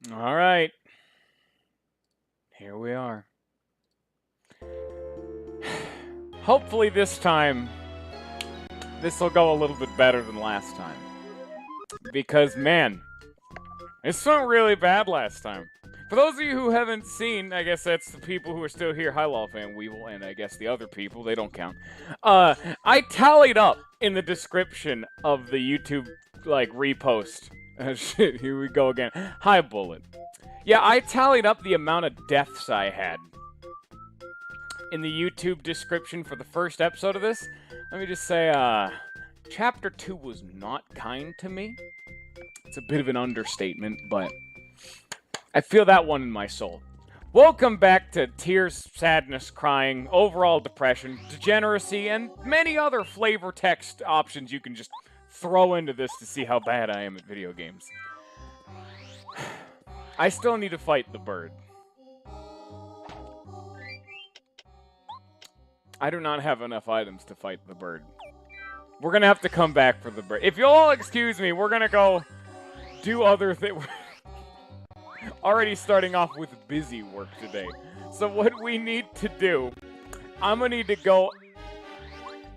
All right. Here we are. Hopefully this time, this will go a little bit better than last time. Because, man, this went really bad last time. For those of you who haven't seen, I guess that's the people who are still here. Hi, Lawfan Weevil, and I guess the other people, they don't count. I tallied up in the description of the YouTube, repost. Shit, here we go again. Hi, Bullet. Yeah, I tallied up the amount of deaths I had in the YouTube description for the first episode of this. Let me just say, Chapter 2 was not kind to me. It's a bit of an understatement, but I feel that one in my soul. Welcome back to tears, sadness, crying, overall depression, degeneracy, and many other flavor text options you can just throw into this to see how bad I am at video games. I still need to fight the bird. I do not have enough items to fight the bird. We're gonna have to come back for the bird. If you'll all excuse me, we're gonna go do other things. Already starting off with busy work today. So what we need to do, I'm gonna need to go...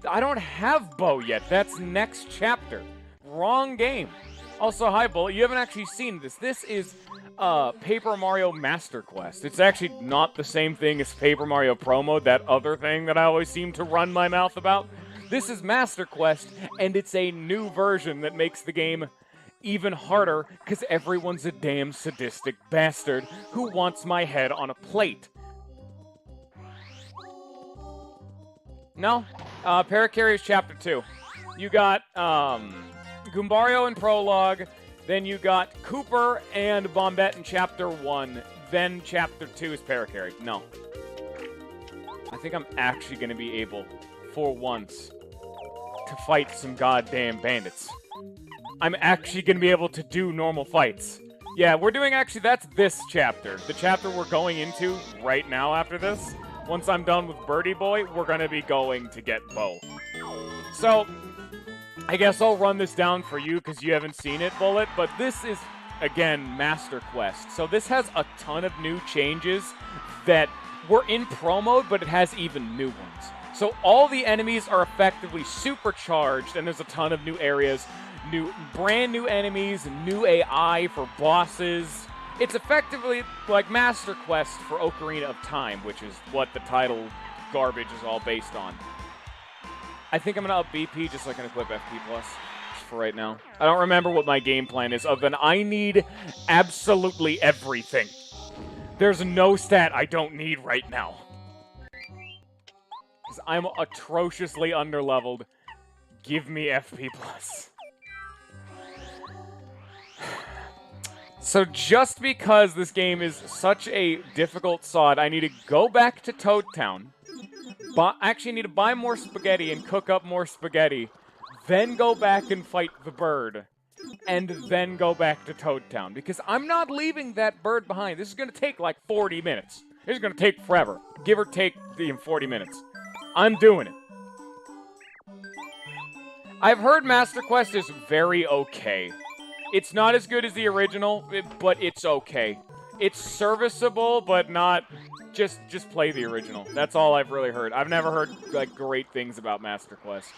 I don't have Bo yet. That's next chapter. Wrong game. Also, hi, Bullet. You haven't actually seen this. This is Paper Mario Master Quest. It's actually not the same thing as Paper Mario Pro Mode, that other thing that I always seem to run my mouth about. This is Master Quest, and it's a new version that makes the game even harder because everyone's a damn sadistic bastard who wants my head on a plate. No? Parakarry is Chapter 2. You got Goombario in Prologue, then you got Cooper and Bombette in Chapter 1, then Chapter 2 is Parakarry. No. I think I'm actually going to be able, for once, to fight some goddamn bandits. I'm actually going to be able to do normal fights. Yeah, we're doing actually, that's this chapter. The chapter we're going into right now after this. Once I'm done with Birdie Boy, we're going to be going to get Bo. So, I guess I'll run this down for you because you haven't seen it, Bullet. But this is, again, Master Quest. So this has a ton of new changes that were in Pro Mode, but it has even new ones. So all the enemies are effectively supercharged, and there's a ton of new areas. Brand new enemies, new AI for bosses. It's effectively like Master Quest for Ocarina of Time, which is what the title garbage is all based on. I think I'm going to up BP just so I can equip FP+, just for right now. I don't remember what my game plan is, other than I need absolutely everything. There's no stat I don't need right now. Because I'm atrociously underleveled. Give me FP+. So just because this game is such a difficult sod, I need to go back to Toad Town. Actually, I need to buy more spaghetti and cook up more spaghetti. Then go back and fight the bird. And then go back to Toad Town. Because I'm not leaving that bird behind. This is going to take like 40 minutes. This is going to take forever. Give or take 40 minutes. I'm doing it. I've heard Master Quest is very okay. It's not as good as the original, but it's okay. It's serviceable, but not... Just play the original. That's all I've really heard. I've never heard, like, great things about Master Quest.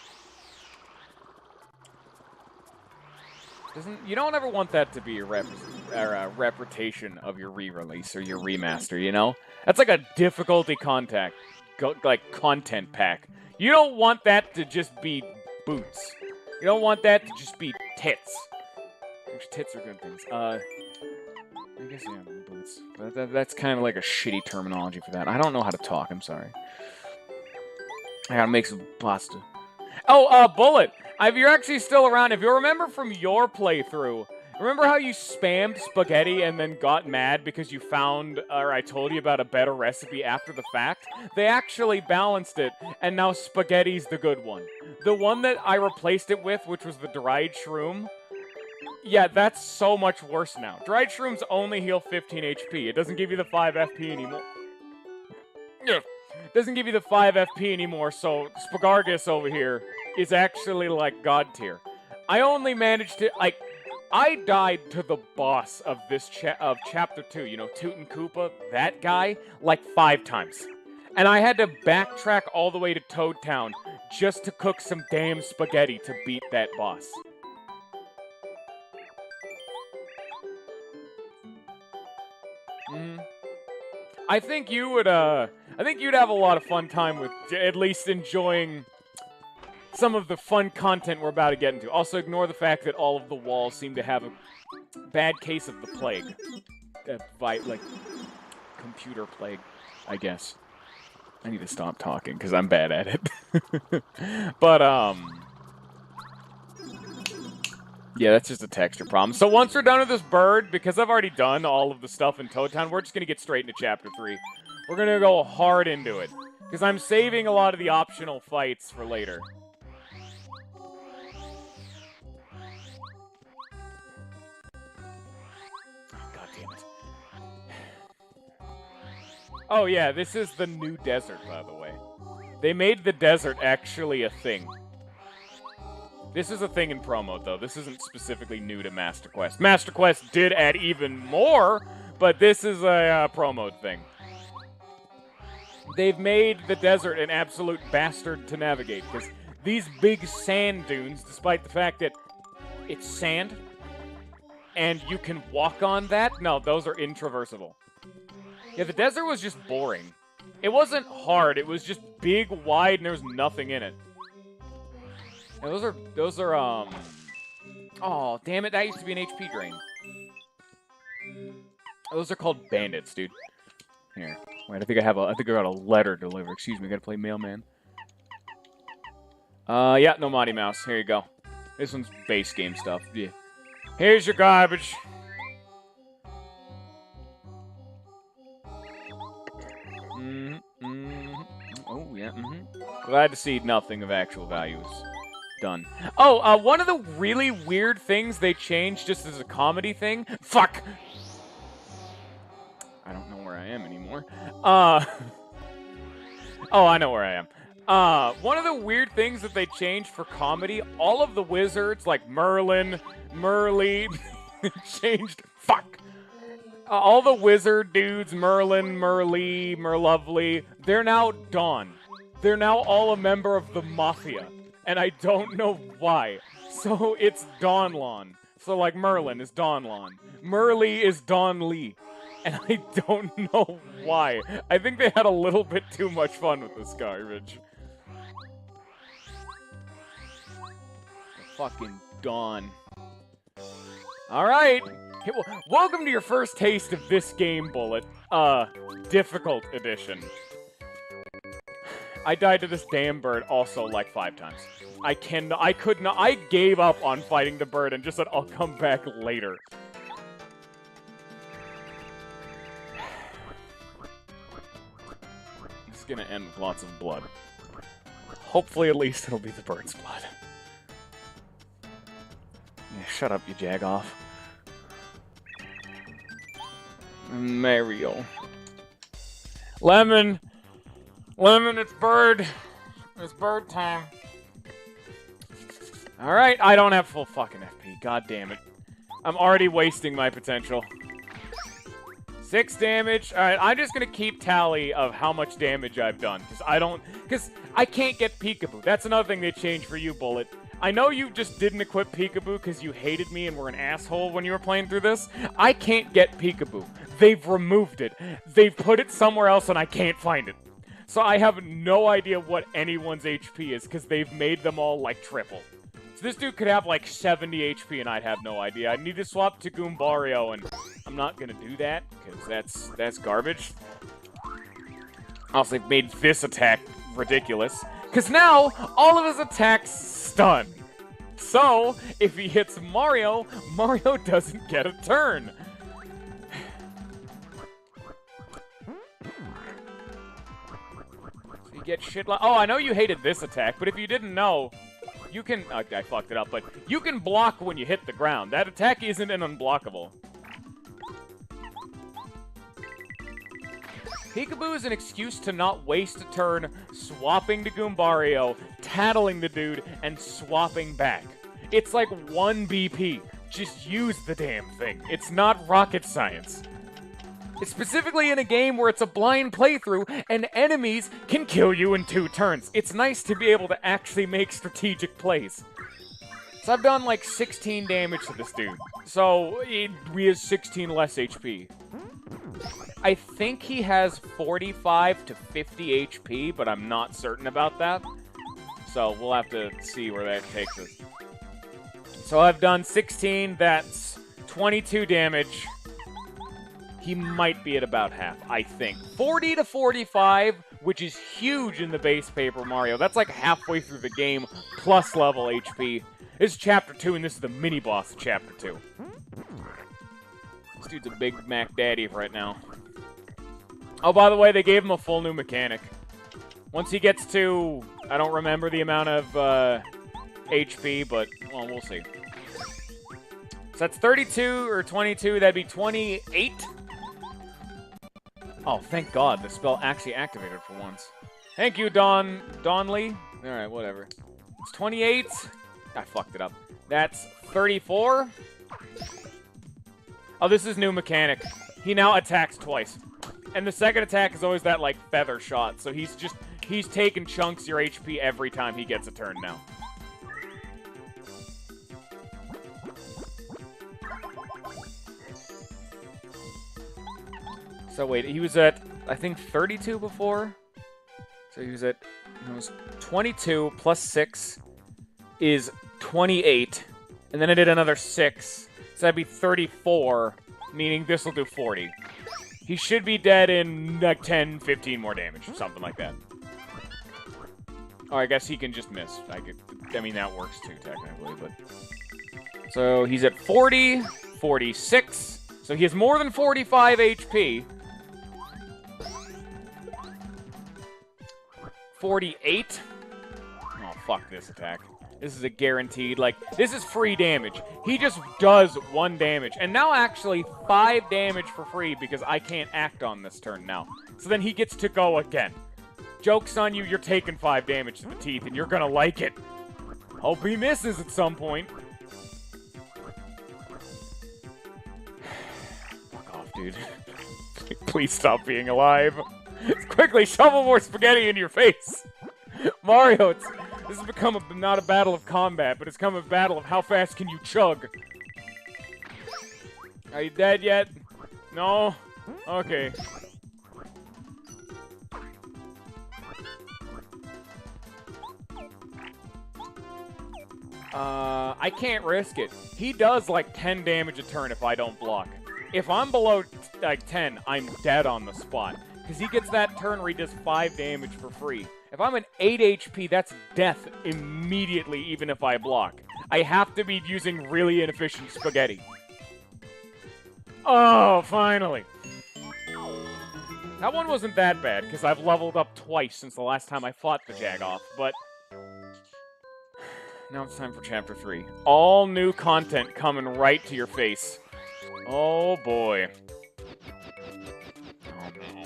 You don't ever want that to be your reputation of your re-release or your remaster, you know? That's like a difficulty content pack. You don't want that to just be boots. You don't want that to just be tits. Which tits are good things. I guess, yeah, boots. But that's kind of like a shitty terminology for that. I don't know how to talk, I'm sorry. I gotta make some pasta. Oh, Bullet! If you're actually still around, if you remember from your playthrough, remember how you spammed spaghetti and then got mad because you found, or I told you about a better recipe after the fact? They actually balanced it, and now spaghetti's the good one. The one that I replaced it with, which was the dried shroom, yeah, that's so much worse now. Dried shrooms only heal 15 HP. It doesn't give you the 5 FP anymore. It doesn't give you the 5 FP anymore, so Spagargus over here is actually, like, God tier. I only managed to, like, I died to the boss of this of Chapter 2, you know, Toot and Koopa, that guy, like 5 times. And I had to backtrack all the way to Toad Town just to cook some damn spaghetti to beat that boss. I think you would, I think you'd have a lot of fun time with at least enjoying some of the fun content we're about to get into. Also, ignore the fact that all of the walls seem to have a bad case of the plague. Like, computer plague, I guess. I need to stop talking, because I'm bad at it. But, yeah, that's just a texture problem. So once we're done with this bird, because I've already done all of the stuff in Toad Town, we're just going to get straight into Chapter 3. We're going to go hard into it, because I'm saving a lot of the optional fights for later. Oh, yeah, this is the new desert, by the way. They made the desert actually a thing. This is a thing in Pro Mode, though. This isn't specifically new to Master Quest. Master Quest did add even more, but this is a Pro Mode thing. They've made the desert an absolute bastard to navigate, because these big sand dunes, despite the fact that it's sand, and you can walk on that, no, those are intraversable. Yeah, the desert was just boring. It wasn't hard, it was just big, wide, and there was nothing in it. Yeah, those are, oh, damn it, that used to be an HP drain. Those are called bandits, dude. Here, wait, I think I got a letter delivered. Excuse me, gotta play mailman. Yeah, no Mighty Mouse, here you go. This one's base game stuff, yeah. Here's your garbage. Oh, yeah, Glad to see nothing of actual value is done. Oh, one of the really weird things they changed just as a comedy thing... Fuck! I don't know where I am anymore. Oh, I know where I am. One of the weird things that they changed for comedy, all of the wizards, like Merlin, Merly, changed... Fuck! All the wizard dudes, Merlin, Merly, Merlovely, they're now Dawn. They're now all a member of the Mafia. And I don't know why. So it's Dawnlon. So like Merlin is Dawnlon. Merly is Dawn Lee. And I don't know why. I think they had a little bit too much fun with this garbage. Fucking Dawn. Alright. Welcome to your first taste of this game, Bullet. Difficult edition. I died to this damn bird also like 5 times. I could not, I gave up on fighting the bird and just said I'll come back later. It's gonna end with lots of blood. Hopefully at least it'll be the bird's blood. Yeah, shut up, you jagoff. Mario. Lemon! Lemon, it's bird! It's bird time. Alright, I don't have full fucking FP. God damn it. I'm already wasting my potential. 6 damage. Alright, I'm just gonna keep tally of how much damage I've done. Because I can't get Peekaboo. That's another thing they changed for you, Bullet. I know you just didn't equip Peekaboo because you hated me and were an asshole when you were playing through this. I can't get Peekaboo. They've removed it. They've put it somewhere else and I can't find it. So I have no idea what anyone's HP is because they've made them all like triple. So this dude could have like 70 HP and I'd have no idea. I need to swap to Goombario and I'm not gonna do that because that's garbage. Also, they've made this attack ridiculous because now all of his attacks stun. So if he hits Mario, Mario doesn't get a turn. Get shit like... Oh, I know you hated this attack, but if you didn't know, you can... I fucked it up, but you can block when you hit the ground. That attack isn't an unblockable. Peekaboo is an excuse to not waste a turn swapping to Goombario, tattling the dude, and swapping back. It's like 1 BP Just use the damn thing. It's not rocket science. It's specifically in a game where it's a blind playthrough and enemies can kill you in 2 turns. It's nice to be able to actually make strategic plays. So I've done like 16 damage to this dude. So he has 16 less HP. I think he has 45 to 50 HP, but I'm not certain about that. So we'll have to see where that takes us. So I've done 16, that's 22 damage. He might be at about half, I think. 40 to 45, which is huge in the base Paper Mario. That's like halfway through the game, plus level HP. This is Chapter 2, and this is the mini-boss of Chapter 2. This dude's a Big Mac Daddy right now. Oh, by the way, they gave him a full new mechanic. Once he gets to, I don't remember the amount of HP, but, well, we'll see. So that's 32 or 22, that'd be 28. Oh, thank God, the spell actually activated for once. Thank you, Don Lee. Alright, whatever. It's 28. I fucked it up. That's 34. Oh, this is new mechanic. He now attacks twice. And the second attack is always that, like, feather shot. So he's taking chunks of your HP every time he gets a turn now. So wait, he was at, I think, 32 before? So he was at, it was 22 plus 6 is 28. And then I did another 6. So that'd be 34, meaning this will do 40. He should be dead in like 10, 15 more damage, or something like that. Oh, I guess he can just miss. I mean, that works too, technically, but... So he's at 40, 46. So he has more than 45 HP. 48. Oh, fuck this attack. This is a guaranteed, like, this is free damage. He just does 1 damage. And now actually 5 damage for free because I can't act on this turn now. So then he gets to go again. Joke's on you, you're taking 5 damage to the teeth and you're gonna like it. Hope he misses at some point. Fuck off, dude. Please stop being alive. Quickly, shovel more spaghetti in your face. Mario, this has become not a battle of combat, but it's become a battle of how fast can you chug. Are you dead yet? No? Okay. I can't risk it. He does like 10 damage a turn if I don't block. If I'm below like 10, I'm dead on the spot. Because he gets that turn where he does 5 damage for free. If I'm at 8 HP, that's death immediately, even if I block. I have to be using really inefficient spaghetti. Oh, finally. That one wasn't that bad, because I've leveled up twice since the last time I fought the Jagoff, but... Now it's time for Chapter 3. All new content coming right to your face. Oh, boy. Oh, no.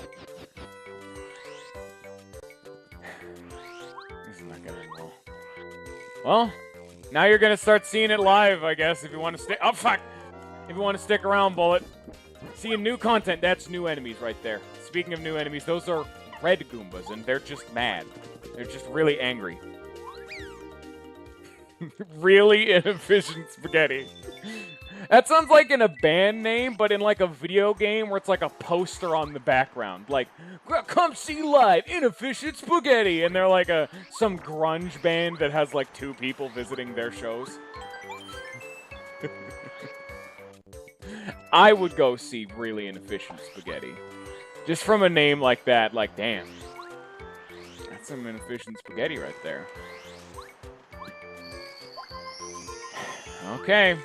This is not gonna end well. Well, now you're gonna start seeing it live, I guess, if you want to stay... Oh, fuck! If you want to stick around, Bullet. Seeing new content, that's new enemies right there. Speaking of new enemies, those are red Goombas, and they're just mad. They're just really angry. Really inefficient spaghetti. That sounds like in a band name, but in like a video game where it's like a poster on the background. Like, come see live, inefficient spaghetti! And they're like some grunge band that has like 2 people visiting their shows. I would go see really inefficient spaghetti. Just from a name like that, like, damn. That's some inefficient spaghetti right there. Okay.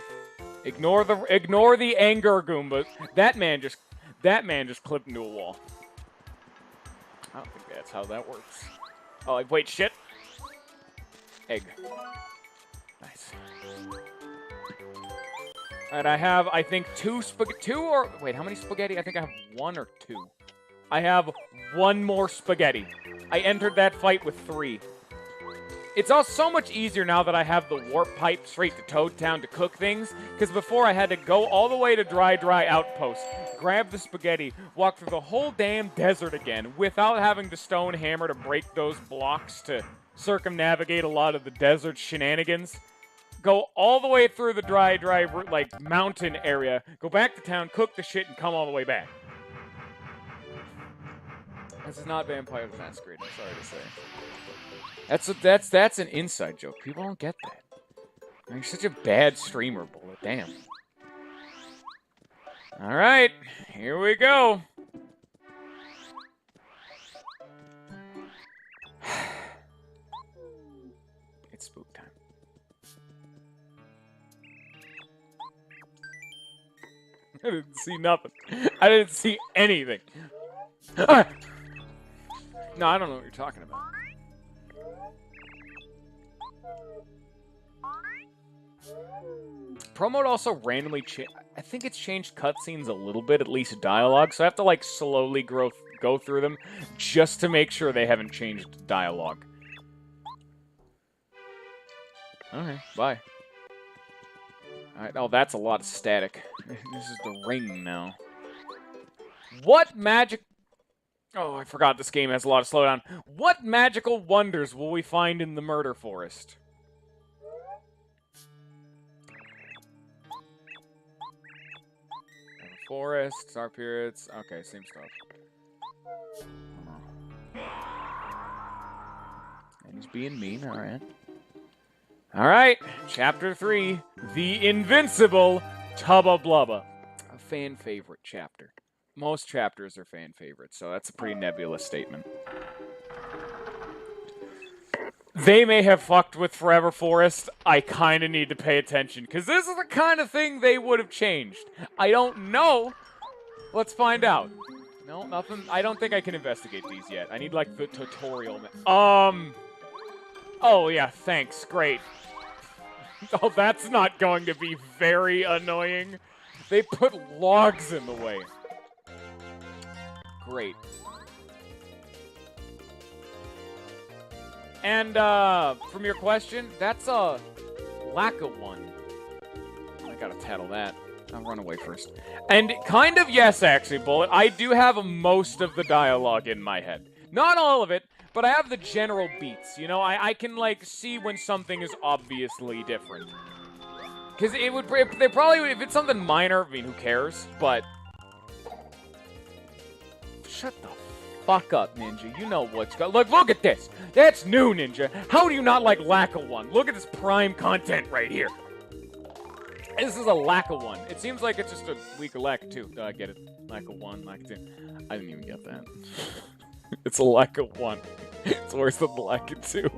Ignore the anger Goomba. That man just clipped into a wall. I don't think that's how that works. Oh, wait, shit. Egg. Nice. And I have, I think, 2 or... Wait, how many spaghetti? I think I have 1 or 2. I have 1 more spaghetti. I entered that fight with 3. It's all so much easier now that I have the warp pipe straight to Toad Town to cook things, because before I had to go all the way to Dry Outpost, grab the spaghetti, walk through the whole damn desert again without having the stone hammer to break those blocks to circumnavigate a lot of the desert shenanigans. Go all the way through the dry, like, mountain area, go back to town, cook the shit, and come all the way back. This is not Vampire the Masquerade, I'm sorry to say. That's an inside joke. People don't get that. You're such a bad streamer, Bullet. Damn. Alright, here we go. It's spook time. I didn't see nothing. I didn't see anything. No, I don't know what you're talking about. Pro mode also randomly I think it's changed cutscenes a little bit, at least dialogue, so I have to, like, slowly go through them just to make sure they haven't changed dialogue. Okay, bye. Alright, oh, that's a lot of static. This is the ring now. What magic... Oh, I forgot this game has a lot of slowdown. What magical wonders will we find in the Murder Forest? Forest, Star Pirates. Okay, same stuff. And he's being mean, alright. Alright, Chapter 3, The Invincible Tubba Blubba. A fan favorite chapter. Most chapters are fan favorites, so that's a pretty nebulous statement. They may have fucked with Forever Forest. I kind of need to pay attention, because this is the kind of thing they would have changed. I don't know. Let's find out. No, nothing. I don't think I can investigate these yet. I need, like, the tutorial. Oh, yeah, thanks. Great. Oh, that's not going to be very annoying. They put logs in the way. Great. And, from your question, that's a lack of one. I gotta tattle that. I'll run away first. And kind of yes, actually, Bullet. I do have most of the dialogue in my head. Not all of it, but I have the general beats. You know, I can, like, see when something is obviously different. Because it would, they probably, if it's something minor, I mean, who cares? But, shut the fuck up, Ninja. You know what's going. Look at this. That's new, Ninja. How do you not like lack of one? Look at this prime content right here. This is a lack of one. It seems like it's just a weaker lack of two. I get it. Lack of one, lack of two. I didn't even get that. It's a lack of one. It's worse than the lack of two.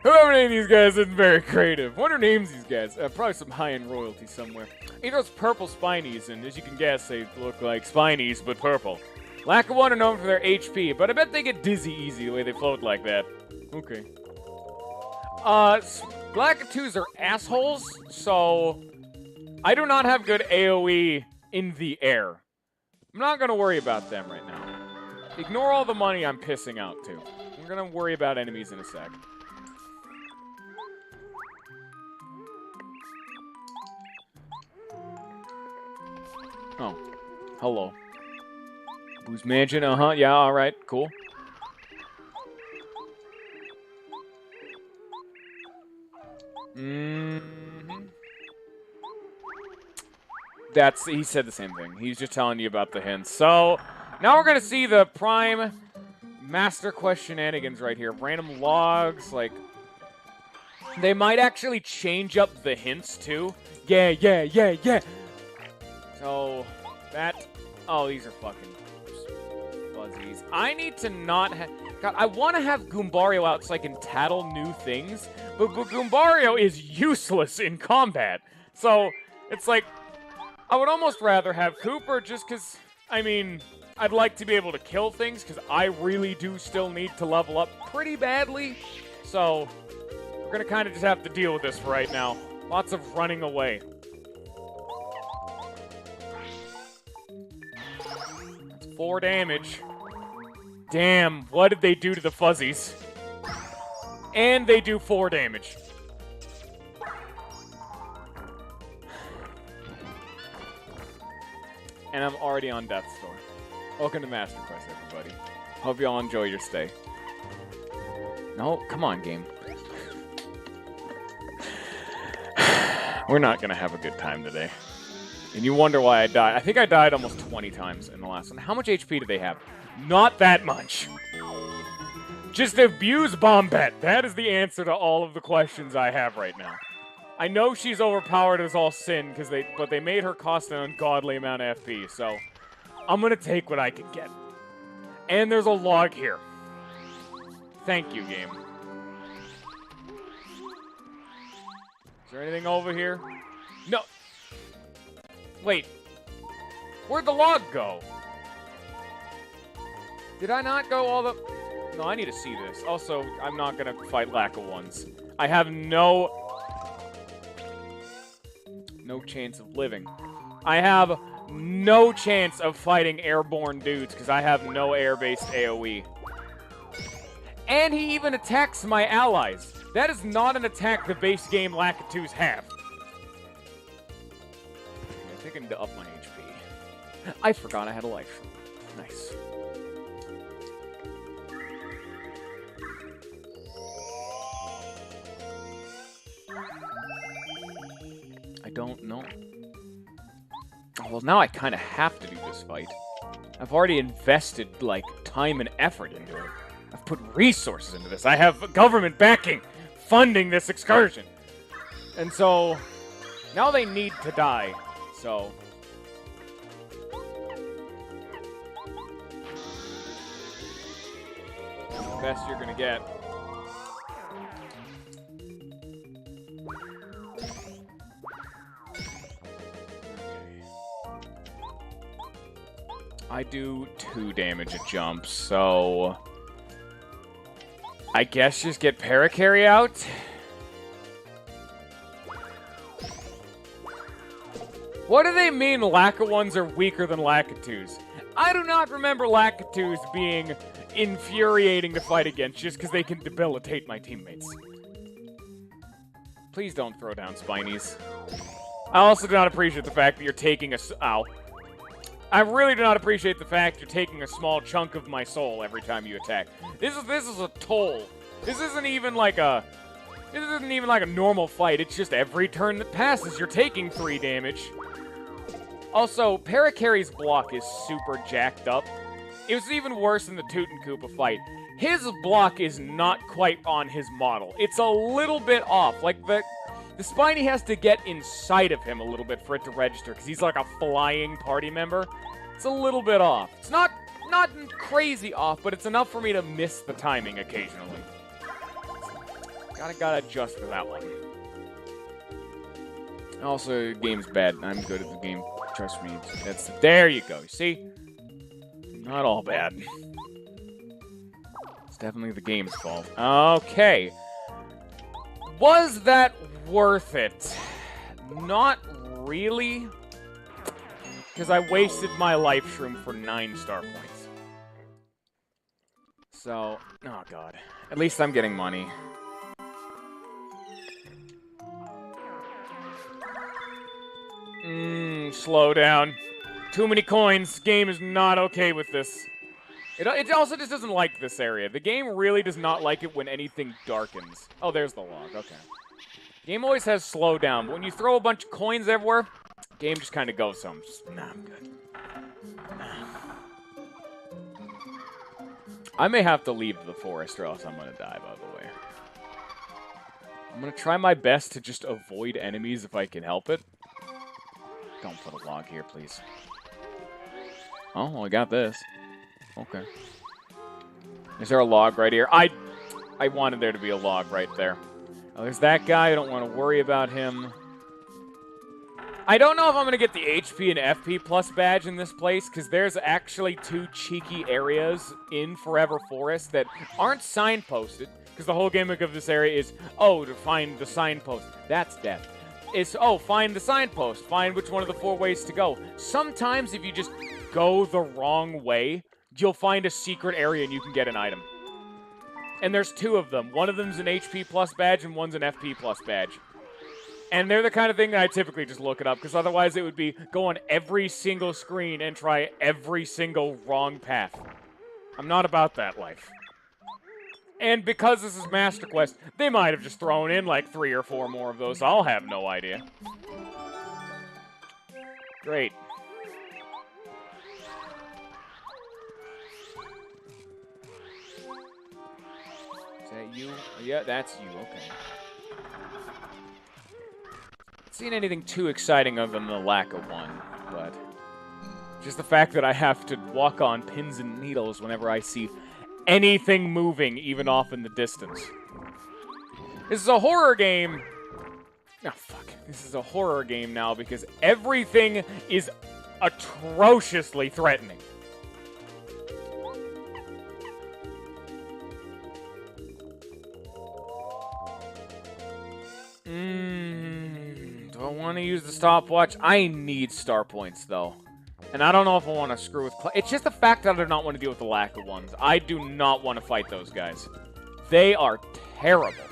Whoever named these guys isn't very creative. Wonder names these guys. Probably some high-end royalty somewhere. He those purple spinies, and as you can guess, they look like spinies, but purple. Lack of one are known for their HP, but I bet they get dizzy easy the way they float like that. Okay. Lack of twos are assholes, so I do not have good AoE in the air. I'm not going to worry about them right now. Ignore all the money I'm pissing out to. We're going to worry about enemies in a sec. Oh. Hello. Boo's Mansion, yeah, alright, cool. He said the same thing. He's just telling you about the hints. So, now we're gonna see the prime Master Quest shenanigans right here. Random logs, like... They might actually change up the hints, too. Yeah. So, that... Oh, these are fucking fuzzies. I need to not have... God, I want to have Goombario out so I can tattle new things, but Goombario is useless in combat. So, it's like... I would almost rather have Cooper just because, I mean, I'd like to be able to kill things because I really do still need to level up pretty badly. So, we're going to kind of just have to deal with this for right now. Lots of running away. That's 4 damage. Damn, what did they do to the fuzzies? And they do 4 damage. And I'm already on Death's Door. Welcome to Master Quest, everybody. Hope you all enjoy your stay. No, come on, game. We're not gonna have a good time today. And you wonder why I died. I think I died almost 20 times in the last one. How much HP do they have? Not that much. Just abuse Bombette. That is the answer to all of the questions I have right now. I know she's overpowered as all sin, but they made her cost an ungodly amount of FP, so I'm gonna take what I can get. And there's a log here. Thank you, game. Is there anything over here? No. Wait. Where'd the log go? Did I not go all the... No, I need to see this. Also, I'm not gonna fight Lack-A-Ones. I have no chance of living. I have no chance of fighting airborne dudes because I have no air-based AoE. And he even attacks my allies. That is not an attack the base game Lakitus have. I think I need to up my HP. I forgot I had a life. Nice. I don't know. Oh, well, now I kind of have to do this fight. I've already invested, like, time and effort into it. I've put resources into this. I have government backing, funding this excursion. And so, now they need to die. So... that's the best you're gonna get. I do 2 damage a jump, so... I guess just get Paracarry out? What do they mean Lack-A-Ones are weaker than Lakitus? I do not remember Lakitus being infuriating to fight against just because they can debilitate my teammates. Please don't throw down Spinies. I also do not appreciate the fact that you're taking a... Ow. I really do not appreciate the fact you're taking a small chunk of my soul every time you attack. This is a toll. This isn't even like a normal fight. It's just every turn that passes, you're taking 3 damage. Also, Paracarry's block is super jacked up. It was even worse in the Toot and Koopa fight. His block is not quite on his model. It's a little bit off. Like, the Spiny has to get inside of him a little bit for it to register, because he's like a flying party member. It's a little bit off. It's not crazy off, but it's enough for me to miss the timing occasionally. Gotta adjust for that one. Also, the game's bad. I'm good at the game. Trust me. There you go. See? Not all bad. It's definitely the game's fault. Okay. Was that worth it? Not really. Because I wasted my life shroom for 9 star points. So, oh god. At least I'm getting money. Slow down. Too many coins. Game is not okay with this. It also just doesn't like this area. The game really does not like it when anything darkens. Oh, there's the log. Okay. Game always has slow down, but when you throw a bunch of coins everywhere, game just kind of goes some. Nah, I'm good. Nah. I may have to leave the forest or else I'm going to die, by the way. I'm going to try my best to just avoid enemies if I can help it. Don't put a log here, please. Oh, well, I got this. Okay. Is there a log right here? I wanted there to be a log right there. Oh, there's that guy. I don't want to worry about him. I don't know if I'm going to get the HP and FP plus badge in this place, because there's actually 2 cheeky areas in Forever Forest that aren't signposted, because the whole gimmick of this area is, oh, to find the signpost. That's death. It's, oh, find the signpost. Find which one of the 4 ways to go. Sometimes if you just go the wrong way, you'll find a secret area and you can get an item. And there's 2 of them. One of them's an HP plus badge and one's an FP plus badge. And they're the kind of thing that I typically just look it up, because otherwise it would be go on every single screen and try every single wrong path. I'm not about that life. And because this is Master Quest, they might have just thrown in like 3 or 4 more of those. I'll have no idea. Great. Is that you? Yeah, that's you. Okay. Seen anything too exciting other than the lack of one, but just the fact that I have to walk on pins and needles whenever I see anything moving, even off in the distance. This is a horror game. Oh, fuck. This is a horror game now because everything is atrociously threatening. Do I want to use the stopwatch? I need star points, though. And I don't know if I want to screw with... It's just the fact that I do not want to deal with the lack of ones. I do not want to fight those guys. They are terrible.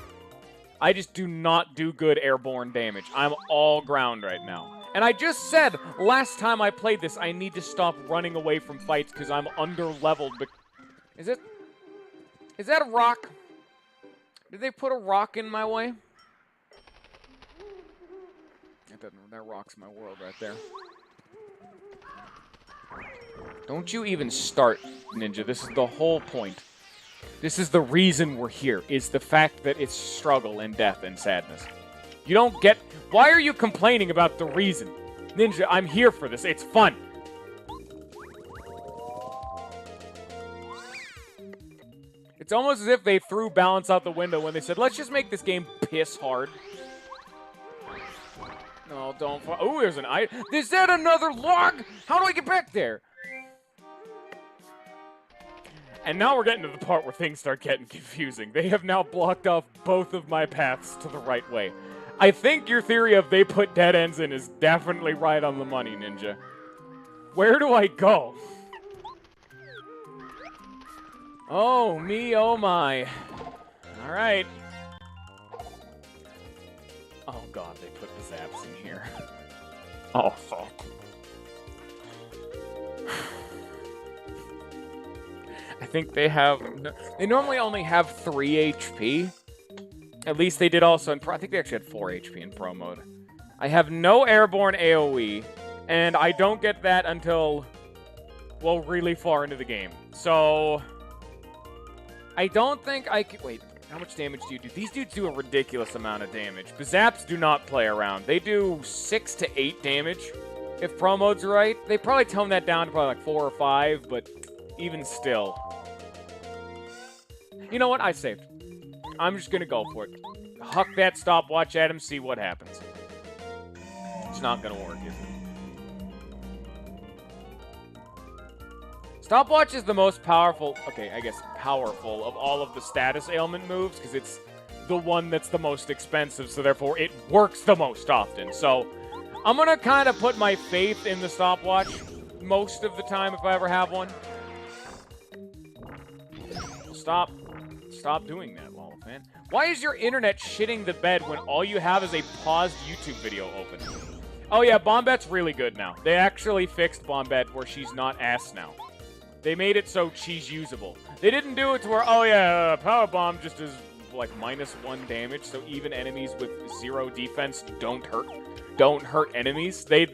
I just do not do good airborne damage. I'm all ground right now. And I just said, last time I played this, I need to stop running away from fights because I'm under-leveled. Is that a rock? Did they put a rock in my way? That rocks my world right there. Don't you even start, Ninja. This is the whole point. This is the reason we're here, is the fact that it's struggle and death and sadness. You don't get... Why are you complaining about the reason? Ninja, I'm here for this. It's fun. It's almost as if they threw balance out the window when they said, let's just make this game piss hard. No, don't... Oh, there's an item. Is that another log? How do I get back there? And now we're getting to the part where things start getting confusing. They have now blocked off both of my paths to the right way. I think your theory of they put dead ends in is definitely right on the money, Ninja. Where do I go? Oh, me, oh my. All right. Oh, God, they put the zaps in here. Oh, fuck. I think they have... They normally only have 3 HP. At least they did also in Pro. I think they actually had 4 HP in Pro mode. I have no airborne AoE, and I don't get that until, well, really far into the game. So, I don't think I can... Wait, how much damage do you do? These dudes do a ridiculous amount of damage. The zaps do not play around. They do 6 to 8 damage, if Pro mode's right. They probably tone that down to probably like 4 or 5, but even still. You know what? I saved. I'm just gonna go for it. Huck that stopwatch at him, see what happens. It's not gonna work, is it? Stopwatch is the most powerful, okay, I guess powerful, of all of the status ailment moves, because it's the one that's the most expensive, so therefore it works the most often. So, I'm gonna kind of put my faith in the stopwatch most of the time if I ever have one. Stop doing that, lol, man. Why is your internet shitting the bed when all you have is a paused YouTube video open? Oh yeah, Bombette's really good now. They actually fixed Bombette where she's not ass now. They made it so she's usable. They didn't do it to where, oh yeah, Power Bomb just is like -1 damage, so even enemies with 0 defense don't hurt enemies. They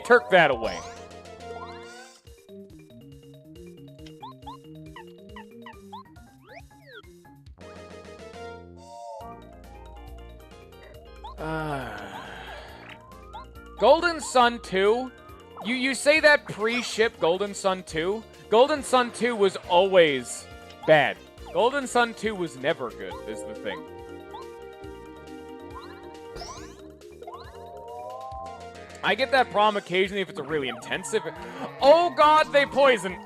took that away. Golden Sun 2? You say that pre-ship Golden Sun 2? Golden Sun 2 was always bad. Golden Sun 2 was never good, is the thing. I get that problem occasionally if it's a really intensive... Oh god, they poison!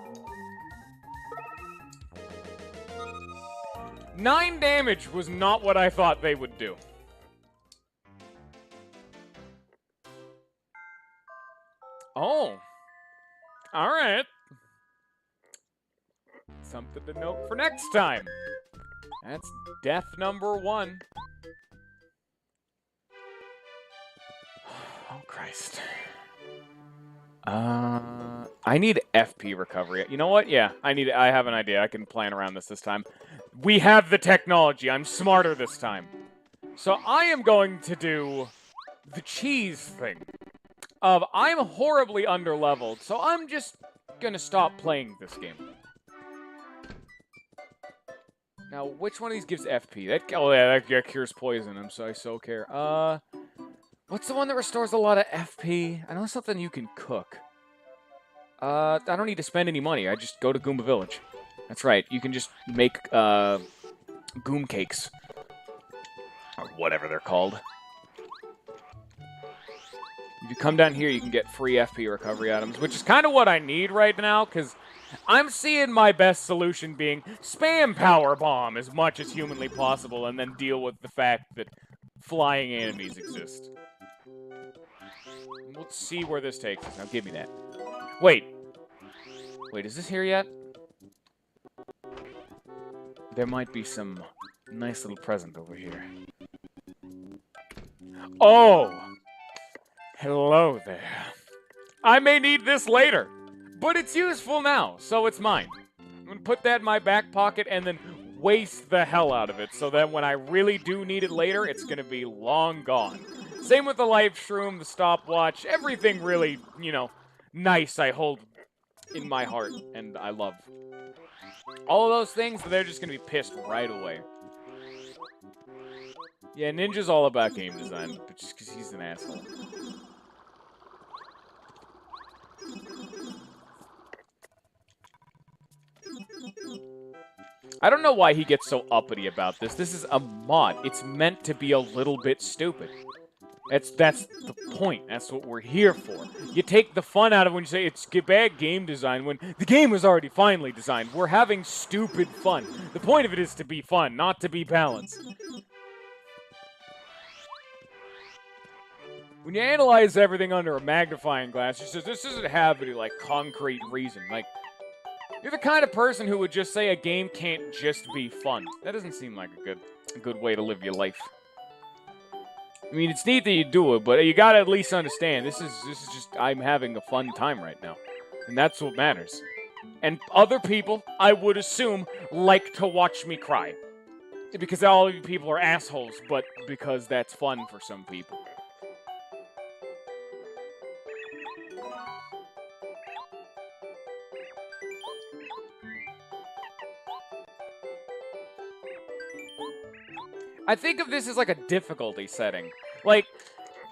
9 damage was not what I thought they would do. Oh. Alright. something to note for next time. That's death number 1. Oh, Christ. I need FP recovery. You know what? Yeah, I have an idea. I can plan around this time. We have the technology. I'm smarter this time. So I am going to do the cheese thing. I'm horribly underleveled, so I'm just gonna stop playing this game. Now, which one of these gives FP? That cures poison. I so care. What's the one that restores a lot of FP? I know it's something you can cook. I don't need to spend any money. I just go to Goomba Village. That's right. You can just make, Goom cakes. Or whatever they're called. If you come down here, you can get free FP recovery items, which is kind of what I need right now, because I'm seeing my best solution being spam Power Bomb as much as humanly possible, and then deal with the fact that flying enemies exist. Let's see where this takes us. Now, give me that. Wait, is this here yet? There might be some nice little present over here. Oh! Hello there. I may need this later, but it's useful now, so it's mine. I'm gonna put that in my back pocket and then waste the hell out of it so that when I really do need it later, it's gonna be long gone. Same with the life shroom, the stopwatch, everything really, nice I hold in my heart and I love. All of those things, they're just gonna be pissed right away. Yeah, Ninja's all about game design, but just because he's an asshole. I don't know why he gets so uppity about this. This is a mod. It's meant to be a little bit stupid. That's the point. That's what we're here for. You take the fun out of when you say it's bad game design when the game was already finely designed. We're having stupid fun. The point of it is to be fun, not to be balanced. When you analyze everything under a magnifying glass, you say, this doesn't have any, concrete reason. You're the kind of person who would just say a game can't just be fun. That doesn't seem like a good way to live your life. I mean, it's neat that you do it, but you gotta at least understand, this is just, I'm having a fun time right now. And that's what matters. And other people, I would assume, like to watch me cry. Because all of you people are assholes, but because that's fun for some people. I think of this as like a difficulty setting.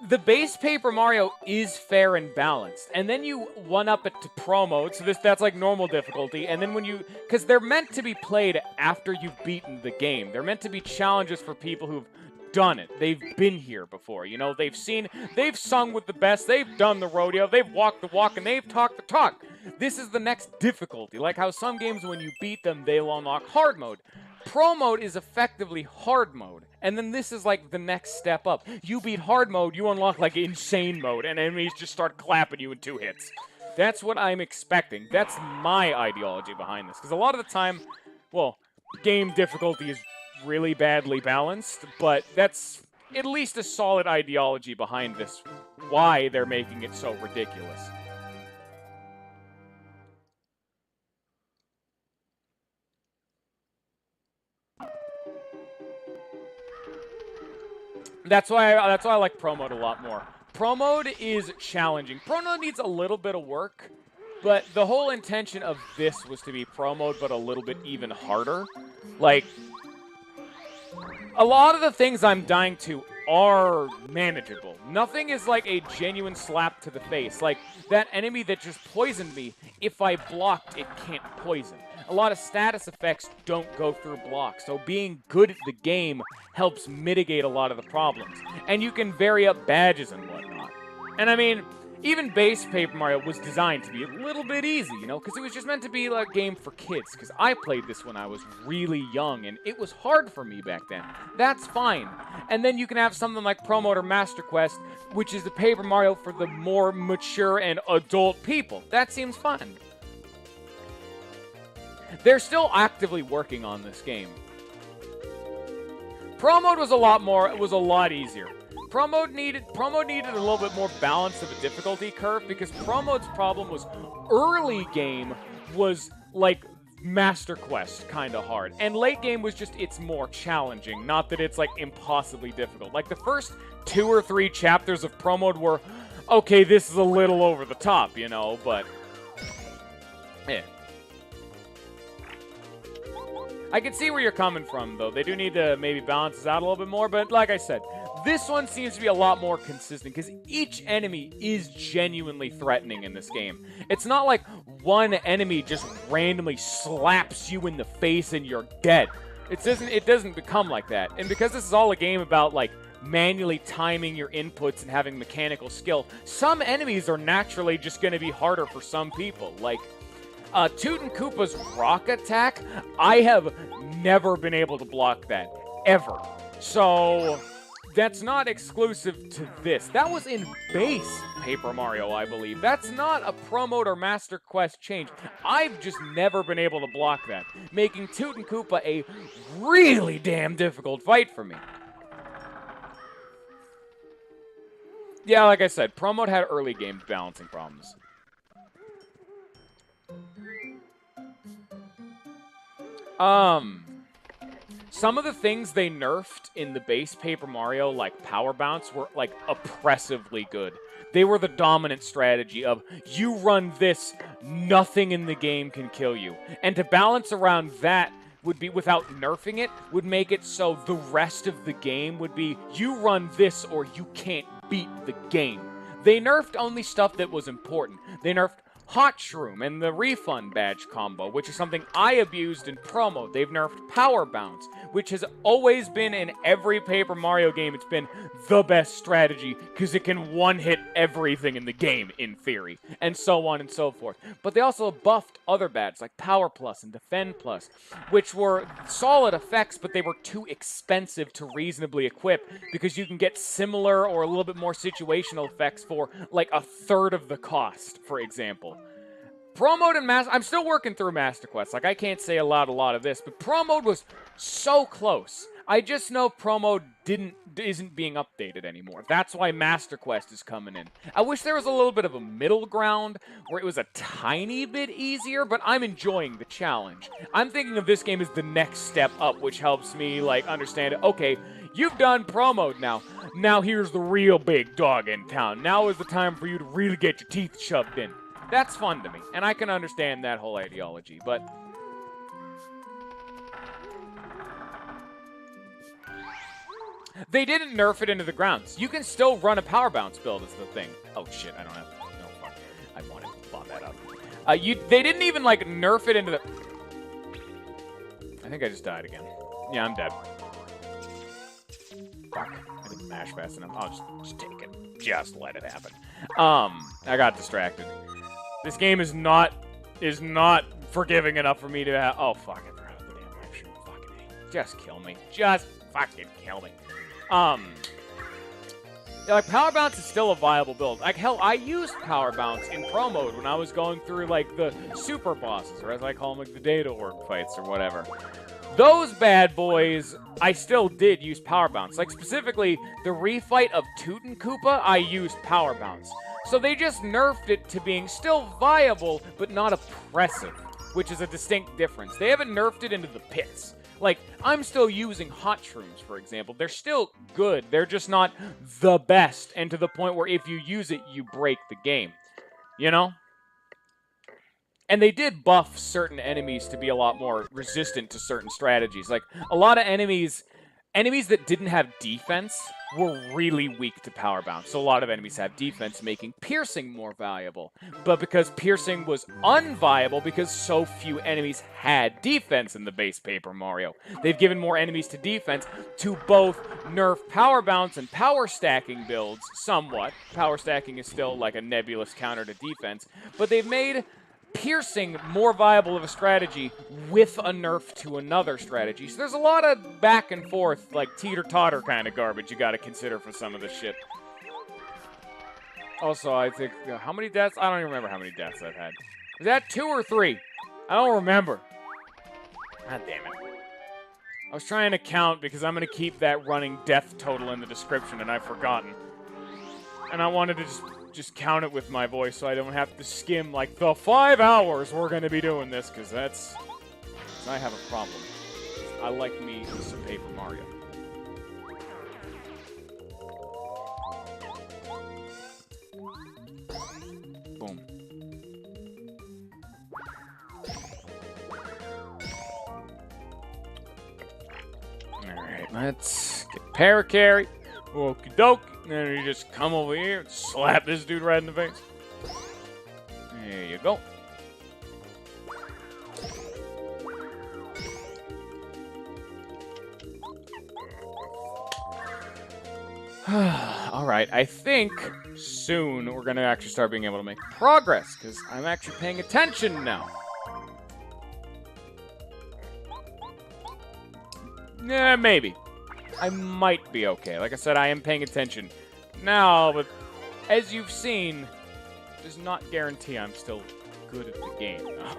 The base Paper Mario is fair and balanced, and then you one-up it to Pro Mode, so that's like normal difficulty, and then because they're meant to be played after you've beaten the game. They're meant to be challenges for people who've done it. They've been here before, they've sung with the best, they've done the rodeo, they've walked the walk, and they've talked the talk. This is the next difficulty, like how some games, when you beat them, they'll unlock hard mode. Pro mode is effectively hard mode, and then this is like the next step up. You beat hard mode, you unlock like insane mode, and enemies just start clapping you in 2 hits. That's what I'm expecting. That's my ideology behind this, because a lot of the time, game difficulty is really badly balanced, but that's at least a solid ideology behind this, why they're making it so ridiculous. That's why I like Pro Mode a lot more. Pro Mode is challenging. Pro Mode needs a little bit of work, but the whole intention of this was to be Pro Mode, but a little bit even harder. A lot of the things I'm dying to are manageable. Nothing is like a genuine slap to the face. Like, that enemy that just poisoned me, if I blocked, it can't poison. A lot of status effects don't go through blocks, so being good at the game helps mitigate a lot of the problems. And you can vary up badges and whatnot. And I mean, even base Paper Mario was designed to be a little bit easy, because it was just meant to be like a game for kids, because I played this when I was really young, and it was hard for me back then. That's fine. And then you can have something like Pro Mode or Master Quest, which is the Paper Mario for the more mature and adult people. That seems fun. They're still actively working on this game. Pro mode was a lot easier. Pro mode needed a little bit more balance of a difficulty curve because Pro mode's problem was early game was like Master Quest kind of hard, and late game was just it's more challenging. Not that it's like impossibly difficult. Like the first 2 or 3 chapters of Pro mode were okay. This is a little over the top, you know, but yeah. I can see where you're coming from, though. They do need to maybe balance this out a little bit more, but like I said, this one seems to be a lot more consistent because each enemy is genuinely threatening in this game. It's not like one enemy just randomly slaps you in the face and you're dead. It doesn't become like that. And because this is all a game about like manually timing your inputs and having mechanical skill, some enemies are naturally just going to be harder for some people. Like Tootin' Koopa's rock attack, I have never been able to block that, ever. So that's not exclusive to this. That was in base Paper Mario, I believe. That's not a Pro Mode or Master Quest change. I've just never been able to block that, making Tootin' Koopa a really damn difficult fight for me. Yeah, like I said, Pro Mode had early game balancing problems. Some of the things they nerfed in the base Paper Mario, like Power Bounce, were, like, oppressively good. They were the dominant strategy of, you run this, nothing in the game can kill you. And to balance around that would be, without nerfing it, would make it so the rest of the game would be, you run this or you can't beat the game. They nerfed only stuff that was important. They nerfed Hot Shroom and the Refund Badge combo, which is something I abused in Pro Mode. They've nerfed Power Bounce, which has always been in every Paper Mario game. It's been the best strategy because it can one-hit everything in the game, in theory, and so on and so forth. But they also buffed other badges like Power Plus and Defend Plus, which were solid effects, but they were too expensive to reasonably equip because you can get similar or a little bit more situational effects for like a third of the cost, for example. Pro Mode and I'm still working through Master Quest. Like, I can't say a lot of this, but Pro Mode was so close. I just know Pro Mode isn't being updated anymore. That's why Master Quest is coming in. I wish there was a little bit of a middle ground where it was a tiny bit easier, but I'm enjoying the challenge. I'm thinking of this game as the next step up, which helps me, like, understand, okay, you've done Pro Mode now. Now here's the real big dog in town. Now is the time for you to really get your teeth shoved in. That's fun to me, and I can understand that whole ideology, but they didn't nerf it into the grounds. You can still run a Power Bounce build is the thing. Oh shit, I don't have, no, fuck. I wanted to bomb that up. They didn't even, like, nerf it into the, I think I just died again. Yeah, I'm dead. Fuck, I didn't mash fast enough. I'll just take it. Just let it happen. I got distracted. This game is not forgiving enough for me to have, oh fuck, I forgot the damn life shoot. Fucking A. Just kill me. Just fucking kill me. Yeah, like, Power Bounce is still a viable build. Like, hell, I used Power Bounce in Pro Mode when I was going through, like, the super bosses, or as I call them, like, the data org fights or whatever. Those bad boys, I still did use Power Bounce. Like, specifically, the refight of Tootin' Koopa, I used Power Bounce. So they just nerfed it to being still viable, but not oppressive, which is a distinct difference. They haven't nerfed it into the pits. Like, I'm still using Hot Shrooms, for example. They're still good. They're just not the best, and to the point where if you use it, you break the game. You know? And they did buff certain enemies to be a lot more resistant to certain strategies. Like, a lot of enemies that didn't have defense were really weak to Power Bounce. So a lot of enemies have defense, making piercing more valuable. But because piercing was unviable because so few enemies had defense in the base Paper Mario, they've given more enemies to defense to both nerf Power Bounce and power stacking builds somewhat. Power stacking is still like a nebulous counter to defense, but they've made piercing more viable of a strategy with a nerf to another strategy. So there's a lot of back and forth, like teeter-totter kind of garbage you gotta consider for some of this shit. Also, I think, how many deaths? I don't even remember how many deaths I've had. Is that 2 or 3? I don't remember. God damn it. I was trying to count because I'm going to keep that running death total in the description, and I've forgotten. And I wanted to just count it with my voice so I don't have to skim, like, the 5 hours we're going to be doing this, because that's... I have a problem. I like me some Paper Mario. Boom. Alright, let's get Paracarry. Okie dokie. Then you just come over here and slap this dude right in the face. There you go. Alright, I think soon we're going to actually start being able to make progress, because I'm actually paying attention now. Yeah, maybe. I might be okay. Like I said, I am paying attention now, but as you've seen, does not guarantee I'm still good at the game now.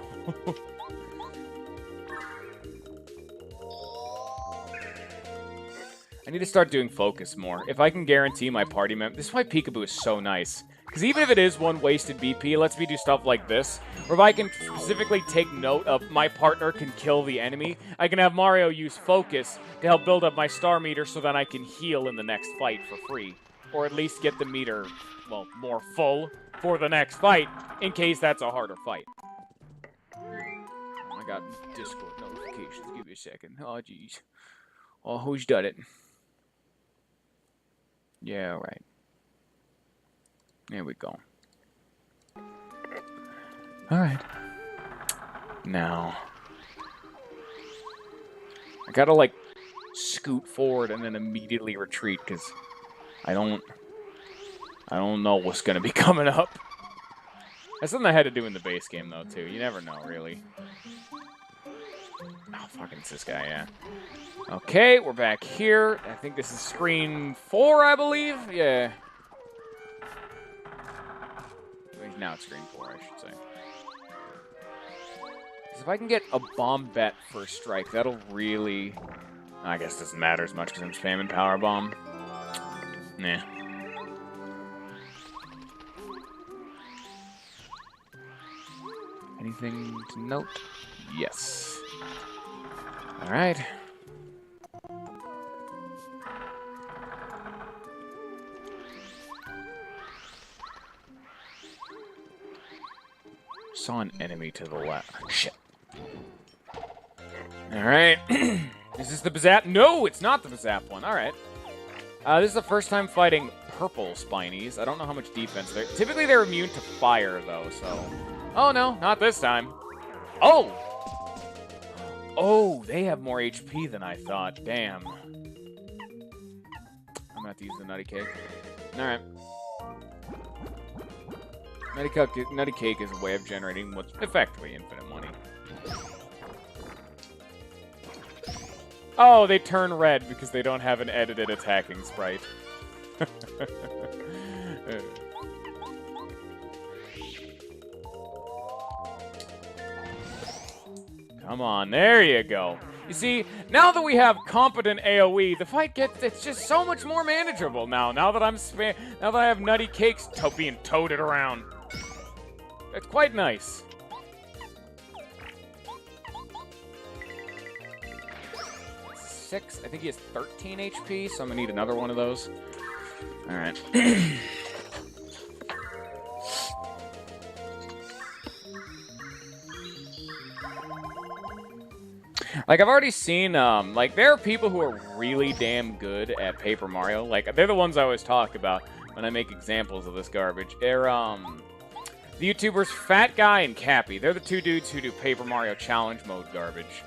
I need to start doing focus more. If I can guarantee my party member... This is why Peekaboo is so nice. Because even if it is one wasted BP, it lets me do stuff like this. Or if I can specifically take note of my partner can kill the enemy, I can have Mario use focus to help build up my star meter so that I can heal in the next fight for free. Or at least get the meter, well, more full for the next fight, in case that's a harder fight. Oh, I got Discord notifications. Give me a second. Oh, jeez. Oh, who's done it? Yeah, right. There we go. Alright. Now. I gotta, like, scoot forward and then immediately retreat, because I don't know what's gonna be coming up. That's something I had to do in the base game, though, too. You never know, really. Oh, fucking it's this guy, yeah. Okay, we're back here. I think this is screen 4, I believe? Yeah. Now it's screen 4, I should say. If I can get a bomb bet first strike, that'll really... I guess it doesn't matter as much because I'm spamming Power Bomb. Nah. Anything to note? Yes. Alright. Saw an enemy to the left. Shit. Alright. Is this the Bazap? No, it's not the Bazap one. Alright. This is the first time fighting purple Spinies. I don't know how much defense they're... Typically they're immune to fire, though, so... Oh, no, not this time. Oh! Oh, they have more HP than I thought. Damn. I'm gonna have to use the Nutty Cake. Alright. Nutty Cake is a way of generating what's effectively infinite money. Oh, they turn red because they don't have an edited attacking sprite. Come on, there you go. You see, now that we have competent AoE, the fight it's just so much more manageable now. Now that I have Nutty Cakes being toted around. It's quite nice. I think he has 13 HP, so I'm gonna need another one of those. Alright. Like, I've already seen, like, there are people who are really damn good at Paper Mario. Like, they're the ones I always talk about when I make examples of this garbage. They're, the YouTubers Fat Guy and Cappy. They're the two dudes who do Paper Mario Challenge Mode garbage.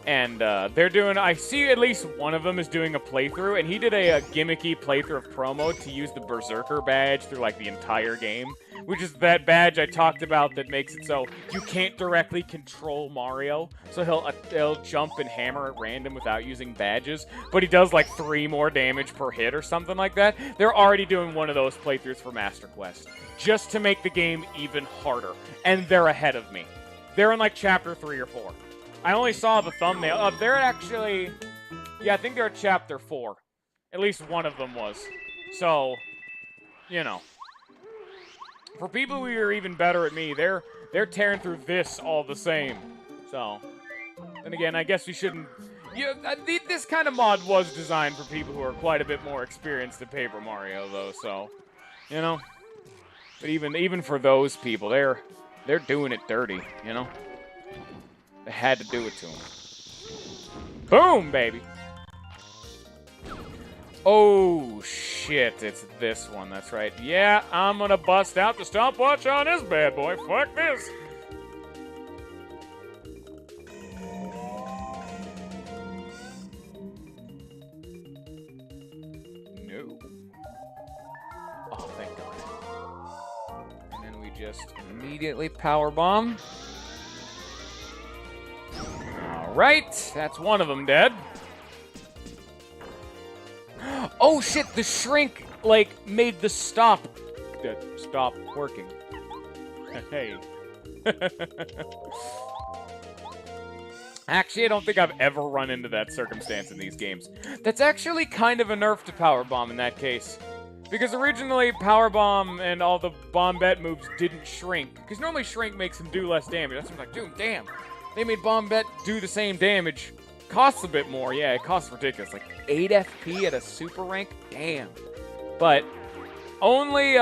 And they're doing... I see at least one of them is doing a playthrough, and he did a gimmicky playthrough of Pro Mode to use the Berserker badge through, like, the entire game. Which is that badge I talked about that makes it so you can't directly control Mario. So he'll jump and hammer at random without using badges. But he does, like, 3 more damage per hit or something like that. They're already doing one of those playthroughs for Master Quest. Just to make the game even harder. And they're ahead of me. They're in, like, Chapter 3 or 4. I only saw the thumbnail. They're actually... Yeah, I think they're at Chapter 4. At least one of them was. So, you know. For people who are even better at me, they're tearing through this all the same. So, then again, I guess we shouldn't... Yeah, this kind of mod was designed for people who are quite a bit more experienced at Paper Mario, though, so... You know? But even for those people, they're doing it dirty, you know? They had to do it to them. Boom, baby! Oh, shit, it's this one, that's right. Yeah, I'm gonna bust out the stopwatch on this bad boy. Fuck this! No. Oh, thank God. And then we just immediately powerbomb. Alright, that's one of them dead. Oh shit, the shrink, like, made the stop working. Hey. Actually, I don't think I've ever run into that circumstance in these games. That's actually kind of a nerf to Powerbomb in that case. Because originally, Powerbomb and all the Bombette moves didn't shrink. Because normally shrink makes them do less damage. That's like, dude, damn. They made Bombette do the same damage. Costs a bit more, yeah, it costs ridiculous. Like 8 FP at a super rank? Damn. But only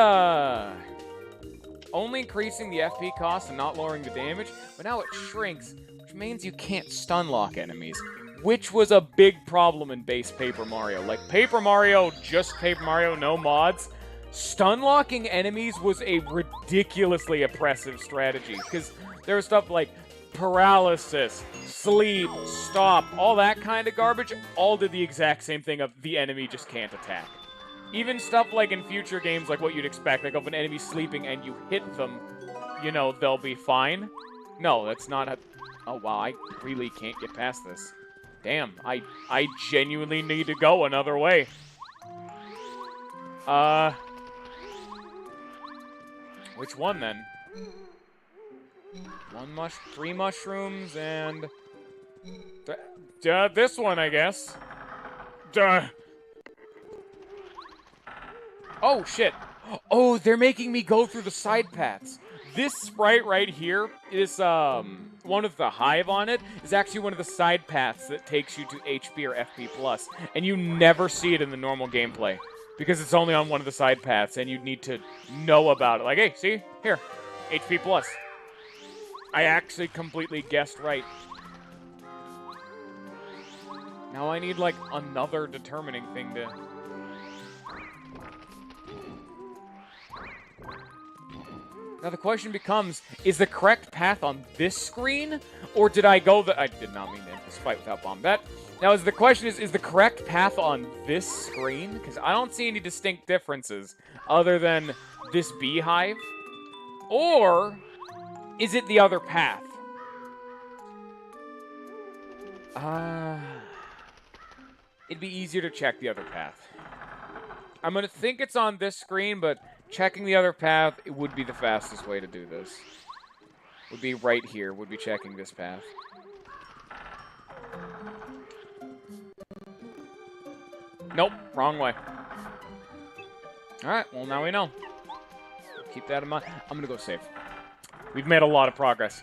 increasing the FP cost and not lowering the damage, but now it shrinks, which means you can't stun lock enemies, which was a big problem in base Paper Mario. Like Paper Mario, just Paper Mario, no mods. Stun locking enemies was a ridiculously oppressive strategy, because there was stuff like paralysis, sleep, stop, all that kind of garbage, all did the exact same thing of the enemy just can't attack. Even stuff like in future games, like what you'd expect, like if an enemy's sleeping and you hit them, you know, they'll be fine. No, that's not a... Oh, wow, I really can't get past this. Damn, I genuinely need to go another way. Which one, then? 3 mushrooms, and... this one, I guess. Oh, shit. Oh, they're making me go through the side paths. This sprite right here is, one of the hive on it is actually one of the side paths that takes you to HP or FP+. And you never see it in the normal gameplay. Because it's only on one of the side paths, and you need to know about it. Like, hey, see? Here. HP+. I actually completely guessed right. Now I need, like, another determining thing to... Now the question becomes, is the correct path on this screen? Or did I go the... I did not mean to end this fight without Bombette. Now the question is the correct path on this screen? Because I don't see any distinct differences other than this beehive. Or... is it the other path? It'd be easier to check the other path. I'm gonna think it's on this screen, but checking the other path, it would be the fastest way to do this. Would be right here, would be checking this path. Nope, wrong way. Alright, well now we know. Keep that in mind. I'm gonna go save. We've made a lot of progress.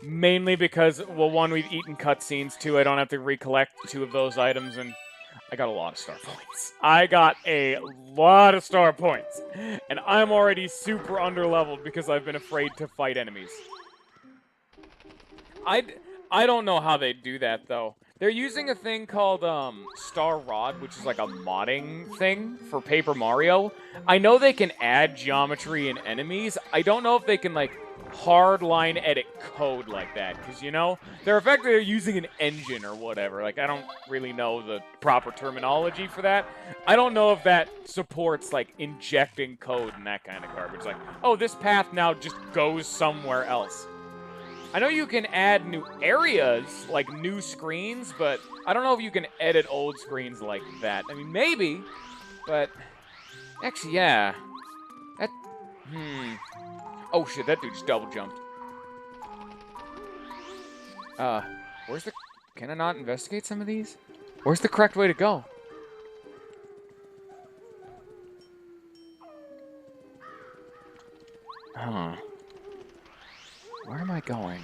Mainly because, well, 1, we've eaten cutscenes, 2, I don't have to recollect 2 of those items, and I got a lot of star points. I got a lot of star points. And I'm already super underleveled because I've been afraid to fight enemies. I don't know how they do that, though. They're using a thing called Star Rod, which is like a modding thing for Paper Mario. I know they can add geometry in enemies. I don't know if they can, like, hardline edit code like that, because, you know, they're effectively using an engine or whatever. Like, I don't really know the proper terminology for that. I don't know if that supports, like, injecting code and that kind of garbage. Like, oh, this path now just goes somewhere else. I know you can add new areas, like new screens, but I don't know if you can edit old screens like that. I mean, maybe, but actually, yeah. That, Oh shit, that dude just double jumped. Where's the... Can I not investigate some of these? Where's the correct way to go? Huh. Where am I going?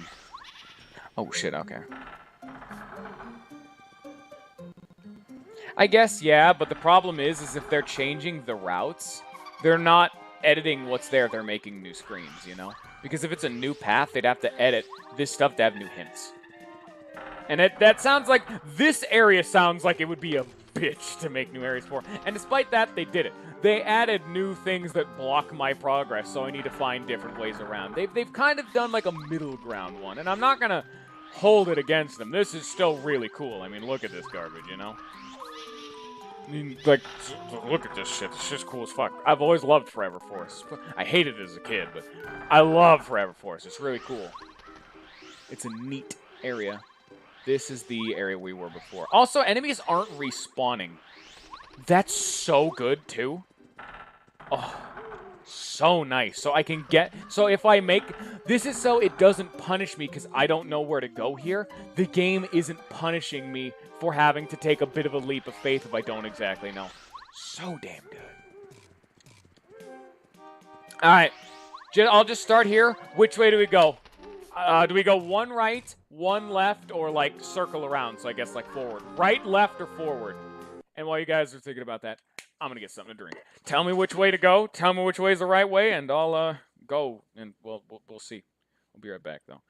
Oh, shit, okay. I guess, yeah, but the problem is if they're changing the routes, they're not editing what's there, they're making new screens, you know? Because if it's a new path, they'd have to edit this stuff to have new hints. And that sounds like, this area sounds like it would be a bitch to make new areas for. And despite that, they did it. They added new things that block my progress, so I need to find different ways around. They've kind of done like a middle ground one, and I'm not going to hold it against them. This is still really cool. I mean, look at this garbage, you know? I mean, like, look at this shit. This shit's cool as fuck. I've always loved Forever Forest. I hated it as a kid, but I love Forever Forest. It's really cool. It's a neat area. This is the area we were before. Also, enemies aren't respawning. That's so good, too. Oh, so nice. So I can get... So if I make... This is so it doesn't punish me because I don't know where to go here. The game isn't punishing me for having to take a bit of a leap of faith if I don't exactly know. So damn good. Alright. I'll just start here. Which way do we go? Do we go one right, one left, or like circle around? So I guess like forward. Right, left, or forward? And while you guys are thinking about that, I'm going to get something to drink. Tell me which way to go. Tell me which way is the right way, and I'll go, and we'll see. We'll be right back, though.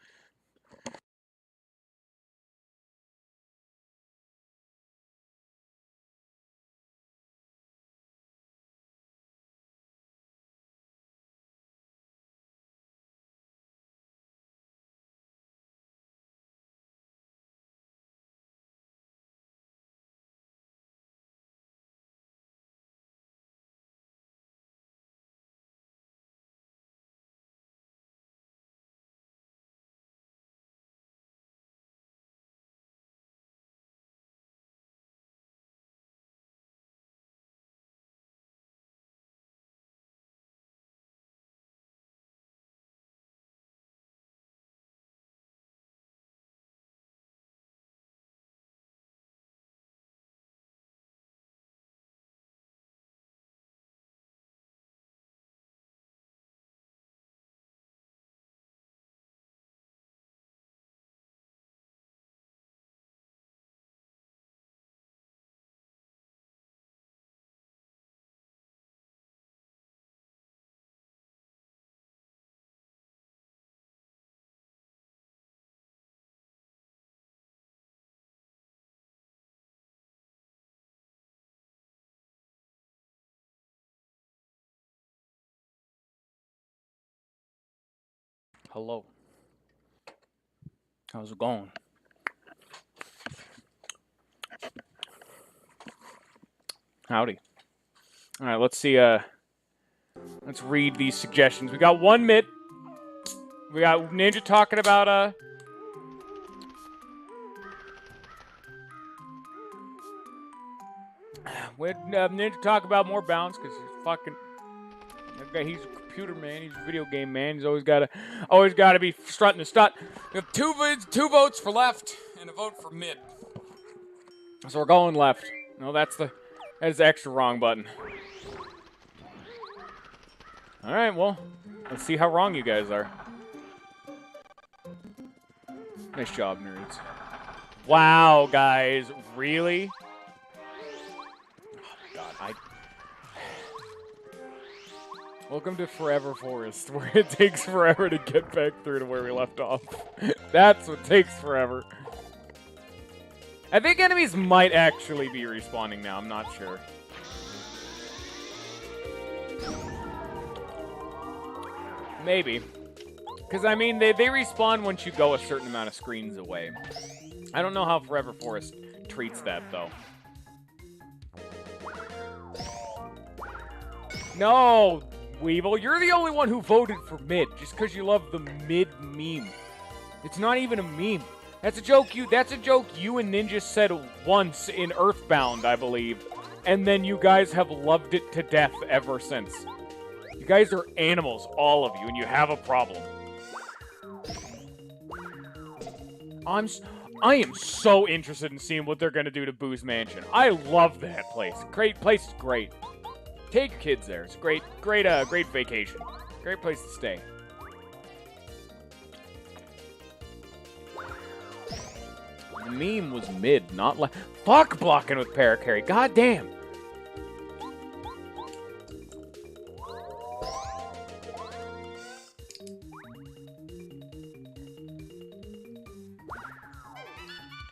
Hello. How's it going? Howdy. All right, let's see. Let's read these suggestions. We got one mid. We got Ninja talking about Ninja talk about more bounce because he's fucking. He's a computer man. He's a video game man. He's always gotta be strutting the strut. We have two votes for left and a vote for mid. So we're going left. No, that is the extra wrong button. All right, well, let's see how wrong you guys are. Nice job, nerds. Wow, guys, really? Oh my god, Welcome to Forever Forest, where it takes forever to get back through to where we left off. That's what takes forever. I think enemies might actually be respawning now, I'm not sure. Maybe. Because, I mean, they respawn once you go a certain amount of screens away. I don't know how Forever Forest treats that, though. No, Weevil, you're the only one who voted for mid, just because you love the mid meme. It's not even a meme. That's a joke you and Ninja said once in Earthbound, I believe. And then you guys have loved it to death ever since. You guys are animals, all of you, and you have a problem. I am so interested in seeing what they're going to do to Boo's Mansion. I love that place. Great place is great. Take your kids there. It's a great vacation. Great place to stay. The meme was mid, not like... Fuck blocking with Paracarry. God damn.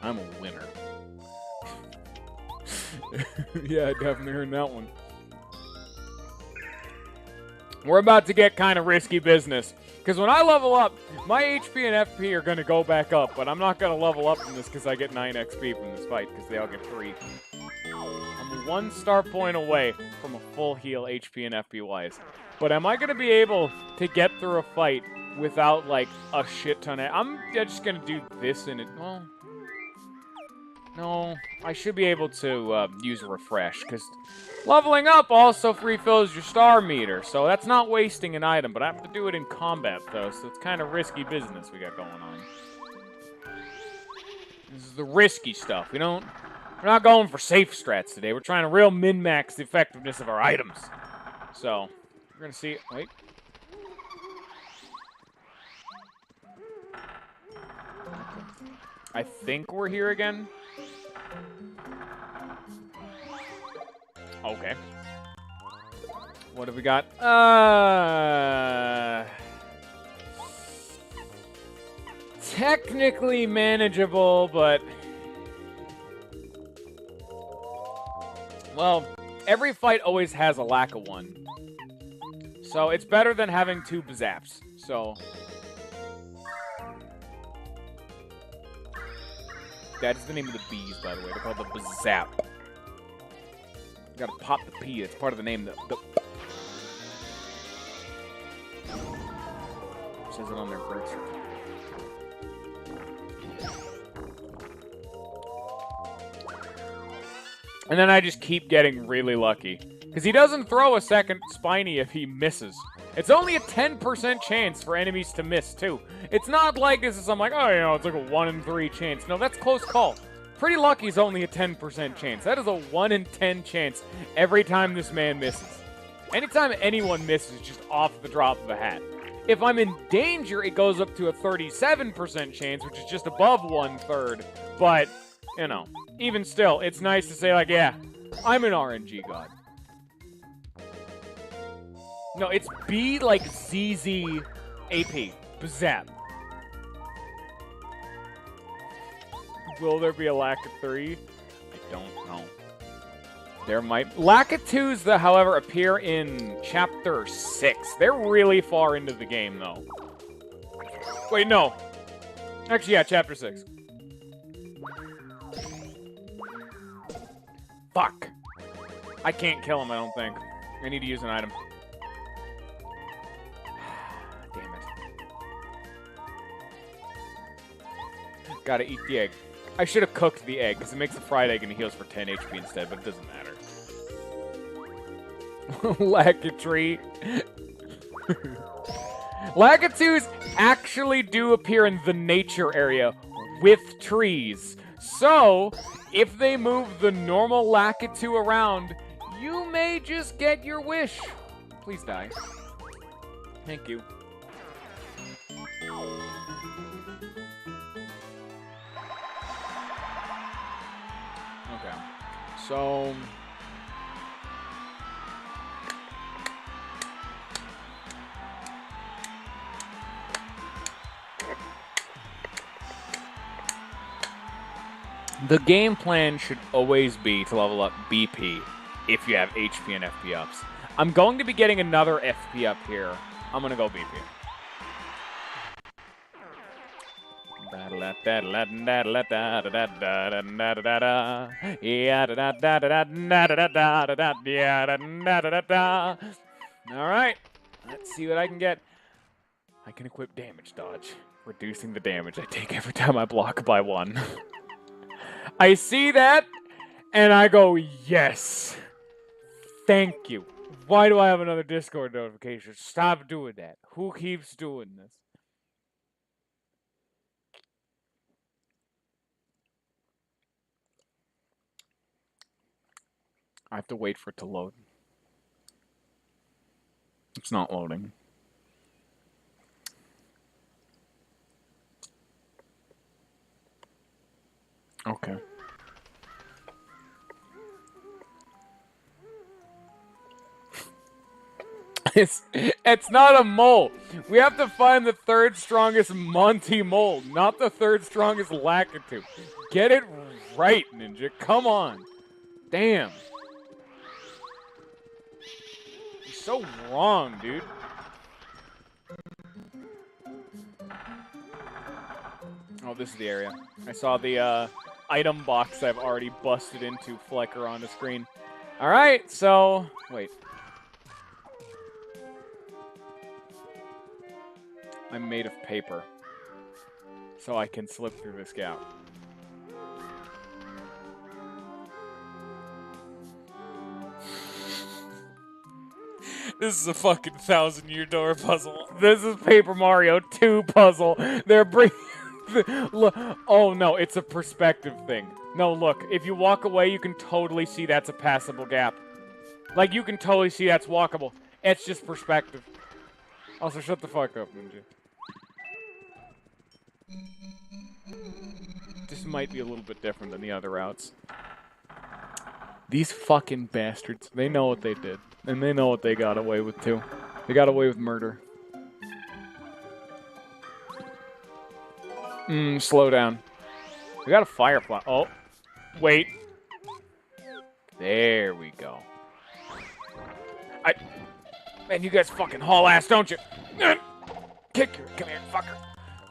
I'm a winner. Yeah, I definitely heard that one. We're about to get kind of risky business. Because when I level up, my HP and FP are going to go back up. But I'm not going to level up from this because I get 9 XP from this fight. Because they all get 3. I'm 1 star point away from a full heal HP and FP wise. But am I going to be able to get through a fight without, like, a shit ton of... I'm just going to do this and it... Well... No, I should be able to use a refresh, because leveling up also refills your star meter, so that's not wasting an item, but I have to do it in combat, though, so it's kind of risky business we got going on. This is the risky stuff. We're not going for safe strats today. We're trying to real min-max the effectiveness of our items. So, we're going to see... Wait. I think we're here again. Okay. What have we got? Technically manageable, but... Well, every fight always has a lack of one. So it's better than having 2 Zaps. So... That is the name of the bees, by the way. They're called the Bazap. You gotta pop the P. It's part of the name. The says it on their birth certificate. And then I just keep getting really lucky. Because he doesn't throw a second Spiny if he misses. It's only a 10% chance for enemies to miss, too. It's not like this is something like, oh, you know, it's like a 1 in 3 chance. No, that's close call. Pretty Lucky is only a 10% chance. That is a 1 in 10 chance every time this man misses. Anytime anyone misses, just off the drop of a hat. If I'm in danger, it goes up to a 37% chance, which is just above 1/3. But, you know, even still, it's nice to say, like, yeah, I'm an RNG god. No, it's B like ZZ AP. Bazap. Will there be a lack of 3? I don't know. There might... Lack of 2s, that, however, appear in Chapter 6. They're really far into the game, though. Wait, no. Actually, yeah, Chapter 6. Fuck. I can't kill him, I don't think. I need to use an item. Damn it. Gotta eat the egg. I should have cooked the egg, because it makes a fried egg and it heals for 10 HP instead, but it doesn't matter. Lackatry. Lakitus actually do appear in the nature area with trees. So, if they move the normal Lakitu around, you may just get your wish. Please die. Thank you. Okay. So... the game plan should always be to level up BP if you have HP and FP ups. I'm going to be getting another FP up here. I'm going to go BP. Alright, let's see what I can get. I can equip damage dodge, reducing the damage I take every time I block by 1. I see that, and I go, yes. Thank you. Why do I have another Discord notification? Stop doing that. Who keeps doing this? I have to wait for it to load. It's not loading. Okay. It's not a mole. We have to find the third strongest Monty mole, not the third strongest Lakitu. Get it right, Ninja. Come on. Damn. You're so wrong, dude. Oh, this is the area. I saw the item box I've already busted into flicker on the screen. All right, so wait. I'm made of paper, so I can slip through this gap. This is a fucking 1,000-year door puzzle. This is Paper Mario 2 puzzle. They're bringing... Oh, no, it's a perspective thing. No, look, if you walk away, you can totally see that's a passable gap. Like, you can totally see that's walkable. It's just perspective. Also, shut the fuck up, Ninja. This might be a little bit different than the other routes. These fucking bastards, they know what they did. And they know what they got away with, too. They got away with murder. Slow down. We got a firefly. Oh, wait. There we go. Man, you guys fucking haul ass, don't you? Kick your... Come here, fucker.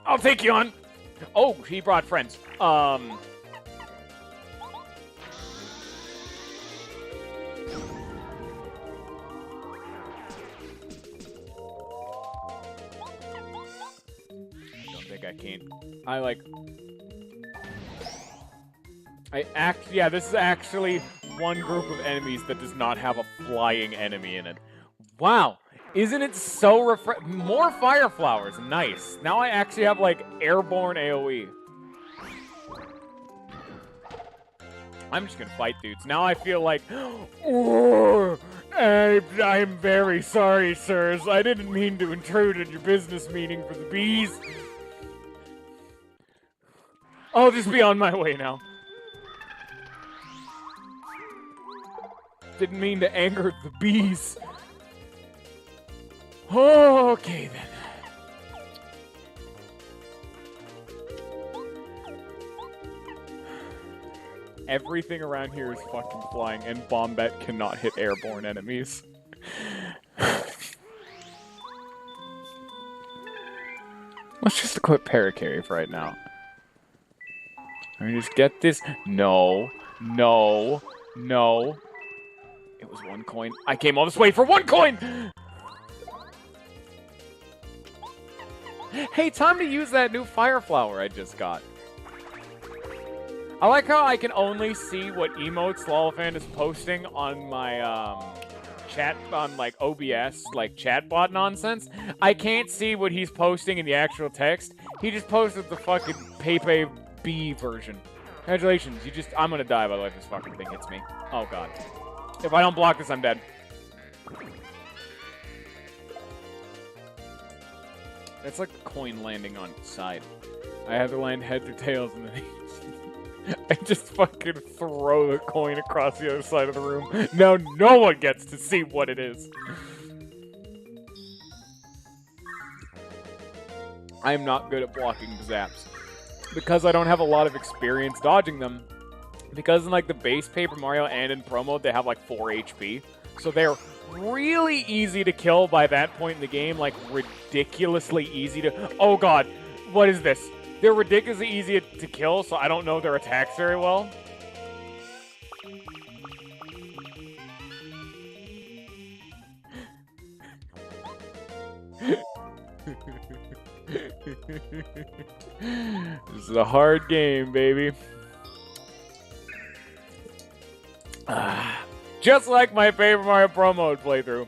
I'll take you on. Oh, he brought friends. I can't. Yeah, this is actually one group of enemies that does not have a flying enemy in it. Wow, isn't it so more fire flowers, nice. Now I actually have, like, airborne AoE. I'm just gonna fight dudes. Now I feel like, oh, I'm very sorry, sirs. I didn't mean to intrude in your business meeting for the bees. I'll just be on my way now. Didn't mean to anger the bees. Okay, then. Everything around here is fucking flying, and Bombette cannot hit airborne enemies. Let's just equip Paracarry for right now. Let me just get this. No. No. No. It was 1 coin. I came all this way for 1 coin! Hey, time to use that new fire flower I just got. I like how I can only see what emotes Lolifan is posting on my chat, on like OBS, like chatbot nonsense. I can't see what he's posting in the actual text. He just posted the fucking Pepe B version. Congratulations, I'm gonna die by the way if this fucking thing hits me. Oh god. If I don't block this, I'm dead. It's like a coin landing on its side. I have to land heads or tails and then I just fucking throw the coin across the other side of the room. Now no one gets to see what it is. I am not good at blocking zaps. Because I don't have a lot of experience dodging them. Because in like the base Paper Mario and in Pro Mode, they have like 4 HP. So they're really easy to kill by that point in the game. Like ridiculously easy to... Oh god, what is this? They're ridiculously easy to kill, so I don't know their attacks very well. This is a hard game, baby. Just like my Paper Mario Pro Mode playthrough,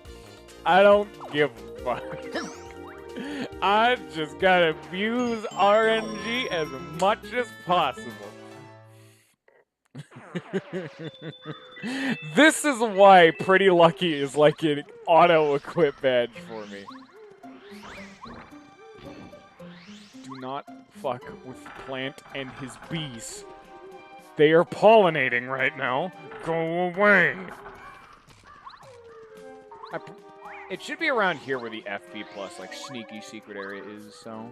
I don't give a fuck. I just gotta use RNG as much as possible. This is why Pretty Lucky is like an auto-equip badge for me. Do not fuck with Plant and his bees. They are pollinating right now. Go away. It should be around here where the FP plus, like, sneaky secret area is, so...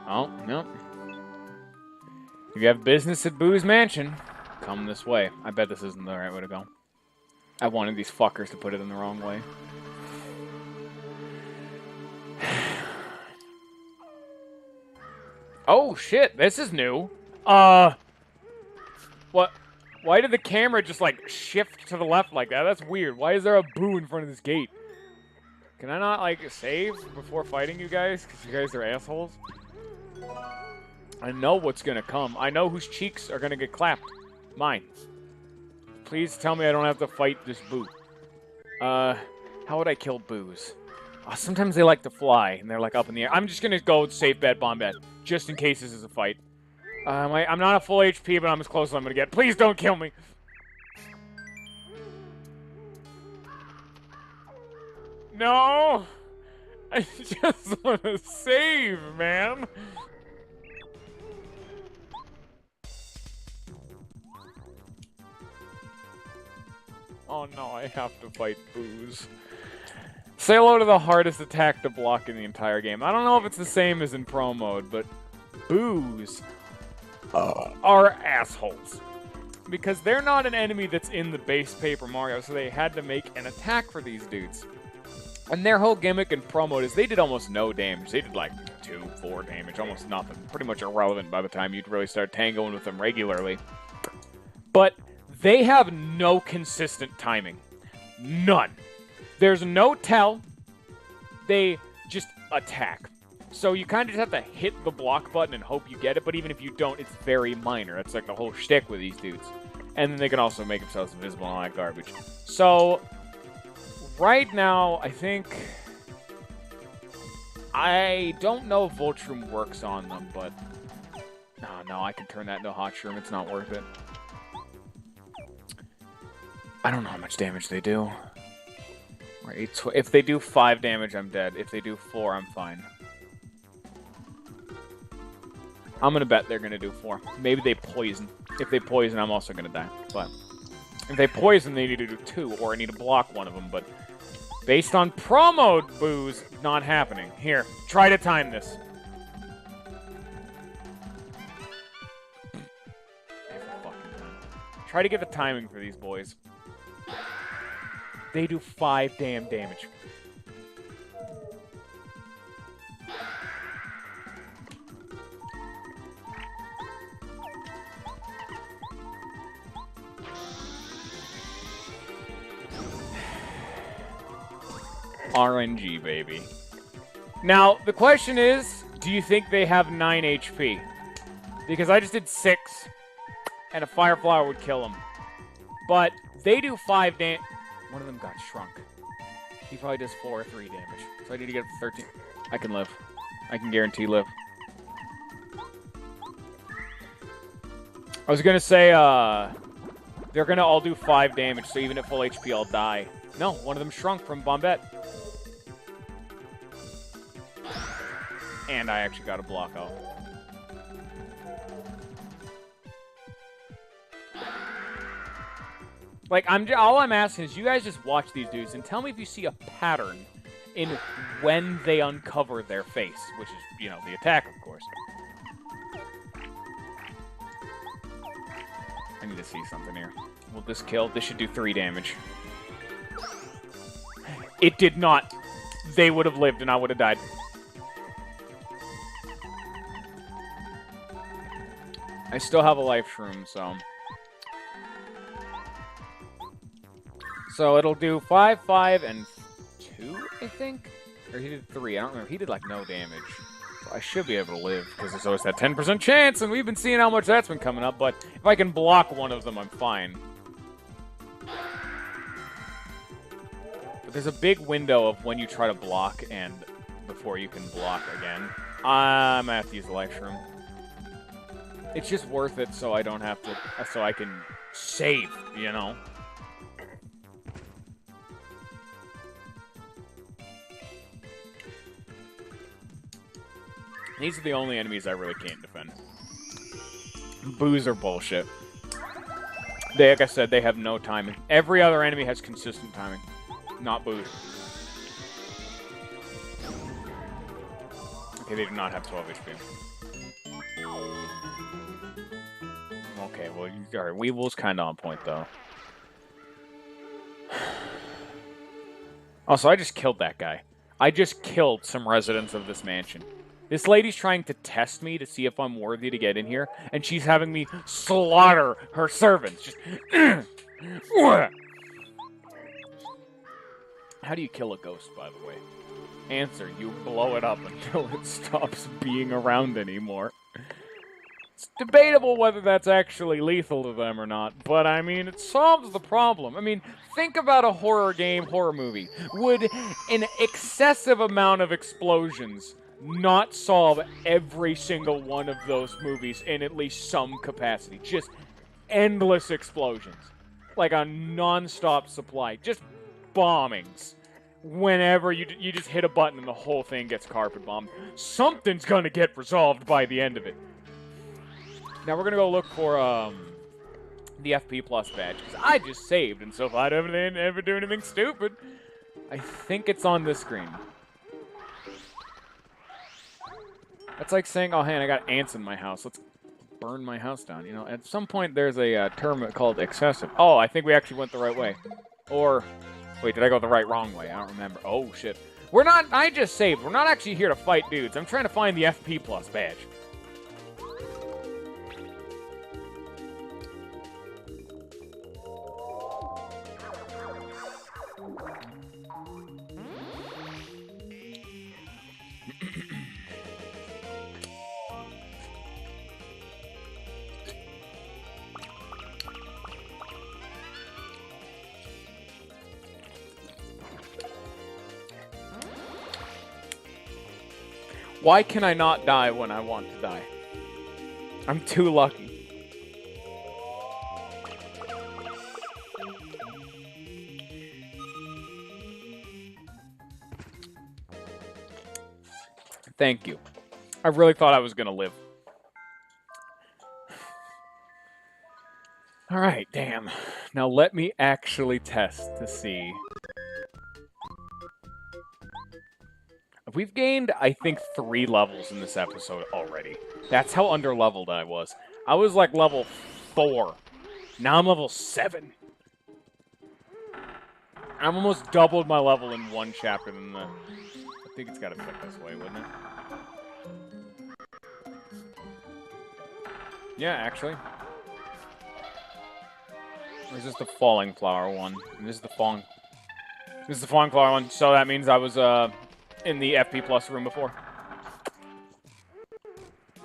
Oh, no. If you have business at Boo's Mansion, come this way. I bet this isn't the right way to go. I wanted these fuckers to put it in the wrong way. Oh, shit. This is new. What? Why did the camera just, like, shift to the left like that? That's weird. Why is there a Boo in front of this gate? Can I not, like, save before fighting you guys? Because you guys are assholes? I know what's gonna come. I know whose cheeks are gonna get clapped. Mine. Please tell me I don't have to fight this Boo. How would I kill Boos? Sometimes they like to fly, and they're, like, up in the air. I'm just gonna go safe bet, bomb bet, just in case this is a fight. I'm not a full HP, but I'm as close as I'm gonna get. Please don't kill me! No! I just want to save, man! Oh no, I have to fight Boos. Say hello to the hardest attack to block in the entire game. I don't know if it's the same as in Pro Mode, but Boos are assholes. Because they're not an enemy that's in the base Paper Mario, so they had to make an attack for these dudes. And their whole gimmick in Pro Mode is they did almost no damage. They did like 2, 4 damage, almost nothing. Pretty much irrelevant by the time you'd really start tangoing with them regularly. But they have no consistent timing. None. There's no tell. They just attack. So you kind of just have to hit the block button and hope you get it, but even if you don't, it's very minor. That's like the whole shtick with these dudes. And then they can also make themselves invisible and all that garbage. So... right now, I think... I don't know if Voltrum works on them, but... oh, no, I can turn that into a Hot Shroom. It's not worth it. I don't know how much damage they do. Right, if they do 5 damage, I'm dead. If they do 4, I'm fine. I'm gonna bet they're gonna do 4. Maybe they poison. If they poison, I'm also gonna die. But if they poison, they need to do 2, or I need to block one of them, but... based on Pro Mode Boos, not happening. Here, try to time this. Try to get the timing for these boys. They do 5 damn damage. RNG, baby. Now, the question is, do you think they have 9 HP? Because I just did 6, and a Fire Flower would kill them. But they do 5 damage. One of them got shrunk. He probably does 4 or 3 damage. So I need to get up to 13. I can live. I can guarantee live. I was going to say, they're going to all do 5 damage, so even at full HP, I'll die. No, one of them shrunk from Bombette. And I actually got a block off. Like, all I'm asking is you guys just watch these dudes and tell me if you see a pattern in when they uncover their face, which is, you know, the attack, of course. I need to see something here. Will this kill? This should do 3 damage. It did not. They would have lived and I would have died. I still have a life shroom, so... so it'll do 5, 5, and 2, I think? Or he did 3, I don't remember. He did, like, no damage. So I should be able to live, because there's always that 10% chance, and we've been seeing how much that's been coming up, but if I can block one of them, I'm fine. But there's a big window of when you try to block and before you can block again. I'm gonna have to use the life shroom. It's just worth it so I don't have to, so I can save, you know? These are the only enemies I really can't defend. Boos are bullshit. They, like I said, they have no timing. Every other enemy has consistent timing. Not boos. Okay, they do not have 12 HP. Okay, well, alright, Weevil's kind of on point, though. Also, I just killed that guy. I just killed some residents of this mansion. This lady's trying to test me to see if I'm worthy to get in here, and she's having me slaughter her servants. Just... How do you kill a ghost, by the way? Answer, you blow it up until it stops being around anymore. It's debatable whether that's actually lethal to them or not, but I mean, it solves the problem. I mean, think about a horror movie. Would an excessive amount of explosions not solve every single one of those movies in at least some capacity? Just endless explosions. Like a non-stop supply. Just bombings. Whenever you just hit a button and the whole thing gets carpet bombed. Something's gonna get resolved by the end of it. Now we're gonna go look for the FP Plus badge, because I just saved, and so if I don't ever do anything stupid, I think it's on this screen. That's like saying, oh, hey, I got ants in my house. Let's burn my house down. You know, at some point there's a term called excessive. Oh, I think we actually went the right way. Or, wait, did I go the wrong way? I don't remember. Oh, shit. We're not, I just saved. We're not actually here to fight dudes. I'm trying to find the FP Plus badge. Why can I not die when I want to die? I'm too lucky. Thank you. I really thought I was gonna live. Alright, damn. Now let me actually test to see. We've gained, I think, 3 levels in this episode already. That's how underleveled I was. I was like level 4. Now I'm level 7. I'm almost doubled my level in one chapter than the... I think it's gotta fit this way, wouldn't it? Yeah, actually. Or is this the falling flower one? This is the falling flower one, so that means I was, in the FP Plus room before. I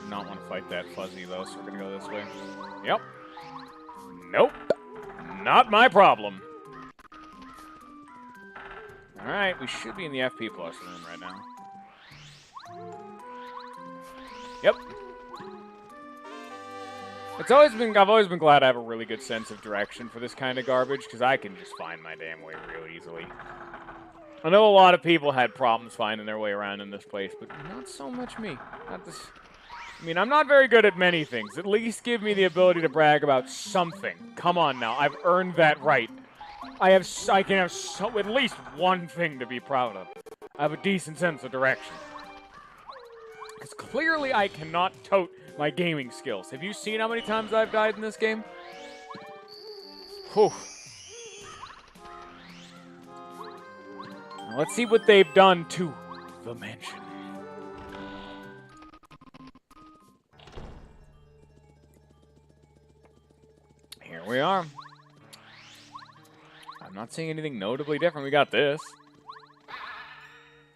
do not want to fight that fuzzy, though, so we're gonna go this way. Yep. Nope. Not my problem. Alright, we should be in the FP Plus room right now. Yep. I've always been glad I have a really good sense of direction for this kind of garbage, because I can just find my damn way real easily. I know a lot of people had problems finding their way around in this place, but not so much me. Not this. I mean, I'm not very good at many things. At least give me the ability to brag about something. Come on now, I've earned that right. I can have at least one thing to be proud of. I have a decent sense of direction. Because clearly I cannot tote my gaming skills. Have you seen how many times I've died in this game? Whew. Now let's see what they've done to the mansion. Here we are. I'm not seeing anything notably different. We got this.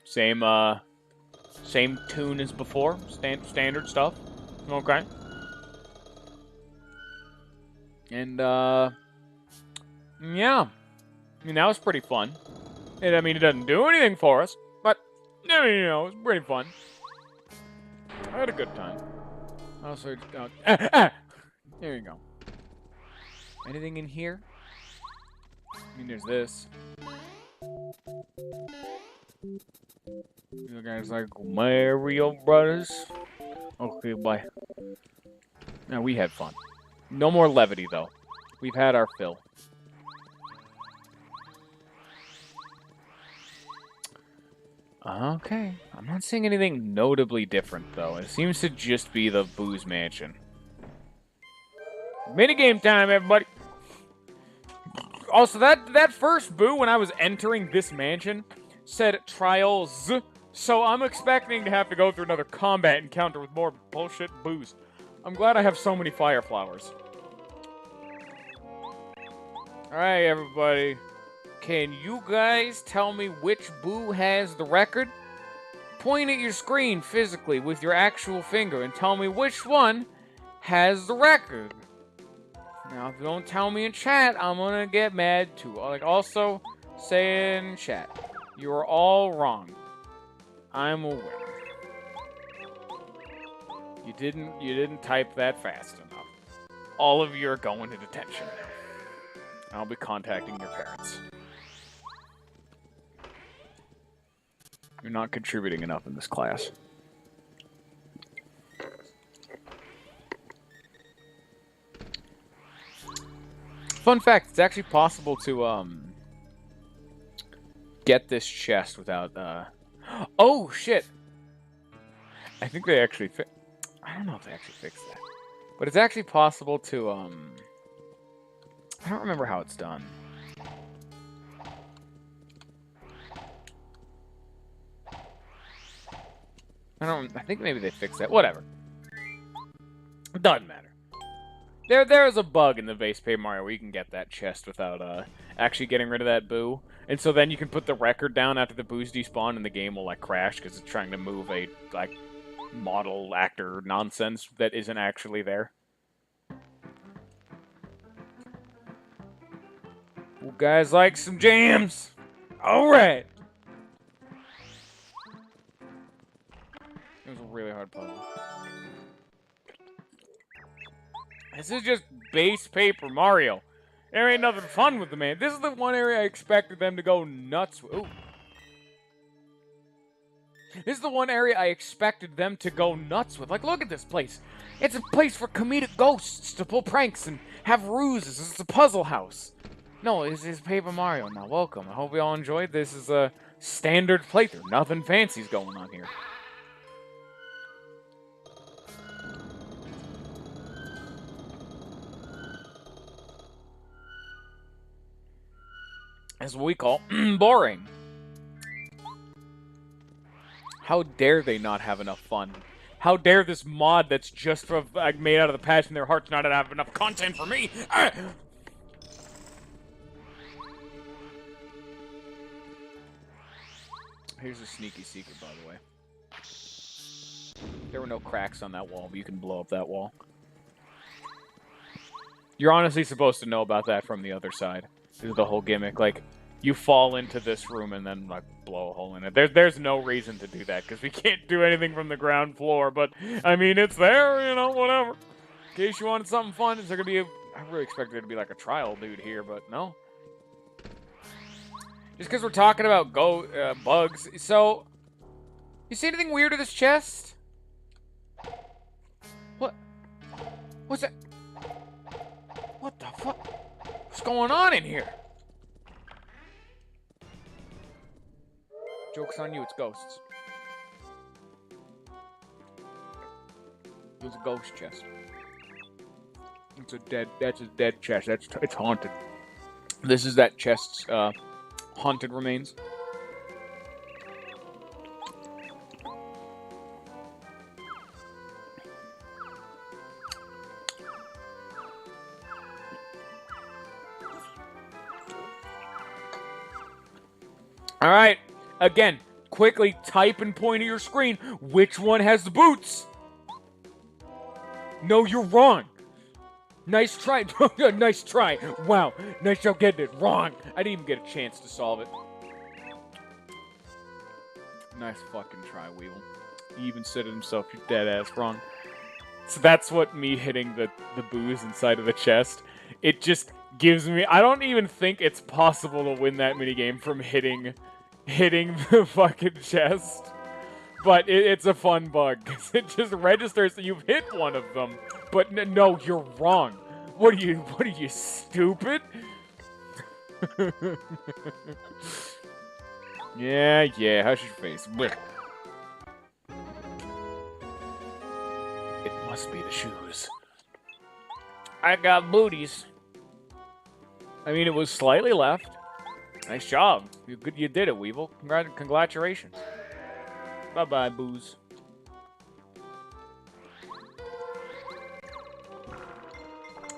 Same tune as before. Standard stuff. Okay. And, yeah. I mean, that was pretty fun. And I mean, it doesn't do anything for us, but, I mean, you know, it's pretty fun. I had a good time. Also, there you go. Anything in here? I mean, there's this. You guys like Mario Brothers? Okay, bye. Now, we had fun. No more levity, though. We've had our fill. Okay. I'm not seeing anything notably different, though. It seems to just be the Boo's Mansion. Minigame time, everybody! Also, that first Boo, when I was entering this mansion, said Trials, so I'm expecting to have to go through another combat encounter with more bullshit Boos. I'm glad I have so many fire flowers. Alright, everybody. Can you guys tell me which Boo has the record? Point at your screen physically with your actual finger and tell me which one has the record. Now, if you don't tell me in chat, I'm gonna get mad too. Like, also, say in chat, you are all wrong. I'm aware. You didn't type that fast enough. All of you are going to detention. I'll be contacting your parents. You're not contributing enough in this class. Fun fact, it's actually possible to, get this chest without, Oh, shit! I think they actually I don't know if they actually fixed that. But it's actually possible to, I don't remember how it's done. I think maybe they fixed that. Whatever. It doesn't matter. There is a bug in the base Paper Mario where you can get that chest without actually getting rid of that Boo. And so then you can put the record down after the Boos despawn and the game will like crash because it's trying to move a like model actor nonsense that isn't actually there. You guys like some jams? Alright! It was a really hard puzzle. This is just base Paper Mario. There ain't nothing fun with the man. This is the one area I expected them to go nuts with. Ooh. This is the one area I expected them to go nuts with. Like, look at this place. It's a place for comedic ghosts to pull pranks and have ruses. It's a puzzle house. No, this is Paper Mario. Now, welcome. I hope you all enjoyed. This is a standard playthrough. Nothing fancy's going on here. That's what we call boring. How dare they not have enough fun? How dare this mod that's just made out of the passion in their hearts not have enough content for me? Ah! Here's a sneaky secret, by the way. There were no cracks on that wall, but you can blow up that wall. You're honestly supposed to know about that from the other side. This is the whole gimmick. Like, you fall into this room and then, like, blow a hole in it. There's no reason to do that, because we can't do anything from the ground floor. But, I mean, it's there, you know, whatever. In case you wanted something fun, is there going to be a... I really expected there to be, like, a trial dude here, but no. Just because we're talking about bugs. So, you see anything weird with this chest? What? What's that? What the fuck? What's going on in here? Joke's on you, it's ghosts. It's a ghost chest. That's a dead chest. It's haunted. This is that chest's, haunted remains. Alright, again, quickly type and point at your screen which one has the boots. No, you're wrong. Nice try. Nice try. Wow, nice job getting it wrong. I didn't even get a chance to solve it. Nice fucking try, Weevil. He even said it himself, you're dead ass wrong. So that's what me hitting the booze inside of the chest, it just gives me... I don't even think it's possible to win that minigame from hitting the fucking chest. But it's a fun bug, because it just registers that you've hit one of them. But no, you're wrong. What are you, stupid? Yeah, how's your face? Blech. It must be the shoes. I got booties. I mean, it was slightly left. Nice job. You did it, Weevil. Congratulations. Bye-bye, booze.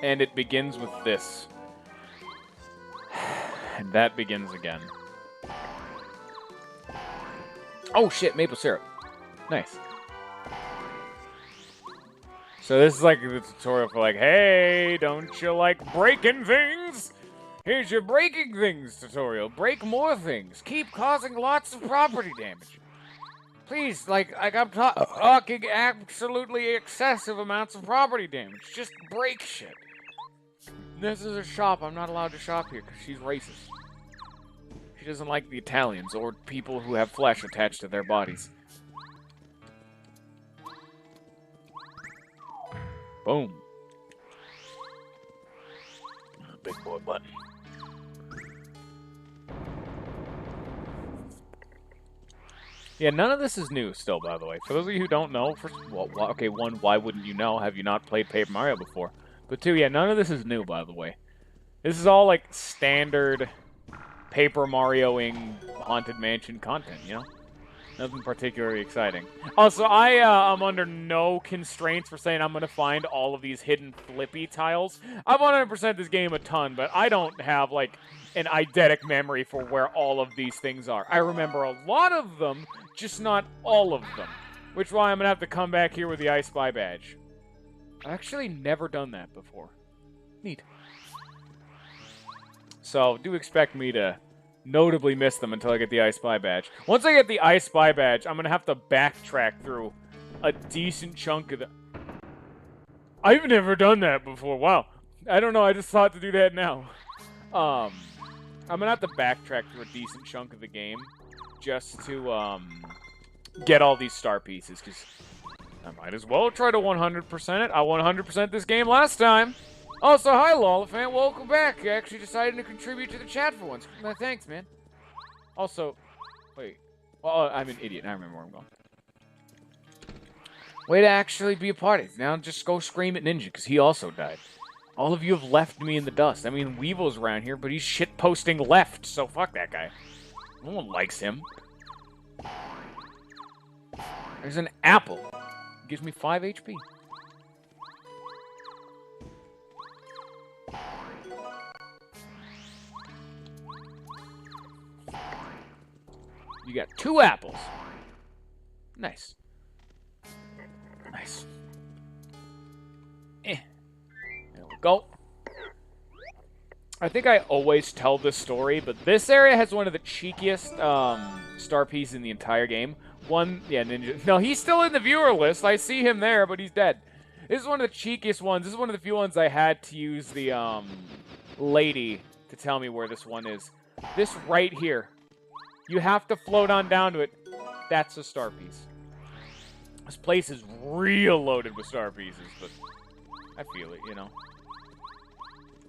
And it begins with this. And that begins again. Oh shit, maple syrup. Nice. So this is like the tutorial for like, hey, don't you like breaking things? Here's your breaking things tutorial. Break more things. Keep causing lots of property damage. Please, like I'm talking absolutely excessive amounts of property damage. Just break shit. This is a shop. I'm not allowed to shop here because she's racist. She doesn't like the Italians or people who have flesh attached to their bodies. Boom. Big boy button. Yeah, none of this is new still, by the way. For those of you who don't know, first, well, okay, one, why wouldn't you know? Have you not played Paper Mario before? But two, yeah, none of this is new, by the way. This is all, like, standard Paper Mario-ing Haunted Mansion content, you know? Nothing particularly exciting. Also, I'm under no constraints for saying I'm going to find all of these hidden flippy tiles. I've 100% this game a ton, but I don't have, like, an eidetic memory for where all of these things are. I remember a lot of them, just not all of them. Which is why I'm going to have to come back here with the I Spy badge. I've actually never done that before. Neat. So, do expect me to notably miss them until I get the I Spy badge. Once I get the I Spy badge, I'm going to have to backtrack through a decent chunk of the... I've never done that before. Wow. I don't know, I just thought to do that now. I'm going to have to backtrack through a decent chunk of the game just to get all these star pieces, because I might as well try to 100% it. I 100% this game last time. Also, hi, Lollifant. Welcome back. You actually decided to contribute to the chat for once. Thanks, man. Also, wait. Well, I'm an idiot. I remember where I'm going. Way to actually be a party. Now just go scream at Ninja, because he also died. All of you have left me in the dust. I mean, Weevil's around here, but he's shitposting left, so fuck that guy. No one likes him. There's an apple. It gives me 5 HP. You got 2 apples. Nice. Nice. There we go. I think I always tell this story, but this area has one of the cheekiest star pieces in the entire game. Yeah, Ninja. No, he's still in the viewer list. I see him there, but he's dead. This is one of the cheekiest ones. This is one of the few ones I had to use the lady to tell me where this one is. This right here. You have to float on down to it. That's a star piece. This place is real loaded with star pieces, but I feel it, you know.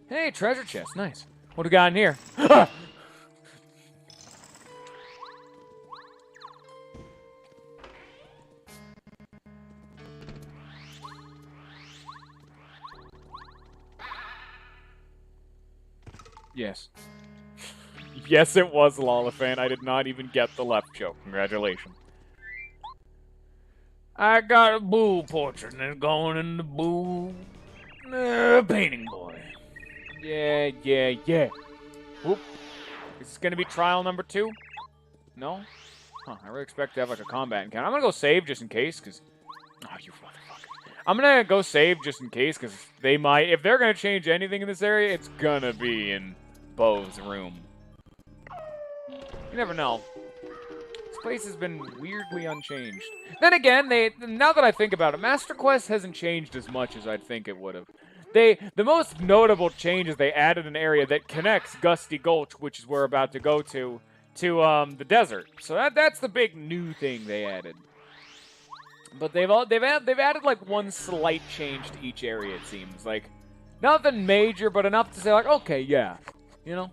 Hey, treasure chest. Nice. What do we got in here? Yes. Yes, it was Lollifant. I did not even get the left joke. Congratulations. I got a boo portrait and it's going in the boo painting boy. Yeah. Whoop. Is this going to be trial number 2? No? Huh, I really expect to have like a combat encounter. I'm going to go save just in case, because... Oh, you motherfucker. I'm going to go save just in case, because they might... If they're going to change anything in this area, it's going to be in Bo's room. You never know. It's place has been weirdly unchanged. Then again, now that I think about it, Master Quest hasn't changed as much as I'd think it would have. The most notable change is they added an area that connects Gusty Gulch, which is where we're about to go to the desert. So that's the big new thing they added. But they've added like one slight change to each area, it seems. Like nothing major, but enough to say like, okay, yeah, you know.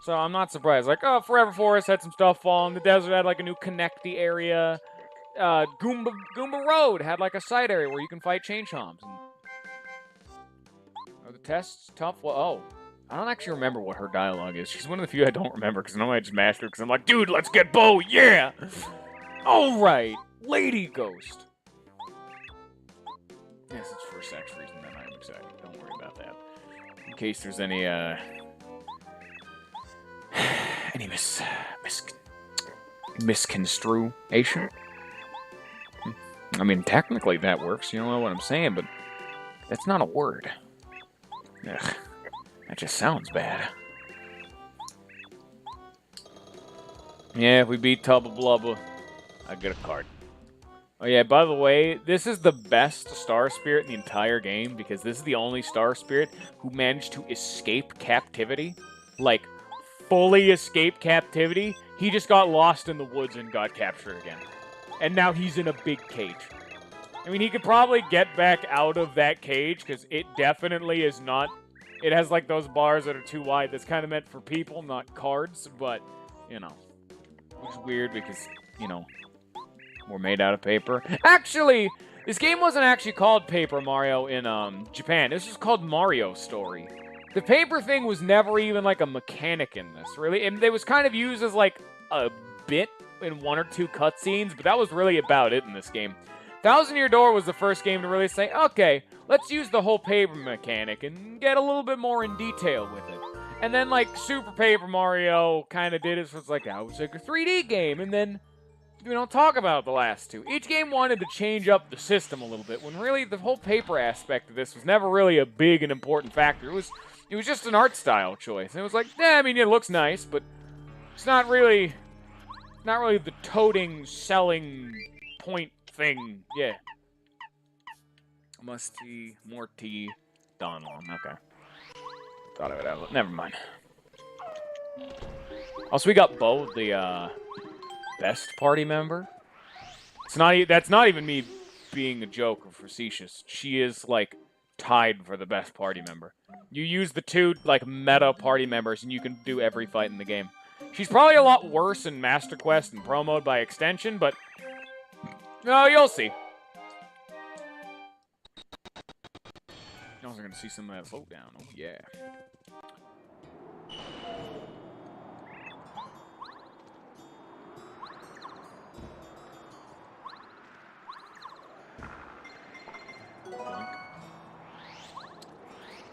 So I'm not surprised. Like, oh, Forever Forest had some stuff fall in the desert, had like a new connecty area. Goomba Road had like a side area where you can fight Chain Chomps. Are the tests tough? Well, oh. I don't actually remember what her dialogue is. She's one of the few I don't remember, because I know I just mashed her, because I'm like, dude, let's get Bo, yeah! Alright, Lady Ghost. Yes, it's for sex reason, then I'm excited. Don't worry about that. In case there's any misconstruation. I mean, technically that works, you know what I'm saying, but that's not a word. Ugh. That just sounds bad. Yeah, if we beat Tubba Blubba, I get a card. Oh yeah, by the way, this is the best Star Spirit in the entire game because this is the only Star Spirit who managed to escape captivity. Like, fully escape captivity. He just got lost in the woods and got captured again. And now he's in a big cage. I mean, he could probably get back out of that cage because it definitely is not... It has, like, those bars that are too wide. That's kind of meant for people, not cards. But, you know. Which is weird because, you know, we're made out of paper. Actually, this game wasn't actually called Paper Mario in Japan. This was called Mario Story. The paper thing was never even, like, a mechanic in this, really. And it was kind of used as, like, a bit in one or two cutscenes. But that was really about it in this game. Thousand Year Door was the first game to really say, okay, let's use the whole paper mechanic and get a little bit more in detail with it. And then, like, Super Paper Mario kind of did it, so it's like, that was like a 3D game, and then we don't talk about the last two. Each game wanted to change up the system a little bit, when really the whole paper aspect of this was never really a big and important factor. It was just an art style choice. And it was like, yeah, I mean, it looks nice, but it's not really the toting, selling point thing. Yeah. Musty, Morty, Donlon. Okay. Thought I would have it. Never mind. Also, we got Bo, the best party member. That's not even me being a joke or facetious. She is, like, tied for the best party member. You use the two, like, meta party members, and you can do every fight in the game. She's probably a lot worse in Master Quest and Pro Mode by extension, but... No, you'll see. Also, gonna see some of that float down. Oh, yeah.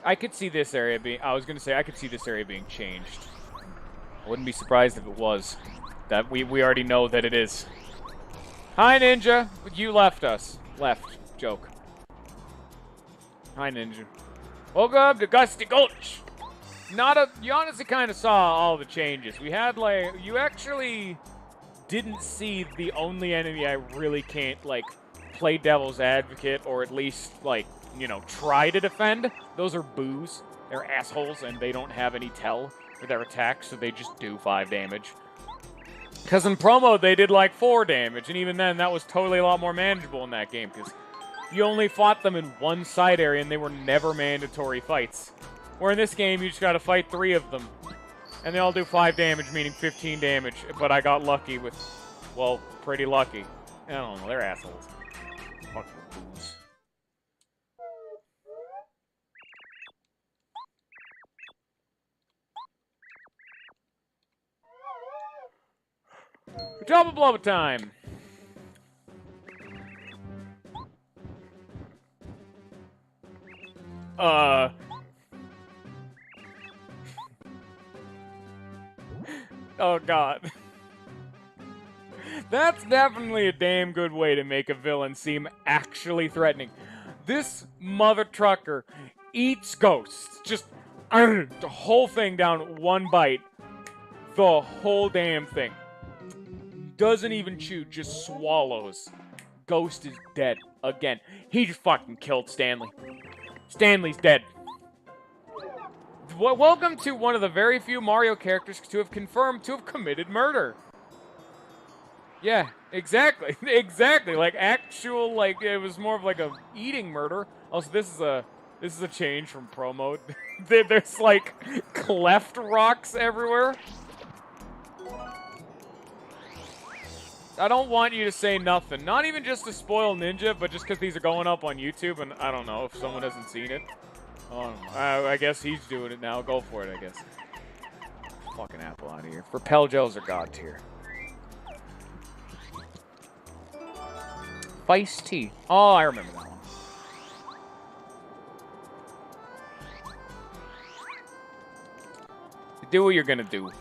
I could see this area being... I was gonna say, I could see this area being changed. I wouldn't be surprised if it was. That we already know that it is. Hi, Ninja. You left us. Left. Joke. Hi, Ninja. Welcome to Gusty Gulch. You honestly kind of saw all the changes. We had, like, you actually didn't see the only enemy I really can't, like, play devil's advocate or at least, like, you know, try to defend. Those are boos. They're assholes and they don't have any tell for their attacks, so they just do 5 damage. Because in Pro Mode, they did, like, 4 damage, and even then, that was totally a lot more manageable in that game, because you only fought them in one side area, and they were never mandatory fights. Where in this game, you just gotta fight 3 of them. And they all do 5 damage, meaning 15 damage. But I got lucky with, well, pretty lucky. I don't know, they're assholes. Fucking booze. Tubba Blubba time! Oh, God. That's definitely a damn good way to make a villain seem actually threatening. This mother trucker eats ghosts. Just the whole thing down one bite. The whole damn thing. doesn't even chew, just swallows. Ghost is dead again. He just fucking killed Stanley. Stanley's dead. Welcome to one of the very few Mario characters to have confirmed to have committed murder. Yeah, exactly. Exactly. Like actual, like it was more of like a eating murder. Also, this is a change from pro mode. There's like cleft rocks everywhere. I don't want you to say nothing. Not even just to spoil Ninja, but just because these are going up on YouTube, and I don't know if someone hasn't seen it. I guess he's doing it now. Go for it, I guess. Fucking apple out of here. Propel gels are god tier. Vice tea. Oh, I remember that one. Do what you're gonna do,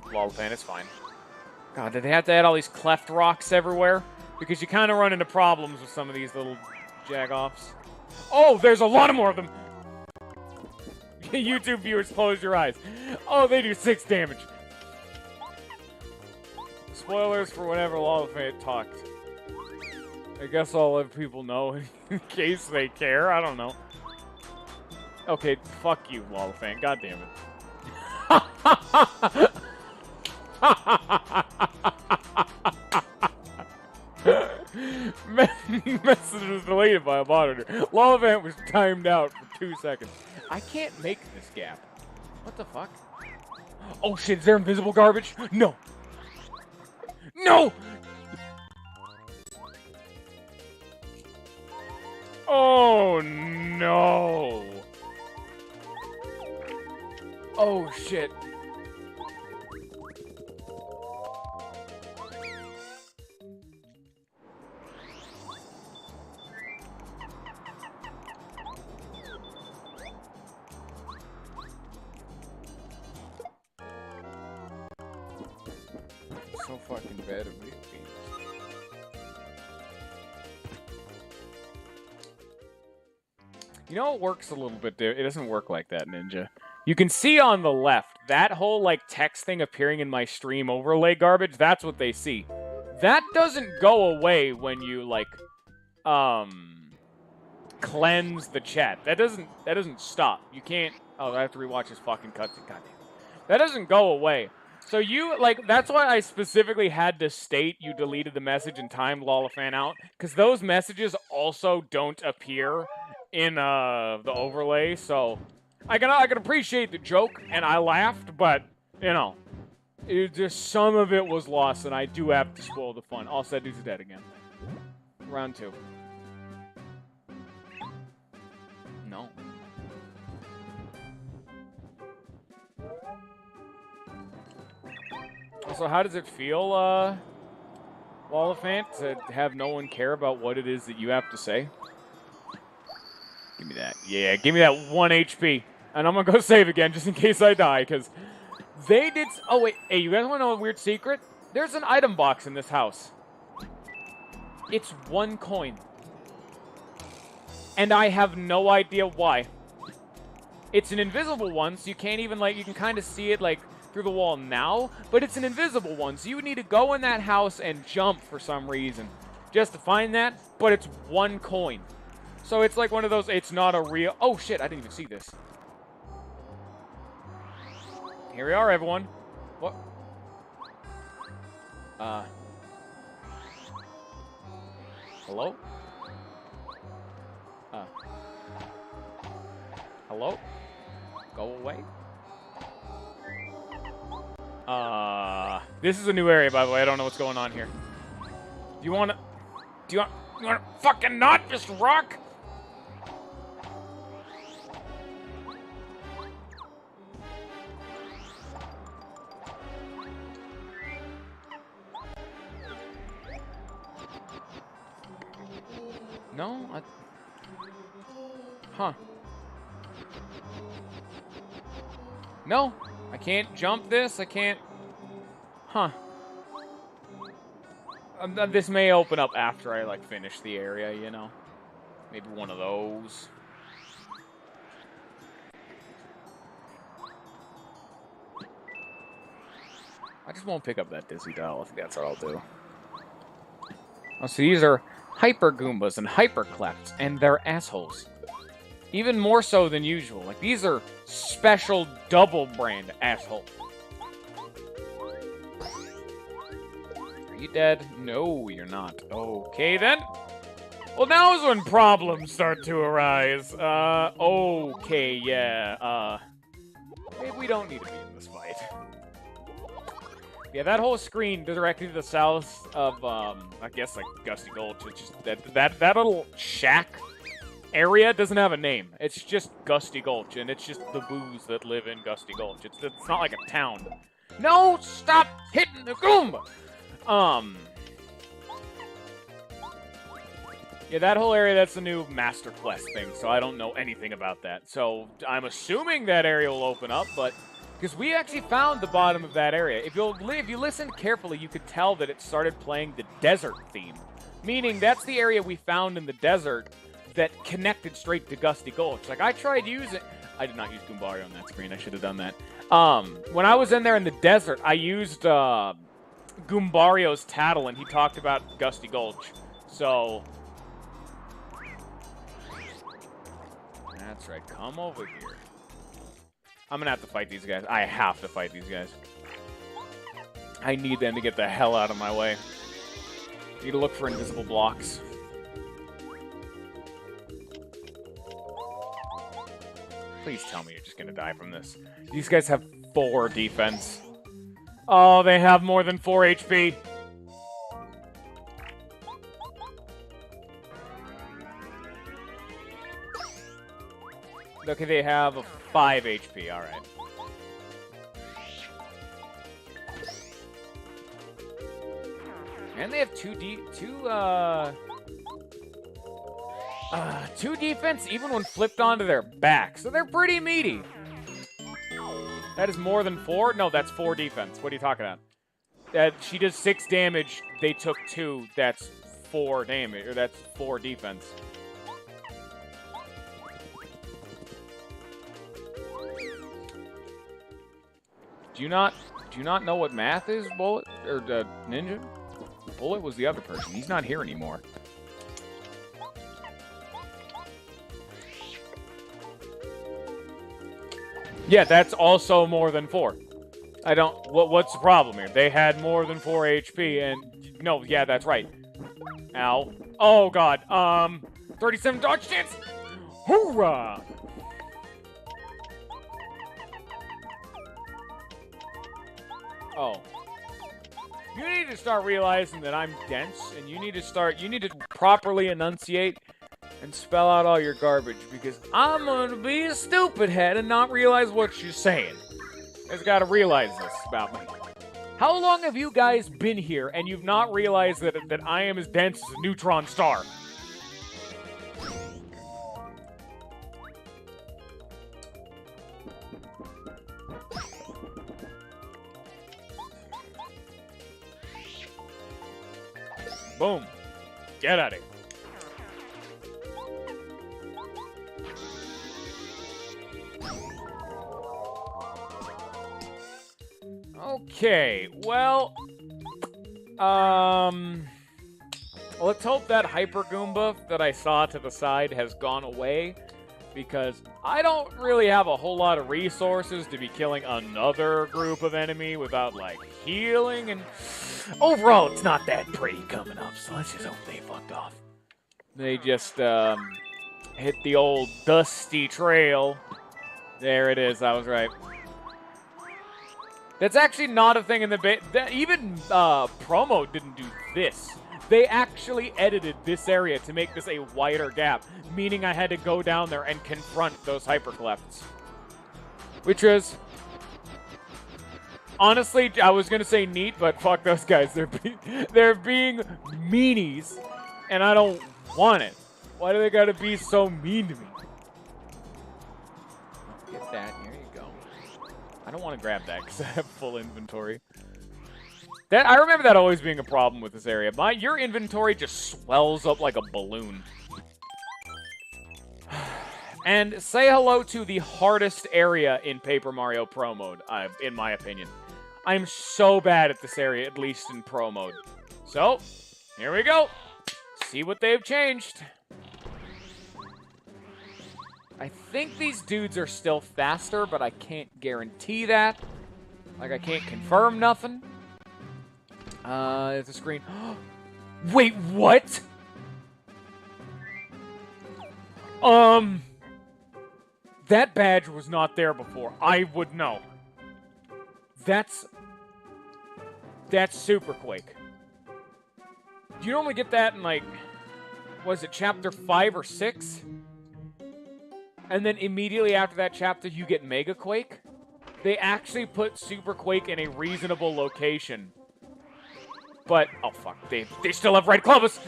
Lolpan. It's fine. God, did they have to add all these cleft rocks everywhere? Because you kind of run into problems with some of these little jag-offs. Oh, there's a lot more of them! YouTube viewers, close your eyes. Oh, they do 6 damage. Spoilers for whenever Lolpan talked. I guess I'll let people know in case they care. I don't know. Okay, fuck you, Lolpan. God damn it. Message was deleted by a monitor. Lollivant was timed out for 2 seconds. I can't make this gap. What the fuck? Oh shit, is there invisible garbage? No! No! Oh no! Oh shit. So fucking bad at me. You know, it works a little bit there. It doesn't work like that, Ninja. You can see on the left, that whole, like, text thing appearing in my stream overlay garbage, that's what they see. That doesn't go away when you, like, cleanse the chat. That doesn't stop. You can't... Oh, I have to rewatch this fucking cutscene. Goddamn. That doesn't go away. So you, like, that's why I specifically had to state you deleted the message and timed Lollifan out, because those messages also don't appear in the overlay, so I can appreciate the joke, and I laughed, but, you know, just some of it was lost, and I do have to spoil the fun. All said, dude's dead again. Round 2. No. Also, how does it feel, Lollifant, to have no one care about what it is that you have to say? Give me that. Yeah, give me that 1 HP. And I'm gonna go save again just in case I die, because they did... Oh, wait. Hey, you guys want to know a weird secret? There's an item box in this house. It's 1 coin. And I have no idea why. It's an invisible one, so you can't even, like, you can kind of see it, like, through the wall now, but it's an invisible one, so you would need to go in that house and jump for some reason just to find that, but it's 1 coin. So it's like one of those, it's not a real... Oh, shit, I didn't even see this. Here we are, everyone. What? Hello? Hello? Go away? This is a new area, by the way. I don't know what's going on here. Do you want to fucking not just rock? No? Huh. No, I can't jump this. I can't... Huh. This may open up after I, like, finish the area, you know? Maybe one of those. I just won't pick up that Dizzy Doll. I think that's what I'll do. Oh, so these are Hyper Goombas and Hyper Klepts, and they're assholes. Even more so than usual. Like, these are special double brand assholes. Are you dead? No, you're not. Okay, then. Well, now's when problems start to arise. Okay, yeah, maybe we don't need to be in this fight. Yeah, that whole screen directly to the south of, I guess, like, Gusty Gulch. It's just that little shack area doesn't have a name. It's just Gusty Gulch, and it's just the boos that live in Gusty Gulch. It's not like a town. No, stop hitting the Goomba! Yeah, that whole area, that's the new Master Quest thing, so I don't know anything about that. So I'm assuming that area will open up, but because we actually found the bottom of that area. If you listen carefully, you could tell that it started playing the desert theme, meaning that's the area we found in the desert that connected straight to Gusty Gulch. Like, I tried using... I did not use Goombario on that screen. I should have done that. When I was in there in the desert, I used Goombario's tattle, and he talked about Gusty Gulch. So... That's right. Come over here. I'm gonna have to fight these guys. I have to fight these guys. I need them to get the hell out of my way. Need to look for invisible blocks. Please tell me you're just gonna die from this. These guys have 4 defense. Oh, they have more than 4 HP. Okay, they have a 5 HP, alright. And they have 2 defense even when flipped onto their back, so they're pretty meaty. That is more than 4? No, that's 4 defense. What are you talking about? She does 6 damage, they took 2, that's 4 damage, or that's 4 defense. Do you not know what math is, Bullet? Or, Ninja? Bullet was the other person. He's not here anymore. Yeah, that's also more than 4. I don't... What's the problem here? They had more than 4 HP, and... No, yeah, that's right. Ow. Oh, God. 37 dodge chance! Hoorah! Oh. You need to start realizing that I'm dense, and you need to properly enunciate and spell out all your garbage, because I'm gonna be a stupid head and not realize what you're saying. You guys gotta realize this about me. How long have you guys been here and you've not realized that I am as dense as a neutron star? Boom. Get out of here. Okay, well, let's hope that Hyper Goomba that I saw to the side has gone away, because I don't really have a whole lot of resources to be killing another group of enemy without, like, healing, and overall, it's not that pretty coming up, so let's just hope they fucked off. They just, hit the old dusty trail. There it is, I was right. That's actually not a thing in the base. Even Promo didn't do this. They actually edited this area to make this a wider gap, meaning I had to go down there and confront those Hyperclefts. Which was... Honestly, I was going to say neat, but fuck those guys. They're being meanies, and I don't want it. Why do they got to be so mean to me? Get that. Here you go. I don't want to grab that because I have full inventory. I remember that always being a problem with this area. Your inventory just swells up like a balloon. And say hello to the hardest area in Paper Mario Pro Mode, in my opinion. I'm so bad at this area, at least in Pro Mode. So, here we go. see what they've changed. I think these dudes are still faster, but I can't guarantee that. Like, I can't confirm nothing. There's a screen. Wait, what? That badge was not there before. I would know. That's Super Quake. Do you normally get that in, like, was it chapter 5 or 6? And then immediately after that chapter, you get Mega Quake? They actually put Super Quake in a reasonable location. But, oh fuck, they still have red Clubbas!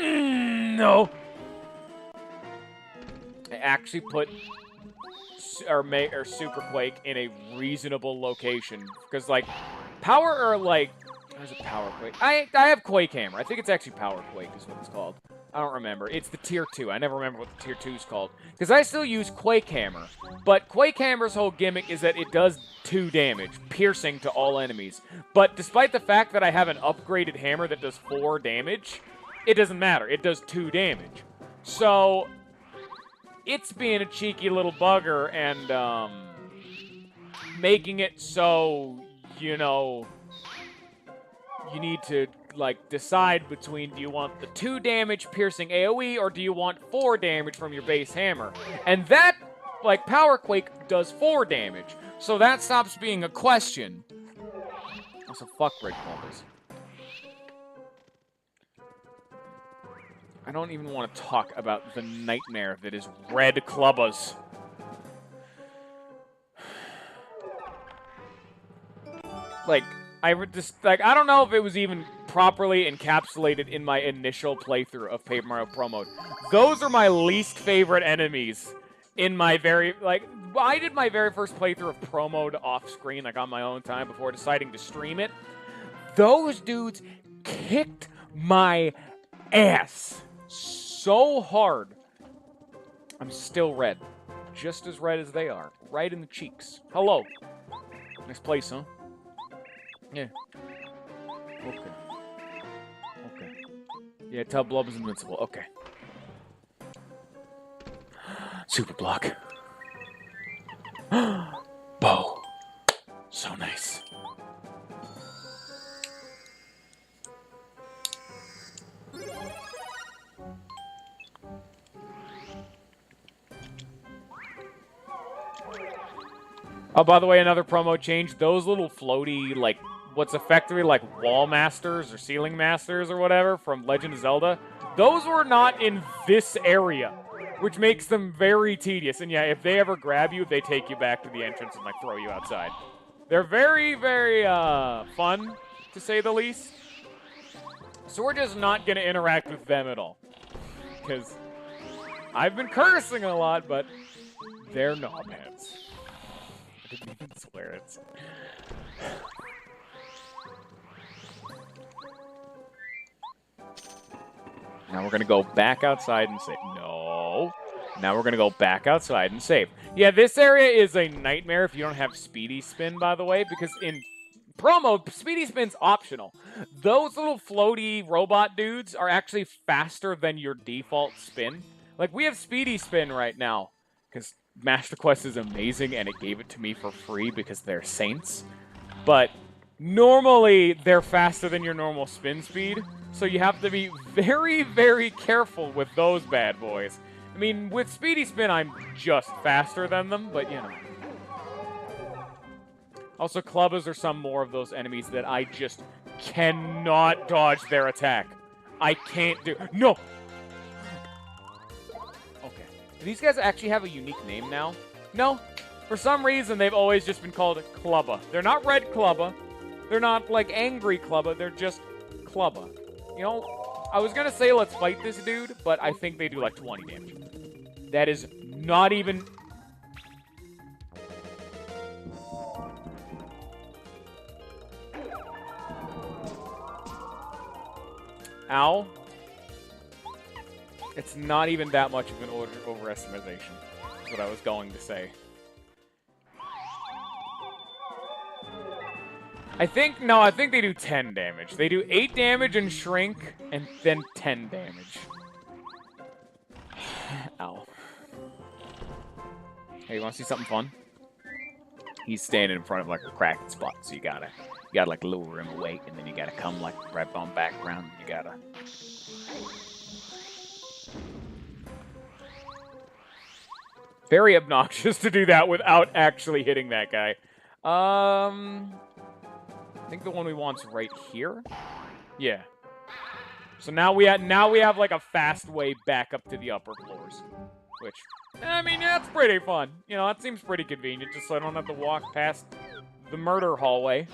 No! They actually put Super Quake in a reasonable location. Because, like, Power, or, like, what is it, Power Quake? I have Quake Hammer. I think it's actually Power Quake is what it's called. I don't remember. It's the Tier 2. I never remember what the Tier 2 is called. Because I still use Quake Hammer. But Quake Hammer's whole gimmick is that it does 2 damage, piercing to all enemies. But despite the fact that I have an upgraded hammer that does 4 damage, it doesn't matter. It does 2 damage. So, it's being a cheeky little bugger and making it so, you know, you need to, like, decide between, do you want the 2 damage piercing AoE or do you want 4 damage from your base hammer? And that, like, Power Quake does 4 damage. So that stops being a question. Also, fuck red Clubbas. I don't even want to talk about the nightmare that is red Clubbas. Like, I don't know if it was even properly encapsulated in my initial playthrough of Paper Mario Pro Mode. Those are my least favorite enemies in my I did my very first playthrough of Pro Mode off-screen, like on my own time, before deciding to stream it. Those dudes kicked my ass so hard. I'm still red. Just as red as they are. Right in the cheeks. Hello. Nice place, huh? Yeah. Okay. Okay. Yeah, tell Blubba's invincible. Okay. Super block. Bow. So nice. Oh, by the way, another promo change. Those little floaty, like, what's effectively like wall masters or ceiling masters or whatever from Legend of Zelda, those were not in this area, which makes them very tedious. And yeah, if they ever grab you, they take you back to the entrance and, like, throw you outside. They're very, very fun, to say the least. So we're just not going to interact with them at all. Because I've been cursing a lot, but they're knobheads. I didn't even swear it. Now we're going to go back outside and save. No. Now we're going to go back outside and save. Yeah, this area is a nightmare if you don't have Speedy Spin, by the way, because in Pro Mode, Speedy Spin's optional. Those little floaty robot dudes are actually faster than your default spin. Like, we have Speedy Spin right now, because Master Quest is amazing, and it gave it to me for free because they're saints. But normally, they're faster than your normal spin speed, so you have to be very, very careful with those bad boys. I mean, with Speedy Spin, I'm just faster than them, but, you know. Also, Clubbas are some more of those enemies that I just cannot dodge their attack. I can't do... No! Okay. Do these guys actually have a unique name now? No. For some reason, they've always just been called Clubba. They're not red Clubba. They're not, like, angry Clubba. They're just Clubba. You know, I was gonna say let's fight this dude, but I think they do, like, 20 damage. That is not even... Ow. It's not even that much of an overestimation, is what I was going to say. I think, no, I think they do 10 damage. They do 8 damage and shrink, and then 10 damage. Ow. Hey, you want to see something fun? He's standing in front of like a cracked spot, so you gotta like lure him away, and then you gotta come like right on background. You gotta. Very obnoxious to do that without actually hitting that guy. I think the one we want's right here. Yeah. So now we have like a fast way back up to the upper floors, which, I mean, yeah, it's pretty fun. You know, that seems pretty convenient, just so I don't have to walk past the murder hallway.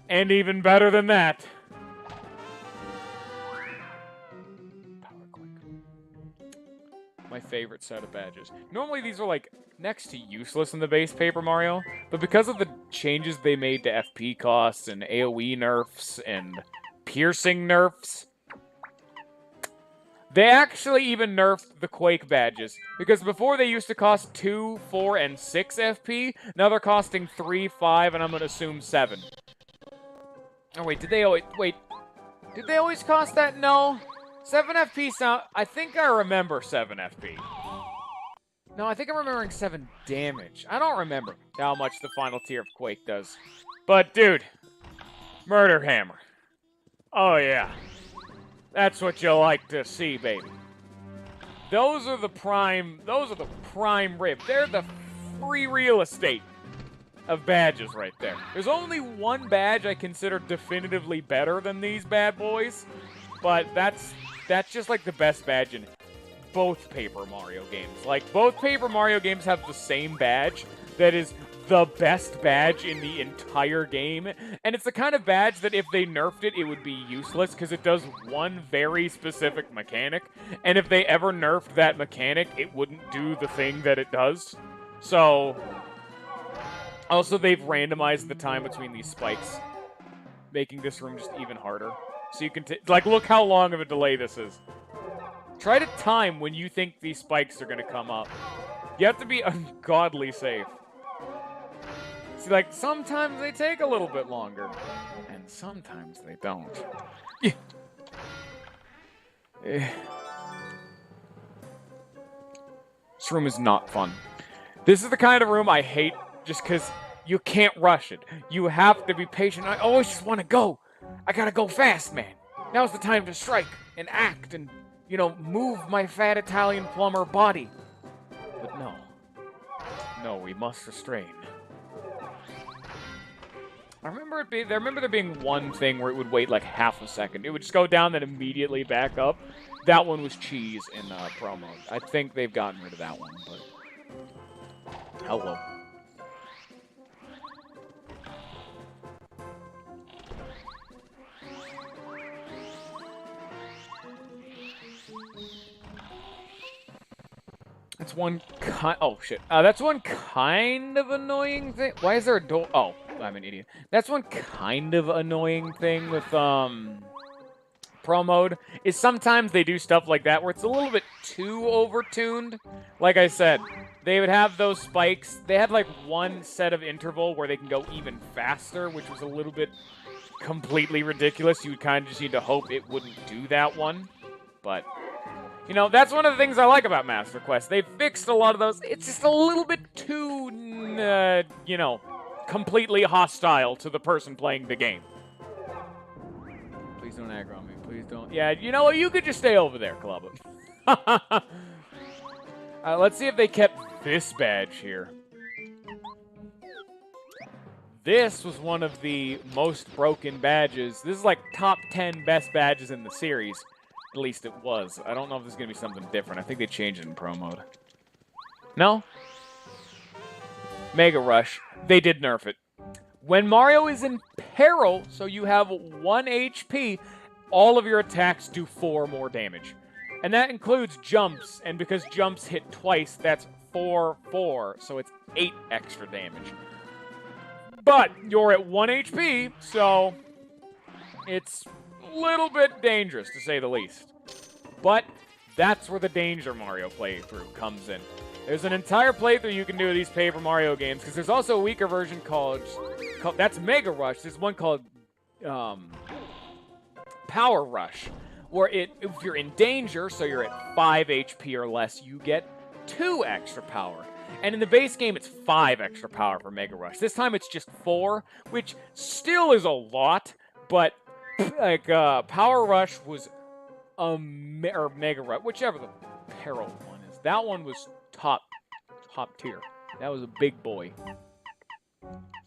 And even better than that. Power Quick. My favorite set of badges. Normally these are like next to useless in the base Paper Mario, but because of the changes they made to FP costs and AoE nerfs and piercing nerfs, they actually even nerfed the Quake badges. Because before they used to cost 2, 4, and 6 FP, now they're costing 3, 5, and I'm gonna assume 7. Oh wait, did they always cost that? No. 7 FP sound... I think I remember 7 FP. No, I think I'm remembering 7 damage. I don't remember how much the final tier of Quake does. But, dude, Murder Hammer. Oh, yeah. That's what you like to see, baby. Those are the prime rib. They're the free real estate of badges right there. There's only one badge I consider definitively better than these bad boys, but that's just like the best badge in both Paper Mario games. Like, both Paper Mario games have the same badge that is the best badge in the entire game, and it's the kind of badge that if they nerfed it, it would be useless, because it does one very specific mechanic, and if they ever nerfed that mechanic, it wouldn't do the thing that it does. So, also they've randomized the time between these spikes, making this room just even harder. So you can, like, look how long of a delay this is. Try to time when you think these spikes are going to come up. You have to be ungodly safe. See, like, sometimes they take a little bit longer, and sometimes they don't. This room is not fun. This is the kind of room I hate just because you can't rush it. You have to be patient. I always just want to go. I gotta go fast, man. Now's the time to strike and act and, you know, move my fat Italian plumber body. But no. No, we must restrain. I remember there being one thing where it would wait like half a second. It would just go down, then immediately back up. That one was cheese in Pro Mode. I think they've gotten rid of that one, but... Hello. That's one oh, shit. That's one kind of annoying thing. Why is there a door? Oh, I'm an idiot. That's one kind of annoying thing with, Pro Mode, is sometimes they do stuff like that where it's a little bit too overtuned. Like I said, they would have those spikes. They had, like, one set of interval where they can go even faster, which was a little bit completely ridiculous. You would kind of just need to hope it wouldn't do that one. But... you know, that's one of the things I like about Master Quest. They've fixed a lot of those. It's just a little bit too, you know, completely hostile to the person playing the game. Please don't aggro on me. Please don't. Yeah, you know what? You could just stay over there, Clubba. Let's see if they kept this badge here. This was one of the most broken badges. This is like top 10 best badges in the series. At least it was. I don't know if this is going to be something different. I think they changed it in Pro Mode. No? Mega Rush. They did nerf it. When Mario is in peril, so you have 1 HP, all of your attacks do 4 more damage. And that includes jumps, and because jumps hit twice, that's 4, 4, so it's 8 extra damage. But you're at 1 HP, so it's a little bit dangerous, to say the least. But that's where the Danger Mario playthrough comes in. There's an entire playthrough you can do of these Paper Mario games, because there's also a weaker version called that's Mega Rush. There's one called Power Rush, where if you're in danger, so you're at 5 HP or less, you get 2 extra power. And in the base game, it's 5 extra power for Mega Rush. This time it's just 4, which still is a lot, but like Power Rush was or Mega Rush, whichever the Peril one is. That one was top tier. That was a big boy.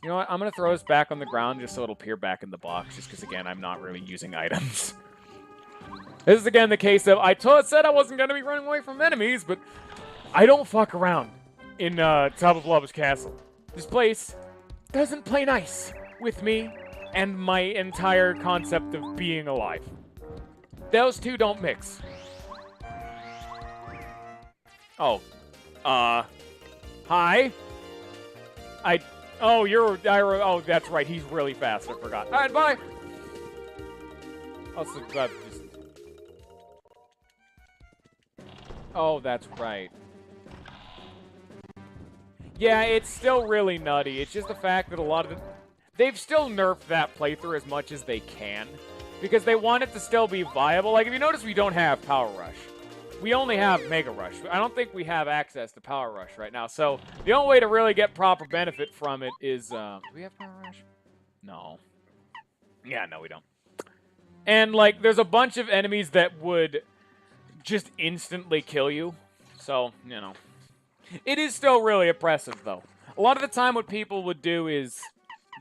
You know what? I'm going to throw this back on the ground just so it'll appear back in the box, just because, again, I'm not really using items. This is, again, the case of, I said I wasn't going to be running away from enemies, but I don't fuck around in Tubba Blubba's castle. This place doesn't play nice with me and my entire concept of being alive. Those two don't mix. Oh. Hi? Oh, that's right. He's really fast. I forgot. All right, bye. Also, oh, that's right. Yeah, it's still really nutty. It's just the fact that a lot of they've still nerfed that playthrough as much as they can, because they want it to still be viable. Like, if you notice, we don't have Power Rush. We only have Mega Rush. I don't think we have access to Power Rush right now. So the only way to really get proper benefit from it is... do we have Power Rush? No. Yeah, no, we don't. And, like, there's a bunch of enemies that would just instantly kill you. So, you know. It is still really oppressive, though. A lot of the time what people would do is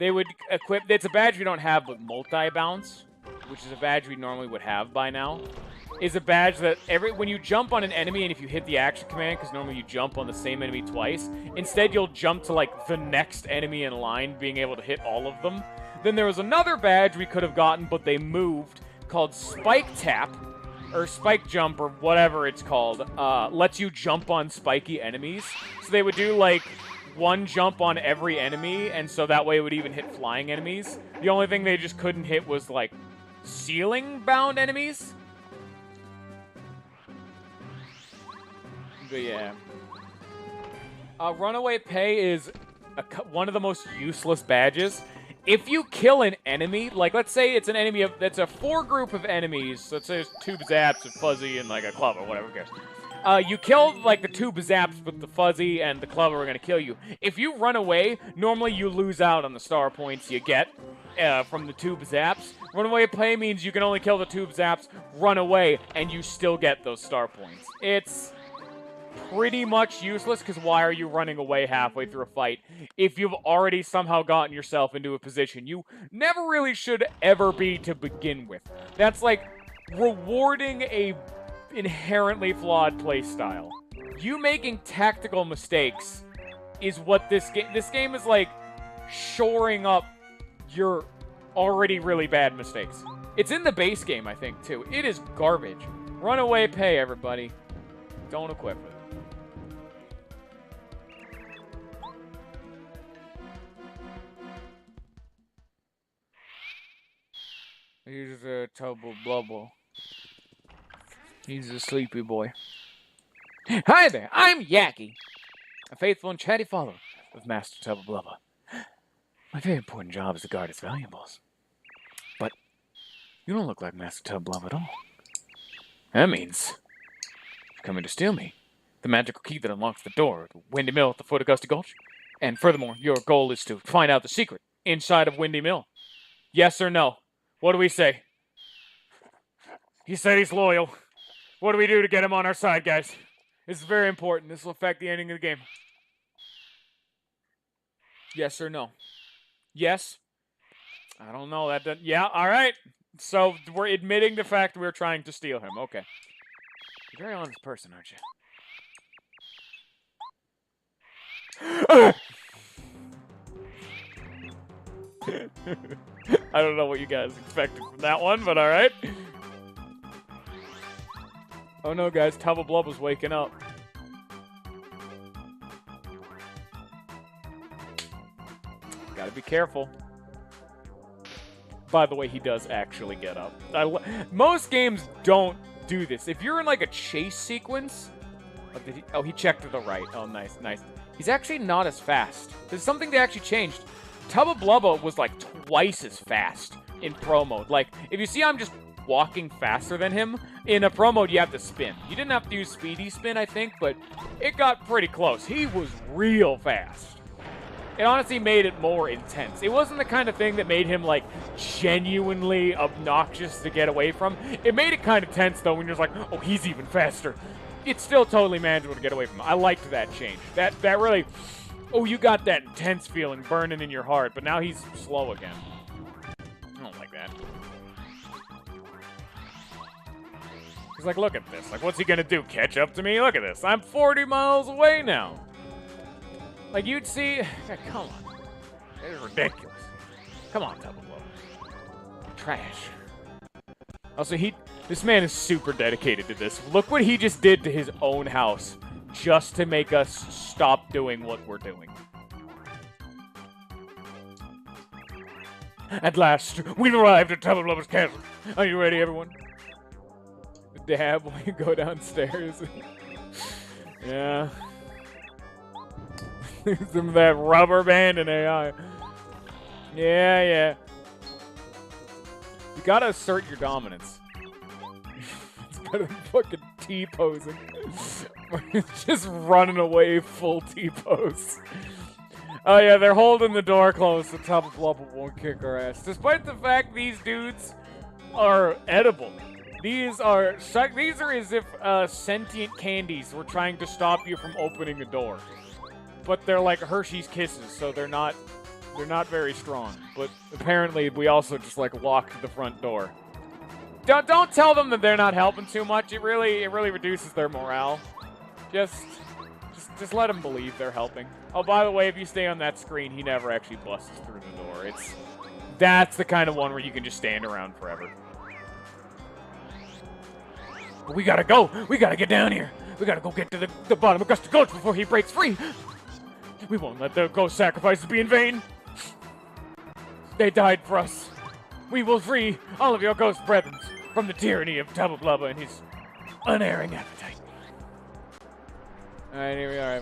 they would equip... It's a badge we don't have, but multi-bounce, which is a badge we normally would have by now, is a badge that when you jump on an enemy and if you hit the action command, because normally you jump on the same enemy twice, instead you'll jump to, like, the next enemy in line, being able to hit all of them. Then there was another badge we could have gotten, but they moved, called Spike Tap, or Spike Jump, or whatever it's called, lets you jump on spiky enemies. So they would do, like, one jump on every enemy, and so that way it would even hit flying enemies. The only thing they just couldn't hit was, like, ceiling-bound enemies. But yeah. Runaway Pay is one of the most useless badges. If you kill an enemy, like, let's say it's an enemy that's a 4 group of enemies. Let's say it's 2 Zaps, a Fuzzy, and, like, a Clubba, or whatever, who cares. You kill, like, the 2 Zaps, but the Fuzzy and the Clubba are going to kill you. If you run away, normally you lose out on the star points you get from the 2 Zaps. Runaway Pay means you can only kill the 2 Zaps, run away, and you still get those star points. It's pretty much useless, because why are you running away halfway through a fight if you've already somehow gotten yourself into a position you never really should ever be to begin with? That's like rewarding a inherently flawed playstyle. You making tactical mistakes is what this game is like shoring up your already really bad mistakes. It's in the base game, I think, too. It is garbage. Runaway Pay, everybody. Don't equip it. He's a Tubba Blubba. He's a sleepy boy. Hi there, I'm Yaki, a faithful and chatty follower of Master Tubba Blubba. My very important job is to guard his valuables. But you don't look like Master Tubba Blubba at all. That means you're coming to steal me, the magical key that unlocks the door to Windy Mill at the foot of Gusty Gulch. And furthermore, your goal is to find out the secret inside of Windy Mill. Yes or no? What do we say? He said he's loyal. What do we do to get him on our side, guys? This is very important. This will affect the ending of the game. Yes or no? Yes? I don't know. That doesn't... Yeah, all right. So we're admitting the fact we're trying to steal him. Okay. You're a very honest person, aren't you? I don't know what you guys expected from that one, but all right. Oh no, guys, Tubba Blubba's waking up. Gotta be careful. By the way, he does actually get up. Most games don't do this. If you're in like a chase sequence, Oh, he checked to the right. Oh, nice, nice. He's actually not as fast. There's something that actually changed. Tubba Blubba was like twice as fast in pro mode. Like, if you see I'm just walking faster than him, in a pro mode you have to spin. You didn't have to use speedy spin, I think, but it got pretty close. He was real fast. It honestly made it more intense. It wasn't the kind of thing that made him, like, genuinely obnoxious to get away from. It made it kind of tense, though, when you're just like, oh, he's even faster. It's still totally manageable to get away from. I liked that change. That really... Oh, you got that intense feeling burning in your heart, but now he's slow again. I don't like that. He's like, look at this. Like, what's he gonna do? Catch up to me? Look at this. I'm 40 miles away now. Like, you'd see... God, come on. That is ridiculous. Come on, Tubba Blubba. Trash. Also, this man is super dedicated to this. Look what he just did to his own house just to make us stop doing what we're doing. At last, we've arrived at Tubba Blubba's castle. Are you ready, everyone? The dab when you go downstairs. Yeah. Some of that rubber band in AI. Yeah. You gotta assert your dominance. It's gotta fucking T-posing. It's just running away full T-pose. Oh yeah, they're holding the door closed so Tubba Blubba won't kick our ass. Despite the fact these dudes are edible. These are as if sentient candies were trying to stop you from opening a door. But they're like Hershey's Kisses, so they're not very strong. But apparently we also just like locked the front door. Don't tell them that they're not helping too much. It really reduces their morale. Just let them believe they're helping. Oh, by the way, if you stay on that screen, he never actually busts through the door. That's the kind of one where you can just stand around forever. But we gotta go. We gotta get down here. We gotta go get to the bottom of Gusty Gulch before he breaks free. We won't let their ghost sacrifices be in vain. They died for us. We will free all of your ghost brethren from the tyranny of Tubba Blubba and his unerring appetite. Alright, here we are.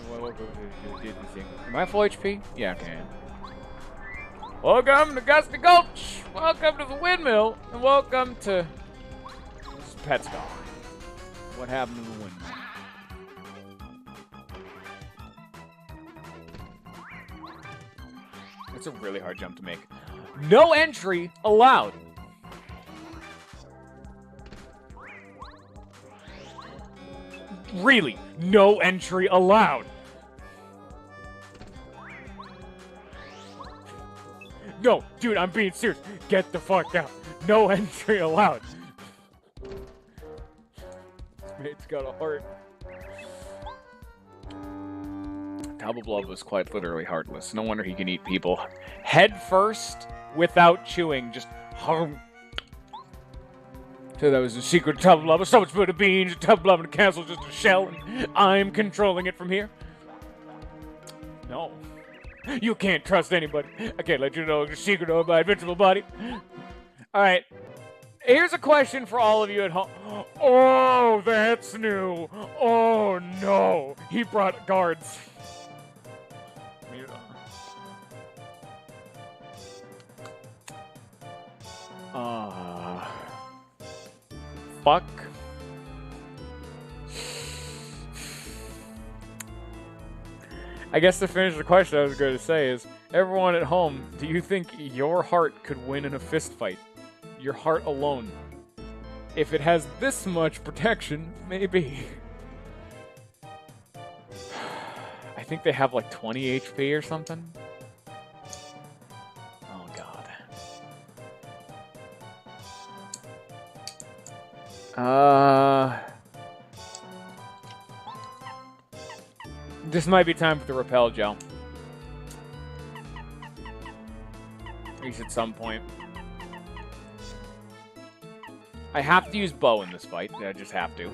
Am I full HP? Yeah, okay. Welcome to Gusty Gulch. Welcome to the windmill. And welcome to Petscar. What happened to the windmill? It's a really hard jump to make. No entry allowed. Really, no entry allowed. No, dude, I'm being serious. Get the fuck out. No entry allowed. This mate's got a heart. Tubba Blubba was quite literally heartless. No wonder he can eat people head first without chewing. Just hum. So that was the secret of Tubba Blubba. So much for the beans. Tubba Blubba in the castle just a shell, and I'm controlling it from here. No. You can't trust anybody. I can't let you know the secret of my invincible body. Alright. Here's a question for all of you at home. Oh, that's new. Oh, no. He brought guards. Fuck. I guess to finish the question I was going to say is, everyone at home, do you think your heart could win in a fist fight? Your heart alone. If it has this much protection, maybe. I think they have like 20 HP or something. Oh god. This might be time for the repel gel. At least at some point. I have to use Bo in this fight. I just have to.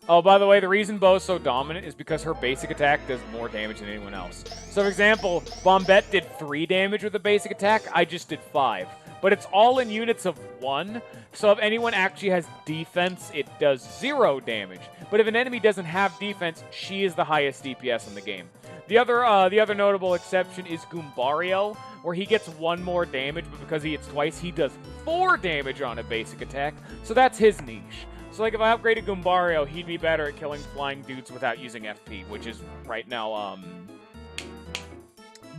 Oh, by the way, the reason Bo's so dominant is because her basic attack does more damage than anyone else. So, for example, Bombette did 3 damage with a basic attack. I just did 5. but it's all in units of 1. So if anyone actually has defense, it does 0 damage. But if an enemy doesn't have defense, she is the highest DPS in the game. The other notable exception is Goombario, where he gets 1 more damage, but because he hits twice, he does 4 damage on a basic attack. So that's his niche. So like if I upgraded Goombario, he'd be better at killing flying dudes without using FP, which is right now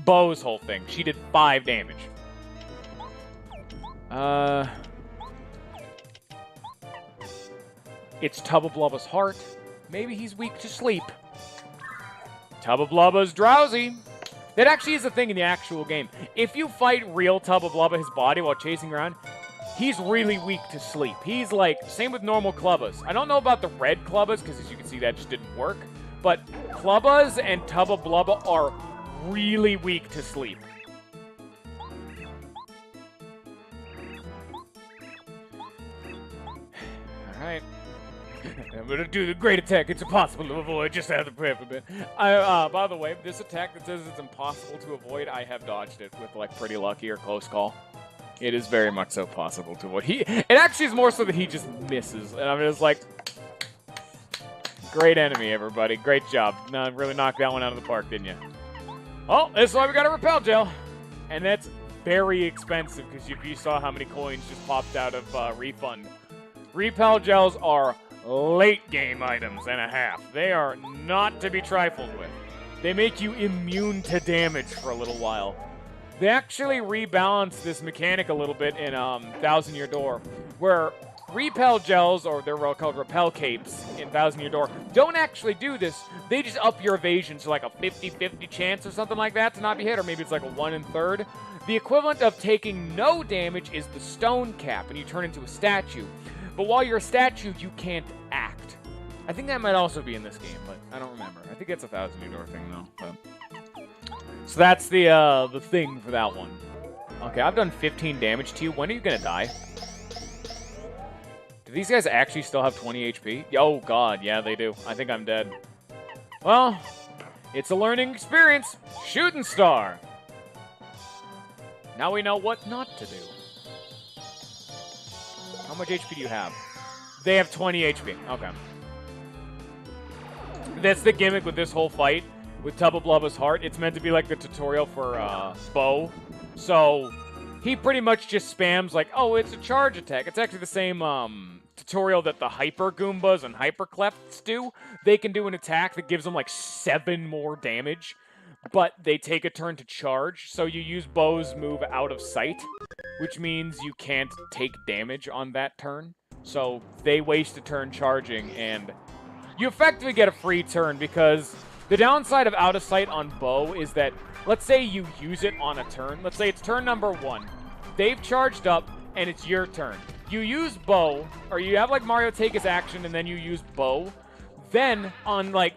Bo's whole thing. She did 5 damage. It's Tubba Blubba's heart. Maybe he's weak to sleep. Tubba Blubba's drowsy. That actually is a thing in the actual game. If you fight real Tubba Blubba, his body, while chasing around, he's really weak to sleep. He's like, same with normal Clubbas. I don't know about the red Clubbas, because as you can see, that just didn't work. But Clubbas and Tubba Blubba are really weak to sleep. Alright. I'm gonna do the great attack. It's impossible to avoid. Just have to prep a bit. By the way, this attack that says it's impossible to avoid, I have dodged it with like pretty lucky or close call. It is very much so possible to avoid. It actually is more so that he just misses, and I'm just like, great enemy, everybody. Great job. No, really knocked that one out of the park, didn't you? Oh, that's why we got a repel gel, and that's very expensive because you saw how many coins just popped out of refund. Repel gels are late game items and a half. They are not to be trifled with. They make you immune to damage for a little while. They actually rebalanced this mechanic a little bit in 1000 Year Door, where repel gels, or they're called repel capes in 1000 Year Door, don't actually do this. They just up your evasion to like a 50-50 chance or something like that to not be hit, or maybe it's like a 1 in 3rd. The equivalent of taking no damage is the stone cap, and you turn into a statue. But while you're a statue, you can't act. I think that might also be in this game, but I don't remember. I think it's a 1000 Year Door thing, though. But... So that's the thing for that one. Okay, I've done 15 damage to you. When are you gonna die? Do these guys actually still have 20 HP? Oh, God, yeah, they do. I think I'm dead. Well, it's a learning experience. Shooting star. Now we know what not to do. How much HP do you have? They have 20 HP. Okay. That's the gimmick with this whole fight. With Tubba Blubba's heart, it's meant to be like the tutorial for Bo. So he pretty much just spams like, oh, it's a charge attack. It's actually the same tutorial that the Hyper Goombas and Hyper Clefts do. They can do an attack that gives them like 7 more damage, but they take a turn to charge. So you use Bo's move out of sight, which means you can't take damage on that turn. So they waste a turn charging, and you effectively get a free turn because the downside of out of sight on Bo is that, let's say you use it on a turn. Let's say it's turn number 1. They've charged up, and it's your turn. You use Bo, or you have like Mario take his action, and then you use Bo. Then on like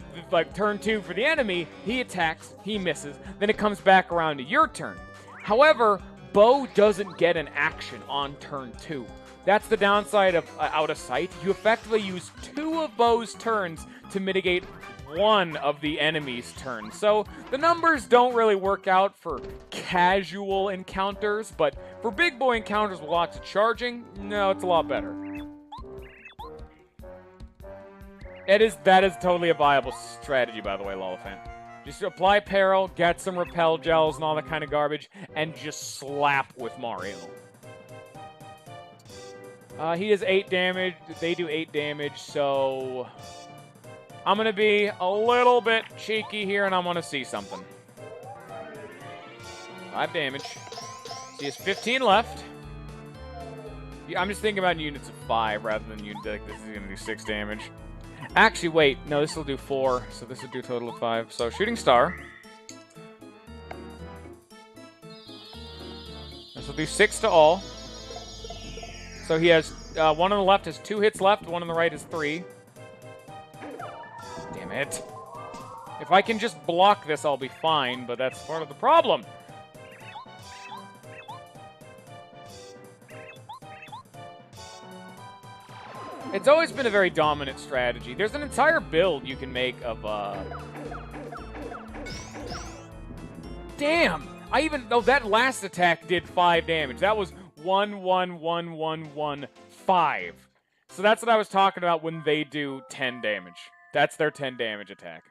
turn 2 for the enemy, he attacks, he misses. Then it comes back around to your turn. However, Bo doesn't get an action on turn 2. That's the downside of out of sight. You effectively use 2 of Bo's turns to mitigate 1 of the enemy's turns. So the numbers don't really work out for casual encounters, but for big boy encounters with lots of charging, no, it's a lot better. That is totally a viable strategy, by the way, Lollifant. Just apply Peril, get some repel gels and all that kind of garbage, and just slap with Mario. He does 8 damage. They do 8 damage, so I'm going to be a little bit cheeky here, and I want to see something. 5 damage. So he has 15 left. Yeah, I'm just thinking about units of 5 rather than units like this is going to do 6 damage. Actually, wait. No, this will do 4, so this will do a total of 5. So Shooting Star. This will do 6 to all. So he has, one on the left has 2 hits left, one on the right is 3. Damn it. If I can just block this, I'll be fine, but that's part of the problem. It's always been a very dominant strategy. There's an entire build you can make of, Damn! Oh, that last attack did 5 damage. That was 1, 1, 1, 1, 1, 5. So that's what I was talking about when they do 10 damage. That's their 10 damage attack.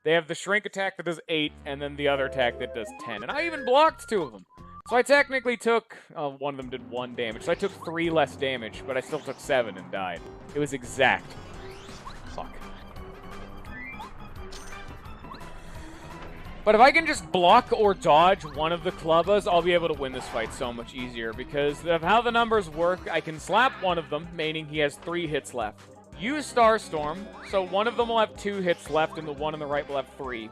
They have the shrink attack that does 8, and then the other attack that does 10. And I even blocked 2 of them. So I technically took... one of them did 1 damage. So I took 3 less damage, but I still took 7 and died. It was exact. Fuck. But if I can just block or dodge one of the Clubbas, I'll be able to win this fight so much easier. Because of how the numbers work, I can slap one of them, meaning he has 3 hits left. Use Starstorm, so one of them will have 2 hits left, and the one on the right will have 3.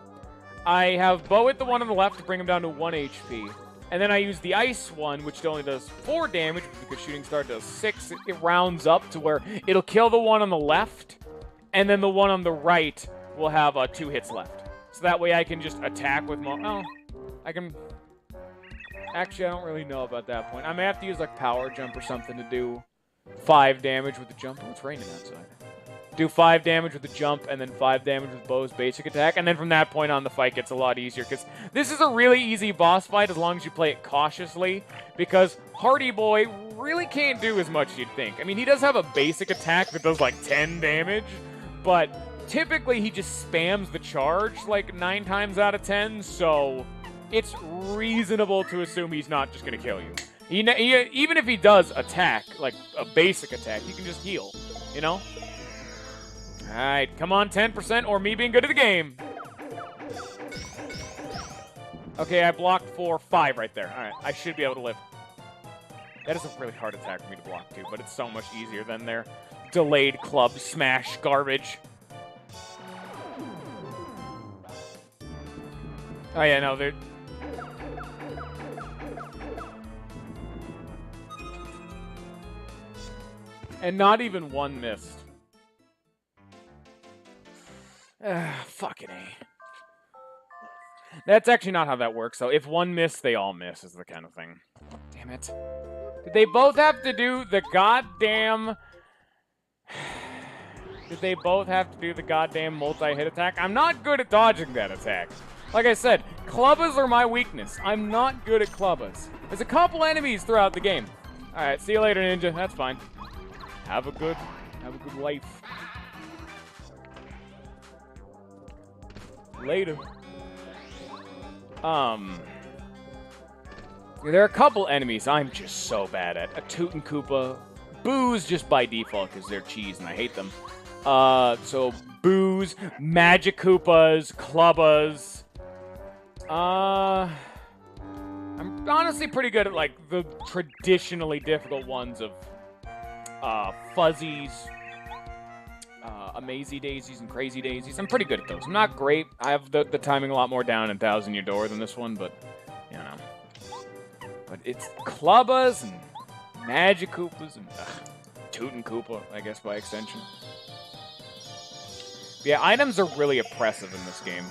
I have Bow at the one on the left to bring him down to 1 HP. And then I use the Ice one, which only does 4 damage, because Shooting Star does 6. It rounds up to where it'll kill the one on the left, and then the one on the right will have 2 hits left. So that way I can just attack with I can... Actually, I don't really know about that point. I may have to use, like, Power Jump or something to do 5 damage with the jump. Oh, it's raining outside. Do 5 damage with the jump, and then 5 damage with Bow's basic attack. And then from that point on, the fight gets a lot easier. Because this is a really easy boss fight as long as you play it cautiously. Because Hardy Boy really can't do as much as you'd think. I mean, he does have a basic attack that does like 10 damage. But typically, he just spams the charge like 9 times out of 10. So it's reasonable to assume he's not just going to kill you. Even if he does attack, like a basic attack, he can just heal, you know? Alright, come on, 10% or me being good at the game. Okay, I blocked for 5 right there. Alright, I should be able to live. That is a really hard attack for me to block too, but it's so much easier than their delayed club smash garbage. Oh yeah, no, they're... And not even one missed. Fucking A. That's actually not how that works, though. If one missed, they all miss, is the kind of thing. Damn it. Did they both have to do the goddamn... Did they both have to do the goddamn multi-hit attack? I'm not good at dodging that attack. Like I said, Clubbas are my weakness. I'm not good at Clubbas. There's a couple enemies throughout the game. Alright, see you later, Ninja. That's fine. Have a good life. Later. There are a couple enemies I'm just so bad at. A Toot and Koopa. Boos just by default because they're cheese and I hate them. So Boos, Magic Koopas, Clubbas. I'm honestly pretty good at like the traditionally difficult ones of Fuzzies, Amazy Daisies, and Crazy Daisies. I'm pretty good at those. I'm not great. I have the timing a lot more down in 1,000 Year Door than this one, but, you know. But it's Clubbas and Magic Koopas and Toot and Koopa, I guess, by extension. Yeah, items are really oppressive in this game.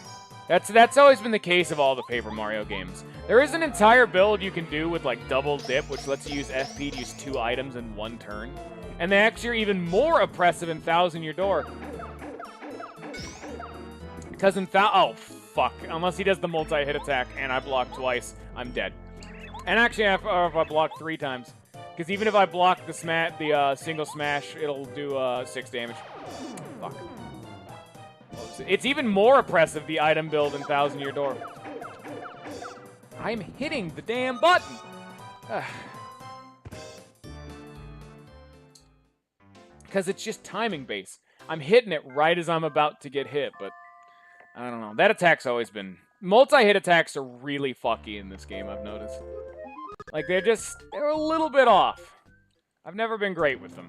That's always been the case of all the Paper Mario games. There is an entire build you can do with, like, double dip, which lets you use FP to use 2 items in 1 turn. And they actually are even more oppressive in 1,000 Year Door. Because in oh, fuck. Unless he does the multi-hit attack and I block twice, I'm dead. And actually, if I block 3 times. Because even if I block the single smash, it'll do 6 damage. Fuck. It's even more oppressive, the item build in 1,000 Year Door. I'm hitting the damn button! Because it's just timing based. I'm hitting it right as I'm about to get hit, but I don't know. That attack's always been... Multi-hit attacks are really fucky in this game, I've noticed. Like, they're a little bit off. I've never been great with them.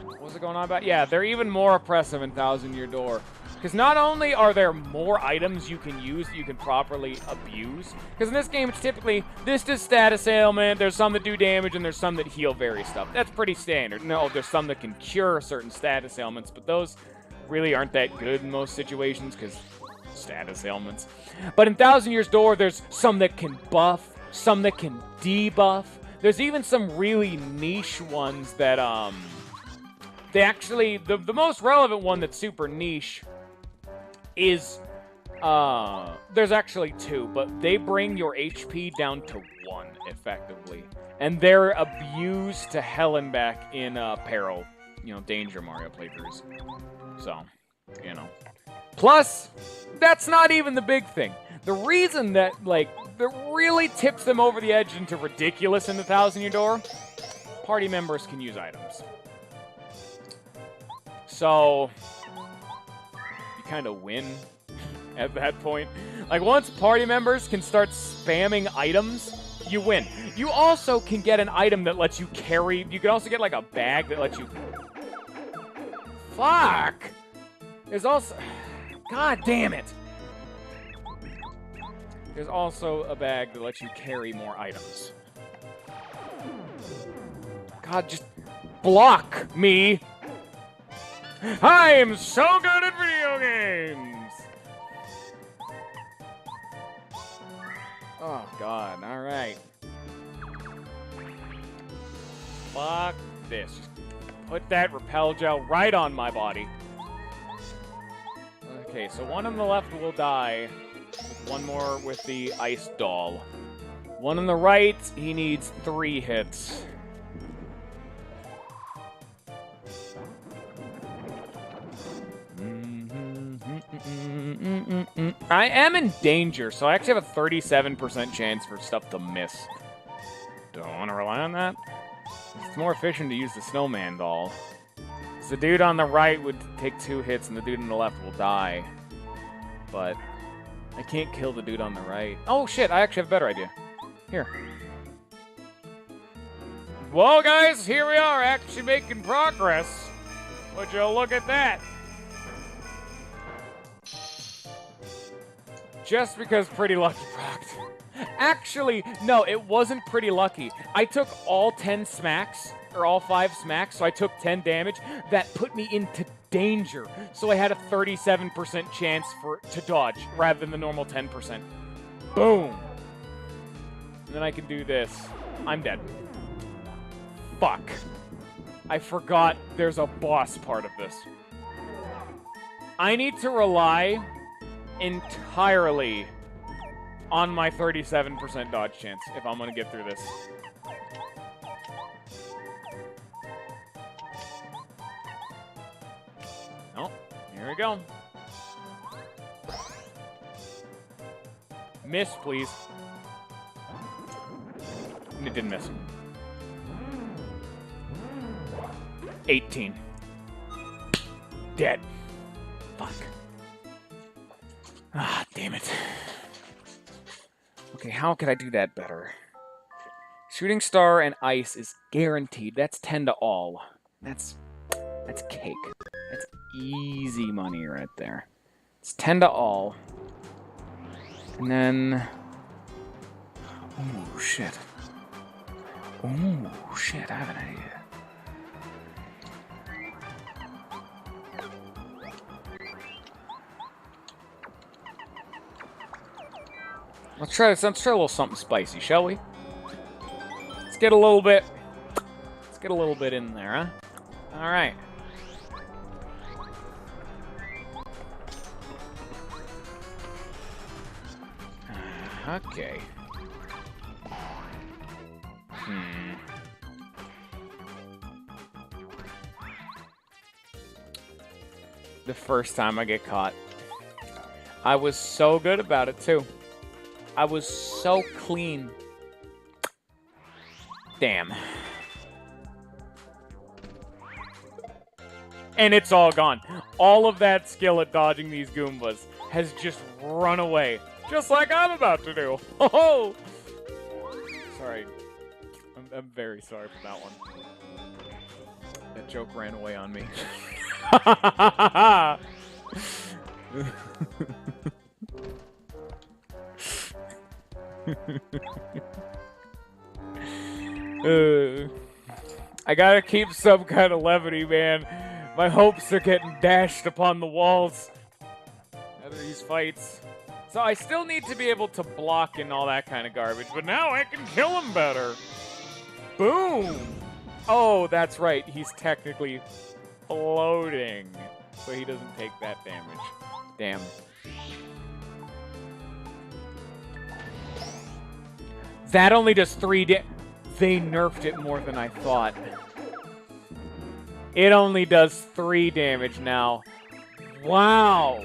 What was it going on about? Yeah, they're even more oppressive in 1,000 Year Door. Because not only are there more items you can use that you can properly abuse, because in this game it's typically, this does status ailment, there's some that do damage, and there's some that heal various stuff. That's pretty standard. No, there's some that can cure certain status ailments, but those really aren't that good in most situations, because status ailments. But in 1,000 Years Door, there's some that can buff, some that can debuff. There's even some really niche ones that, they actually, the most relevant one that's super niche is, there's actually 2, but they bring your HP down to one, effectively. And they're abused to hell and back in peril. You know, danger Mario playthroughs. So, you know. Plus, that's not even the big thing. The reason that, like, that really tips them over the edge into ridiculous in the Thousand Year Door, party members can use items. So, you kind of win at that point. Like, once party members can start spamming items, you win. You also can get an item that lets you carry. You can also get, like, a bag that lets you... Fuck! There's also... God damn it! There's also a bag that lets you carry more items. God, just block me! I am so good at video games! Oh, God, alright. Fuck this. Just put that repel gel right on my body. Okay, so one on the left will die. One more with the ice doll. One on the right, he needs 3 hits. I am in danger, so I actually have a 37% chance for stuff to miss. Don't want to rely on that. It's more efficient to use the snowman doll. So the dude on the right would take 2 hits, and the dude on the left will die. But I can't kill the dude on the right. Oh, shit, I actually have a better idea. Here. Well, guys, here we are, actually making progress. Would you look at that? Just because Pretty Lucky procced. Actually, no, it wasn't Pretty Lucky. I took all 10 smacks, or all 5 smacks, so I took 10 damage. That put me into danger. So I had a 37% chance to dodge, rather than the normal 10%. Boom! And then I can do this. I'm dead. Fuck. I forgot there's a boss part of this. I need to rely entirely on my 37% dodge chance if I'm gonna get through this. Oh, here we go. Miss, please. And it didn't miss. 18. Dead. Fuck. Ah, damn it. Okay, how could I do that better? Shooting star and ice is guaranteed. That's 10 to all. That's cake. That's easy money right there. It's 10 to all. And then... Oh, shit. Oh, shit, I have an idea. Let's try a little something spicy, shall we? Let's get a little bit in there, huh? All right. Okay. The first time I get caught. I was so good about it, too. I was so clean. Damn. And it's all gone. All of that skill at dodging these Goombas has just run away. Just like I'm about to do. Oh! Sorry. I'm very sorry for that one. That joke ran away on me. I gotta keep some kind of levity, man. My hopes are getting dashed upon the walls out of these fights. So I still need to be able to block and all that kind of garbage, but now I can kill him better. Boom! Oh, that's right. He's technically floating, so he doesn't take that damage. Damn. That only does 3 damage. They nerfed it more than I thought. It only does 3 damage now. Wow.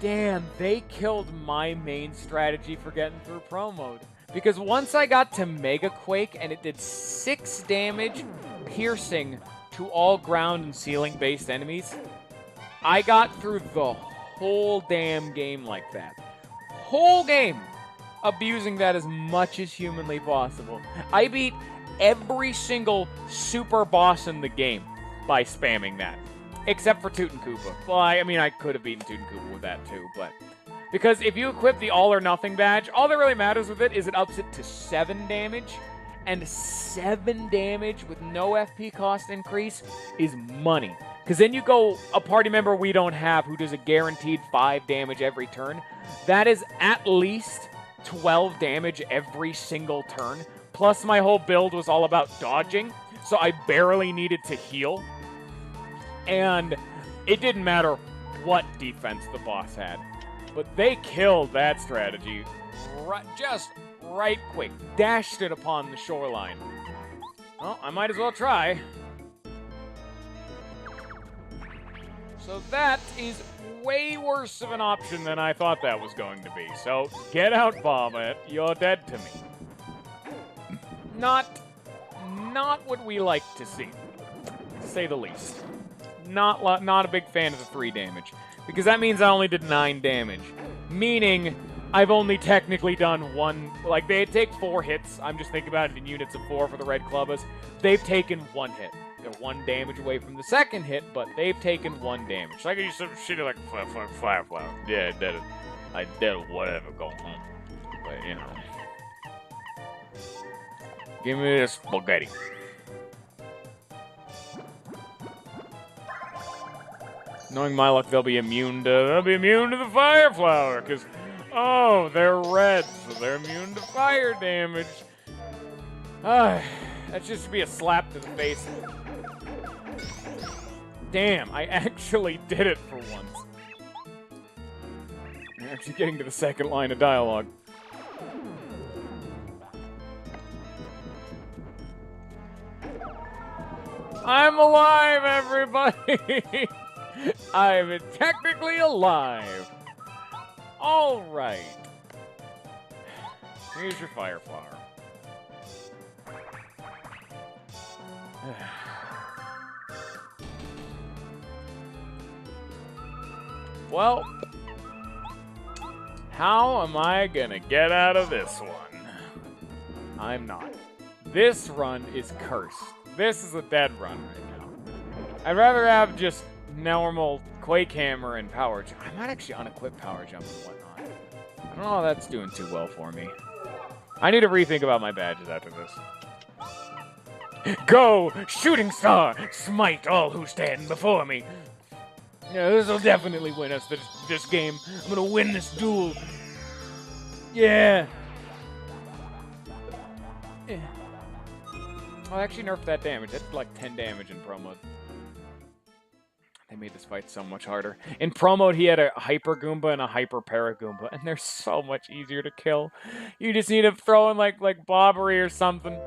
Damn, they killed my main strategy for getting through Pro Mode. Because once I got to Mega Quake and it did 6 damage piercing to all ground and ceiling based enemies, I got through the whole damn game like that. Whole game! Abusing that as much as humanly possible. I beat every single super boss in the game by spamming that. Except for Toot and Koopa. Well, I mean, I could have beaten Toot and Koopa with that too, but... Because if you equip the All or Nothing badge, all that really matters with it is it ups it to 7 damage. And 7 damage with no FP cost increase is money. Because then you go a party member we don't have who does a guaranteed 5 damage every turn. That is at least 12 damage every single turn. Plus my whole build was all about dodging, so I barely needed to heal. And it didn't matter what defense the boss had. But they killed that strategy just right quick. Dashed it upon the shoreline. Well, I might as well try. So that is way worse of an option than I thought that was going to be. So, get out, Vomit. You're dead to me. Not what we like to see, to say the least. Not a big fan of the 3 damage. Because that means I only did 9 damage. Meaning, I've only technically done 1... Like, they take 4 hits. I'm just thinking about it in units of 4 for the red Clubbas. They've taken 1 hit. They're 1 damage away from the second hit, but they've taken 1 damage. So I could use some shit like Fireflower. Yeah, I did it. I did it, whatever, go home. But, you know. Give me the spaghetti. Knowing my luck, they'll be immune to the fire flower, because, oh, they're red, so they're immune to fire damage. That just be a slap to the face. Damn, I actually did it for once. I'm actually getting to the second line of dialogue. I'm alive, everybody! I'm technically alive. All right. Here's your fire flower. Well, how am I gonna get out of this one? I'm not. This run is cursed. This is a dead run right now. I'd rather have just normal Quake Hammer and Power Jump. I might actually unequip Power Jump and whatnot. I don't know if that's doing too well for me. I need to rethink about my badges after this. Go, Shooting Star! Smite all who stand before me! Yeah, this will definitely win us this game. I'm gonna win this duel. Yeah! Well, I actually nerfed that damage. That's like 10 damage in Pro Mode. They made this fight so much harder. In Pro Mode, he had a Hyper Goomba and a Hyper Para Goomba, and they're so much easier to kill. You just need to throw in like Bobbery or something.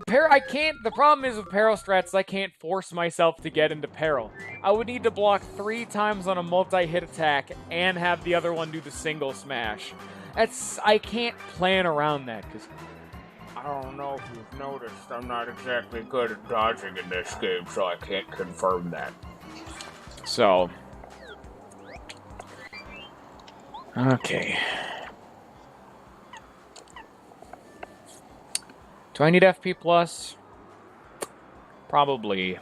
I can't. The problem is with Peril strats, I can't force myself to get into Peril. I would need to block 3 times on a multi-hit attack and have the other one do the single smash. I can't plan around that because I don't know if you've noticed, I'm not exactly good at dodging in this game, so I can't confirm that. So. Okay. Do I need FP+? Probably.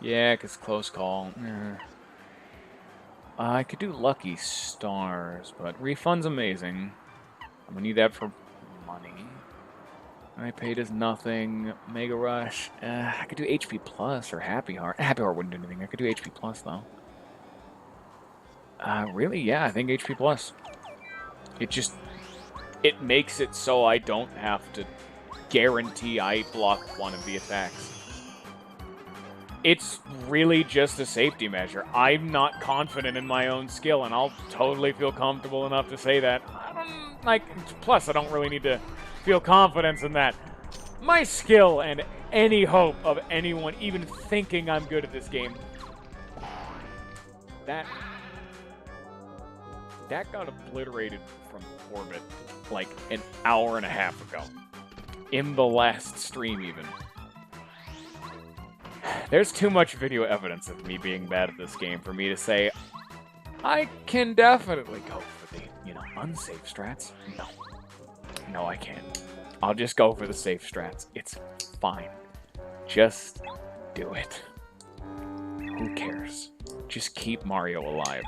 Yeah, because close call. I could do Lucky Stars, but Refund's amazing. I'm going to need that for money. I paid is nothing. Mega Rush. I could do HP Plus or Happy Heart. Happy Heart wouldn't do anything. I could do HP Plus, though. Really? Yeah, I think HP Plus. It makes it so I don't have to guarantee I block one of the attacks. It's really just a safety measure. I'm not confident in my own skill, and I'll totally feel comfortable enough to say that. Like, plus I don't really need to feel confidence in that. My skill and any hope of anyone even thinking I'm good at this game. That got obliterated from orbit like an hour and a half ago. In the last stream, even. There's too much video evidence of me being bad at this game for me to say, I can definitely go for the, unsafe strats. No. No, I can't. I'll just go for the safe strats. It's fine. Just do it. Who cares? Just keep Mario alive.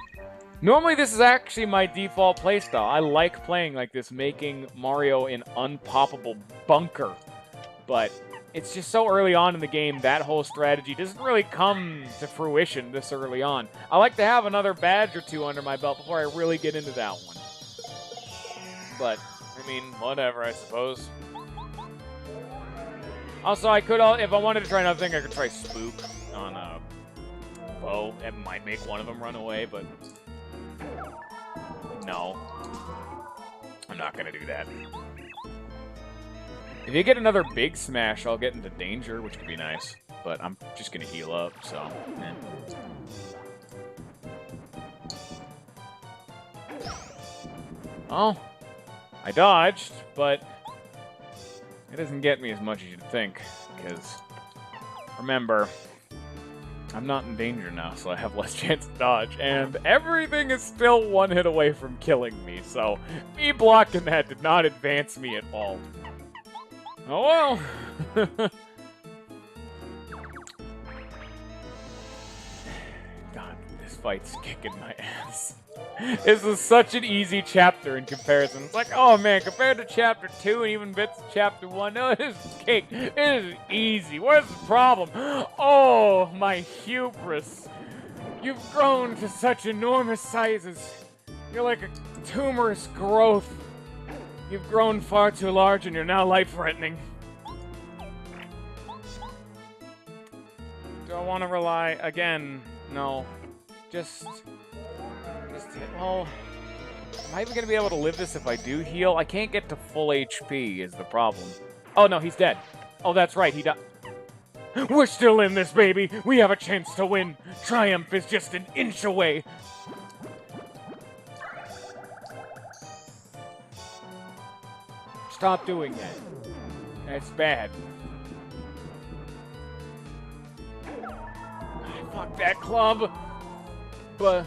Normally, this is actually my default playstyle. I like playing like this, making Mario an unpoppable bunker. But it's just so early on in the game, that whole strategy doesn't really come to fruition this early on. I like to have another badge or two under my belt before I really get into that one. But, I mean, whatever, I suppose. Also, I could, if I wanted to try another thing, I could try Spook on a bow. It might make one of them run away, but no. I'm not going to do that. If you get another big smash, I'll get into danger, which could be nice. But I'm just going to heal up, so, Oh, I dodged, but it doesn't get me as much as you'd think, because, remember, I'm not in danger now, so I have less chance to dodge, and everything is still one hit away from killing me, so me blocking that did not advance me at all. Oh well. God, this fight's kicking my ass. This is such an easy chapter in comparison. It's like, oh man, compared to chapter 2 and even bits of chapter 1, no, this is cake. It is easy. What's the problem? Oh, my hubris. You've grown to such enormous sizes. You're like a tumorous growth. You've grown far too large and you're now life-threatening. Do I want to rely again? No. Just well, am I even going to be able to live this if I do heal? I can't get to full HP is the problem. Oh no, he's dead. Oh, that's right, he died. We're still in this, baby. We have a chance to win. Triumph is just an inch away. Stop doing that. That's bad. Fuck that club. But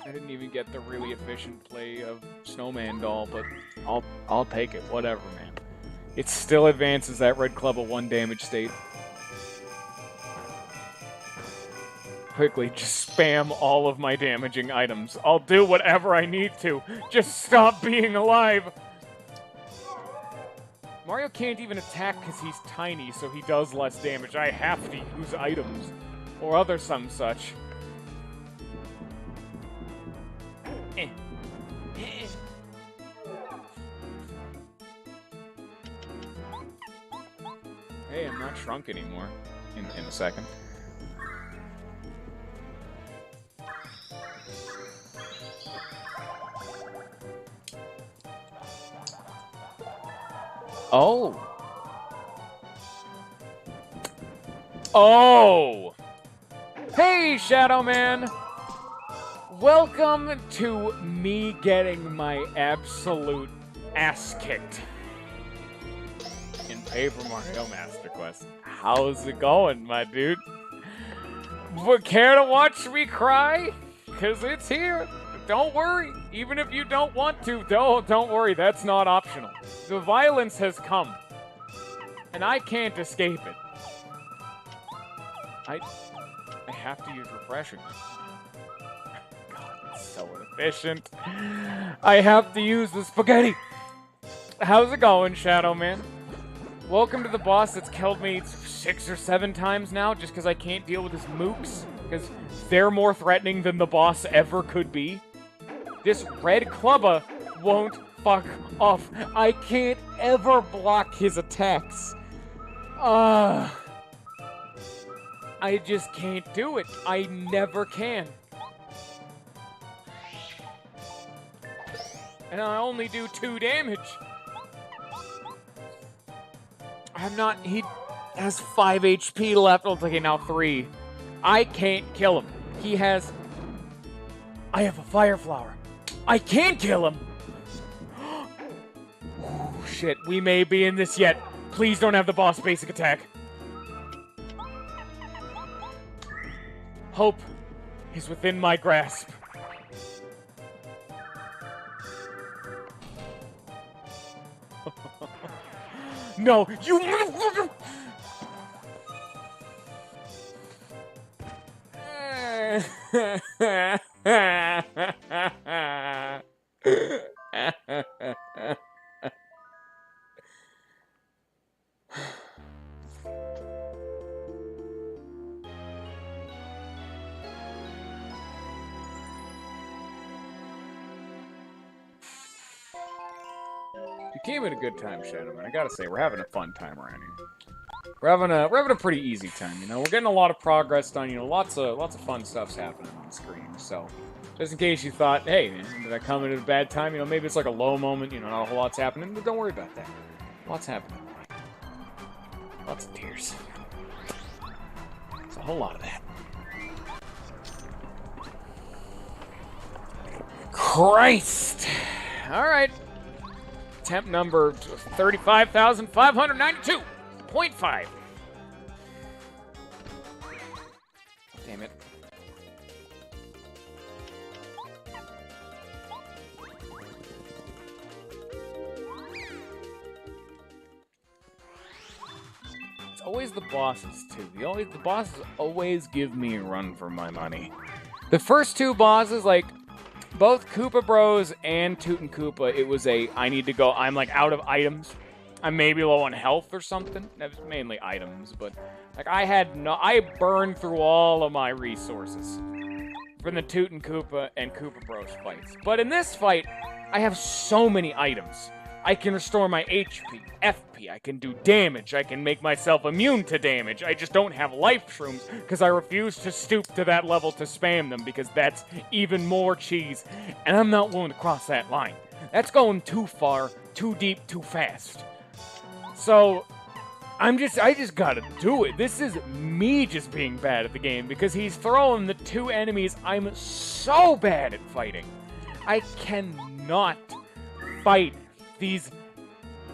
I didn't even get the really efficient play of Snowman Doll, but I'll take it. Whatever, man. It still advances that red club of 1 damage state. Quickly, just spam all of my damaging items. I'll do whatever I need to. Just stop being alive. Mario can't even attack because he's tiny, so he does less damage. I have to use items or other some such. Hey, I'm not shrunk anymore. In a second. Oh. Oh. Hey, Shadow Man. Welcome to me getting my absolute ass kicked in Paper Mario Master Quest. How's it going, my dude? Would care to watch me cry? 'Cause it's here. Don't worry. Even if you don't want to, don't worry. That's not optional. The violence has come. And I can't escape it. I have to use refreshing. God, it's so inefficient. I have to use the spaghetti. How's it going, Shadow Man? Welcome to the boss that's killed me 6 or 7 times now just because I can't deal with his mooks. Because they're more threatening than the boss ever could be. This red Clubba won't fuck off. I can't ever block his attacks. I just can't do it. I never can. and I only do 2 damage. I'm not... He has 5 HP left. Okay, now 3. I can't kill him. He has... I have a fire flower. I can kill him. Oh, shit. We may be in this yet. Please don't have the boss basic attack. Hope is within my grasp. No, you motherfucker! You came at a good time, Shadowman. I gotta say, we're having a fun time around here. We're having a pretty easy time, you know. We're getting a lot of progress done, you know. Lots of fun stuff's happening on the screen. So, just in case you thought, hey, man, did I come in at a bad time? You know, maybe it's like a low moment. You know, not a whole lot's happening. But don't worry about that. Lots happening. Lots of tears. It's a whole lot of that. Christ! All right. Temp number 35,592.5. Damn it. It's always the bosses, too. The bosses always give me a run for my money. The first 2 bosses, like... Both Koopa Bros and Toot and Koopa, it was I need to go, I'm like out of items. I'm maybe low on health or something. That was mainly items, but like I burned through all of my resources from the Toot and Koopa Bros fights. But in this fight, I have so many items. I can restore my HP, FP, I can do damage, I can make myself immune to damage. I just don't have life shrooms because I refuse to stoop to that level to spam them because that's even more cheese. And I'm not willing to cross that line. That's going too far, too deep, too fast. So, I just gotta do it. This is me just being bad at the game because he's throwing the 2 enemies I'm so bad at fighting. I cannot fight these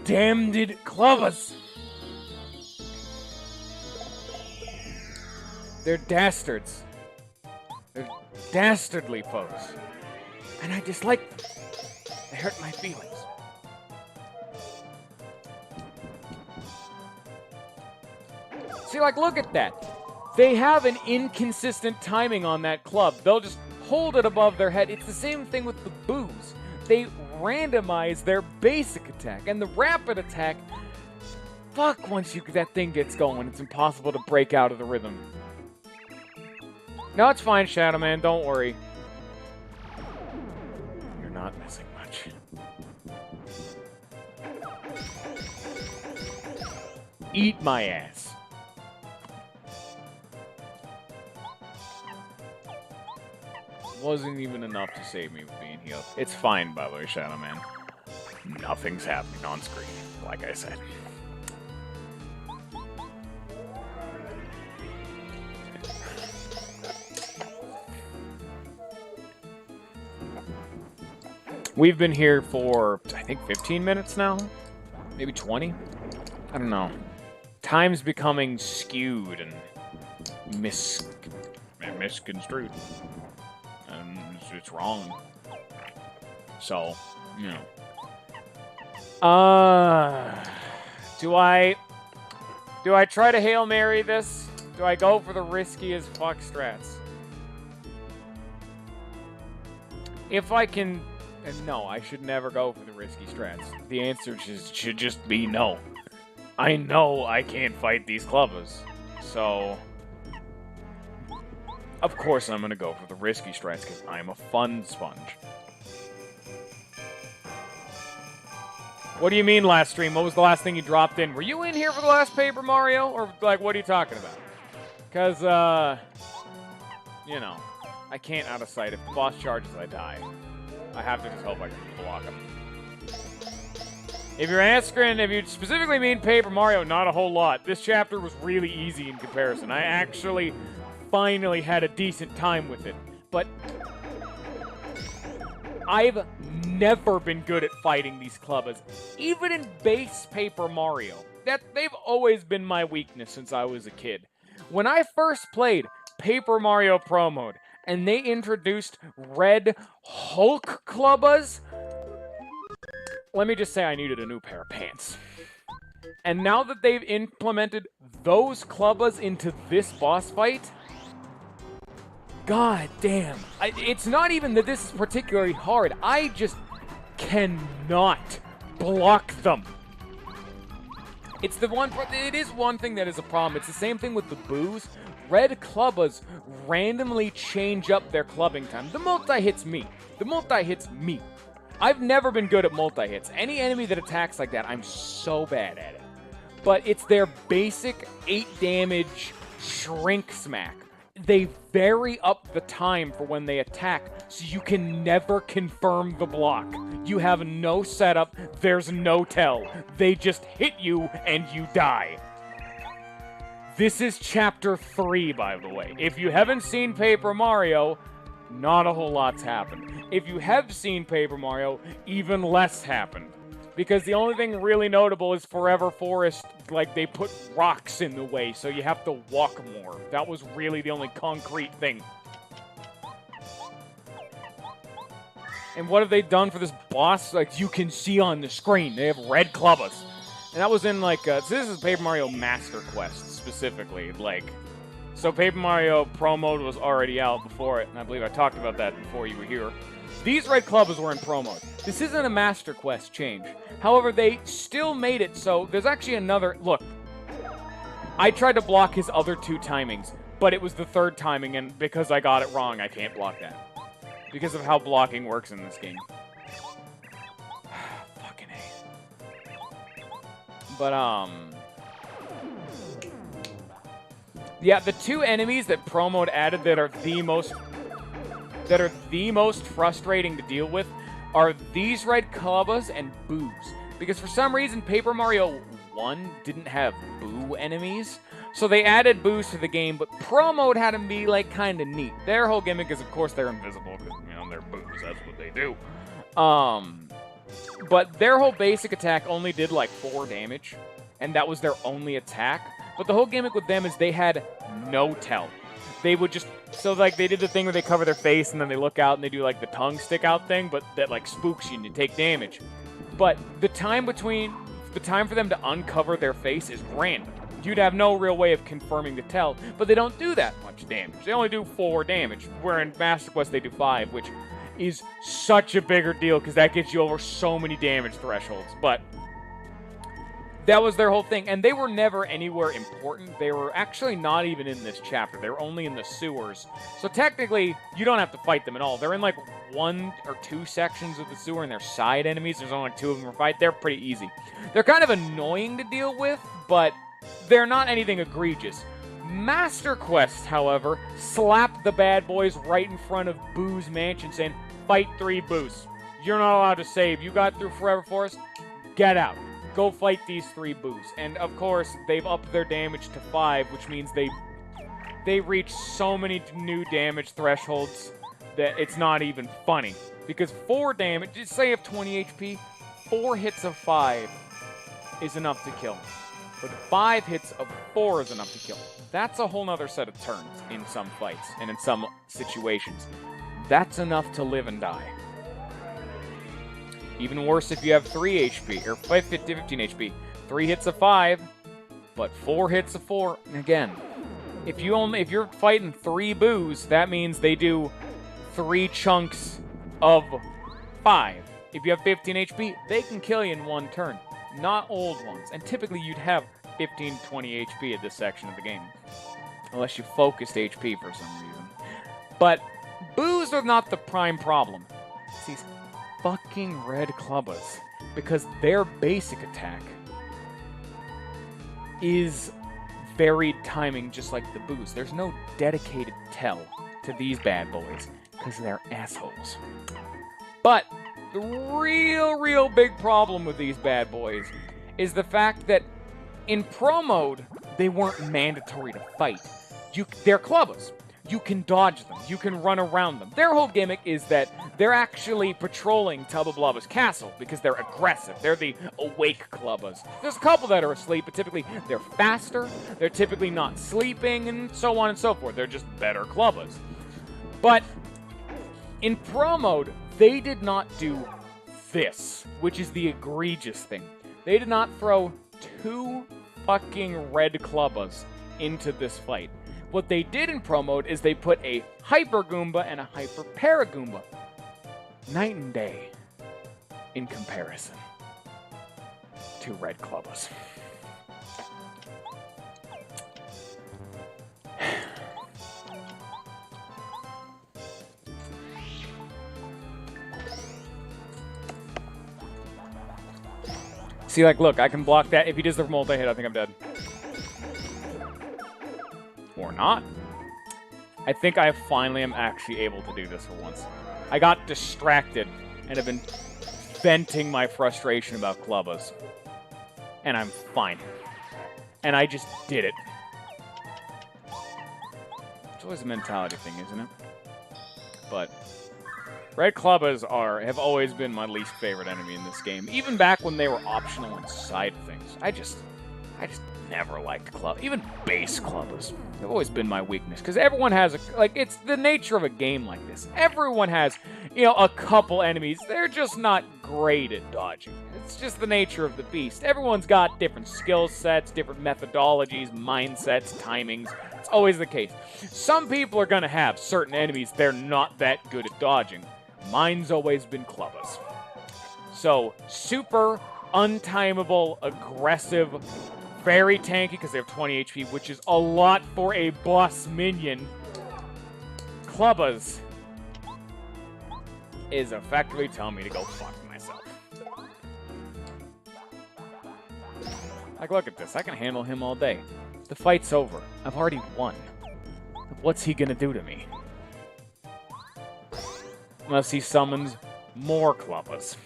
damned Clubbas. They're dastards. They're dastardly foes. And I dislike them. They hurt my feelings. See, like, look at that. They have an inconsistent timing on that club. They'll just hold it above their head. It's the same thing with the boos. They randomize their basic attack, and the rapid attack, fuck, once that thing gets going, it's impossible to break out of the rhythm. No, it's fine, Shadow Man, don't worry. You're not missing much. Eat my ass. Wasn't even enough to save me with being healed. It's fine, by the way, Shadow Man. Nothing's happening on screen, like I said. We've been here for, I think, 15 minutes now? Maybe 20? I don't know. Time's becoming skewed and misconstrued. It's wrong. So, you know. Do I try to Hail Mary this? Do I go for the risky as fuck strats? If I can... No, I should never go for the risky strats. The answer should just be no. I know I can't fight these Clubbas. So... Of course I'm gonna go for the risky strats because I'm a fun sponge. What do you mean last stream? What was the last thing you dropped in? Were you in here for the last Paper Mario? Or, like, what are you talking about? Because, you know, I can't out of sight. If the boss charges, I die. I have to just hope I can block him. If you're asking, if you specifically mean Paper Mario, not a whole lot. This chapter was really easy in comparison. I actually finally had a decent time with it. But I've never been good at fighting these Clubbas, even in base Paper Mario. They've always been my weakness since I was a kid. When I first played Paper Mario Pro Mode, and they introduced red Hulk Clubbas, let me just say I needed a new pair of pants. And now that they've implemented those Clubbas into this boss fight, god damn. It's not even that this is particularly hard. I just cannot block them. It is one thing that is a problem. It's the same thing with the boos. Red Clubbas randomly change up their clubbing time. The multi-hits me. I've never been good at multi-hits. Any enemy that attacks like that, I'm so bad at it. But it's their basic 8 damage shrink smack. They vary up the time for when they attack, so you can never confirm the block. You have no setup, there's no tell. They just hit you and you die. This is Chapter 3, by the way. If you haven't seen Paper Mario, not a whole lot's happened. If you have seen Paper Mario, even less happened. Because the only thing really notable is Forever Forest, like, they put rocks in the way, so you have to walk more. That was really the only concrete thing. And what have they done for this boss? Like, you can see on the screen, they have red Clubbas. And that was in, like, so this is Paper Mario Master Quest, specifically. Like, so Paper Mario Pro Mode was already out before it, and I believe I talked about that before you were here. These red Clubbas were in Pro Mode. This isn't a Master Quest change. However, they still made it so there's actually another... Look, I tried to block his other 2 timings, but it was the 3rd timing, and because I got it wrong, I can't block that. Because of how blocking works in this game. Fucking A. But, yeah, the 2 enemies that Pro Mode added that are the most frustrating to deal with are these red Clubbas and boos. Because for some reason, Paper Mario 1 didn't have boo enemies. So they added boos to the game, but Pro Mode had them be, like, kind of neat. Their whole gimmick is, of course, they're invisible, because, you know, they're boos. That's what they do. But their whole basic attack only did, like, 4 damage. And that was their only attack. But the whole gimmick with them is they had no tell. They would just... So, like, they did the thing where they cover their face and then they look out and they do, like, the tongue stick out thing, but that, like, spooks you and you take damage. But the time for them to uncover their face is random. You'd have no real way of confirming the tell, but they don't do that much damage. They only do 4 damage, where in Master Quest they do 5, which is such a bigger deal because that gets you over so many damage thresholds. But that was their whole thing, and they were never anywhere important. They were actually not even in this chapter. They were only in the sewers. So technically, you don't have to fight them at all. They're in like 1 or 2 sections of the sewer, and they're side enemies. There's only like 2 of them to fight. They're pretty easy. They're kind of annoying to deal with, but they're not anything egregious. Master Quest, however, slapped the bad boys right in front of Boo's mansion saying, fight 3 Boos. You're not allowed to save. You got through Forever Forest? Get out. Go fight these 3 Boos. And of course, they've upped their damage to 5, which means they reach so many new damage thresholds that it's not even funny. Because 4 damage, just say you have 20 HP, 4 hits of 5 is enough to kill. But 5 hits of 4 is enough to kill. That's a whole nother set of turns in some fights and in some situations. That's enough to live and die. Even worse if you have 3 HP, or 15 HP. 3 hits of 5, but 4 hits of 4. Again, if you're fighting 3 Boos, that means they do 3 chunks of 5. If you have 15 HP, they can kill you in 1 turn. Not old ones. And typically you'd have 15, 20 HP at this section of the game. Unless you focused HP for some reason. But Boos are not the prime problem. It's these fucking red Clubbas. Because their basic attack is varied timing just like the Boos. There's no dedicated tell to these bad boys. Because they're assholes. But the real big problem with these bad boys is the fact that in Pro Mode, they weren't mandatory to fight. They're Clubbas. You can dodge them. You can run around them. Their whole gimmick is that they're actually patrolling Tubba Blubba's castle because they're aggressive. They're the awake Clubbas. There's a couple that are asleep, but typically they're faster. They're typically not sleeping, and so on and so forth. They're just better Clubbas. But in Pro Mode, they did not do this, which is the egregious thing. They did not throw 2 fucking red Clubbas into this fight. What they did in Pro Mode is they put a Hyper Goomba and a Hyper Paragoomba. Night and day in comparison to red Clubbas. See, like, look, I can block that. If he does the multi-hit, I think I'm dead. Or not. I think I finally am actually able to do this for once. I got distracted and have been venting my frustration about Clubbas. And I'm fine. And I just did it. It's always a mentality thing, isn't it? But red Clubbas have always been my least favorite enemy in this game. Even back when they were optional inside things. I just never liked Clubba. Even base Clubbas have always been my weakness. Because everyone has, it's the nature of a game like this. Everyone has, a couple enemies. They're just not great at dodging. It's just the nature of the beast. Everyone's got different skill sets, different methodologies, mindsets, timings. It's always the case. Some people are going to have certain enemies they're not that good at dodging. Mine's always been Clubbas. So, super untimable, aggressive, very tanky because they have 20 HP, which is a lot for a boss minion. Clubbas is effectively telling me to go fuck myself. Like, look at this. I can handle him all day. The fight's over. I've already won. What's he gonna do to me? Unless he summons more Clubbas.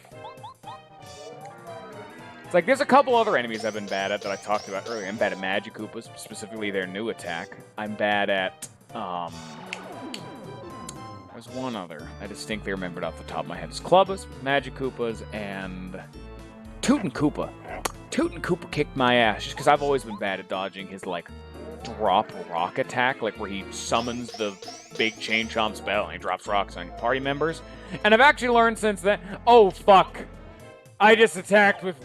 It's like, there's a couple other enemies I've been bad at that I talked about earlier. I'm bad at Magikoopas, specifically their new attack. I'm bad at, there's one other I distinctly remembered off the top of my head. It's Clubbas, Magikoopas, and Koopa. Koopa kicked my ass just because I've always been bad at dodging his, drop rock attack, where he summons the big Chain Chomp spell and he drops rocks on party members. And I've actually learned since then, oh, fuck. I just attacked with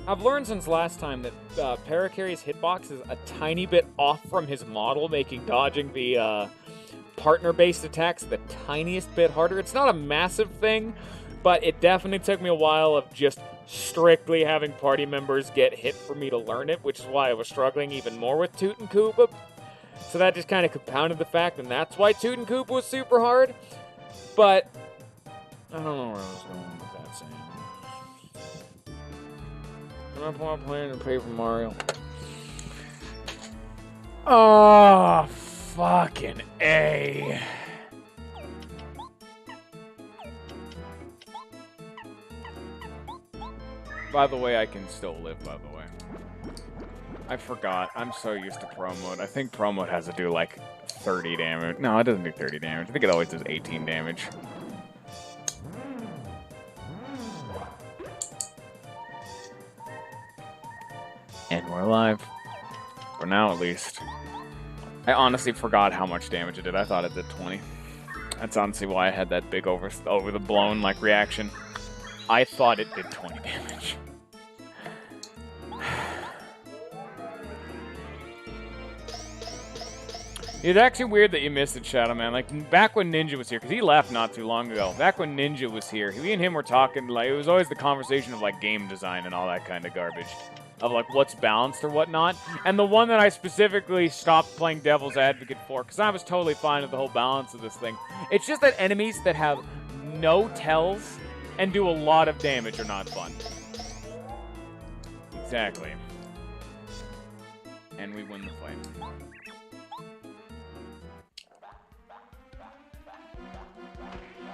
I've learned since last time that Parakarry's hitbox is a tiny bit off from his model, making dodging the partner-based attacks the tiniest bit harder. It's not a massive thing, but it definitely took me a while of just strictly having party members get hit for me to learn it, which is why I was struggling even more with Koopa. So that just kind of compounded the fact, and that's why Koopa was super hard. But I don't know where I was going with that saying. I'm not playing to Paper Mario. Oh, fucking A. By the way, I can still live, by the way. I forgot. I'm so used to Pro Mode. I think Pro Mode has to do, 30 damage. No, it doesn't do 30 damage. I think it always does 18 damage. And we're alive. For now, at least. I honestly forgot how much damage it did. I thought it did 20. That's honestly why I had that big over the blown reaction. I thought it did 20 damage. It's actually weird that you missed it, Shadow Man. Back when Ninja was here, because he left not too long ago. Back when Ninja was here, me and him were talking, it was always the conversation of, game design and all that kind of garbage. of like what's balanced or whatnot. And the one that I specifically stopped playing Devil's Advocate for, because I was totally fine with the whole balance of this thing. It's just that enemies that have no tells and do a lot of damage are not fun. Exactly. And we win the fight.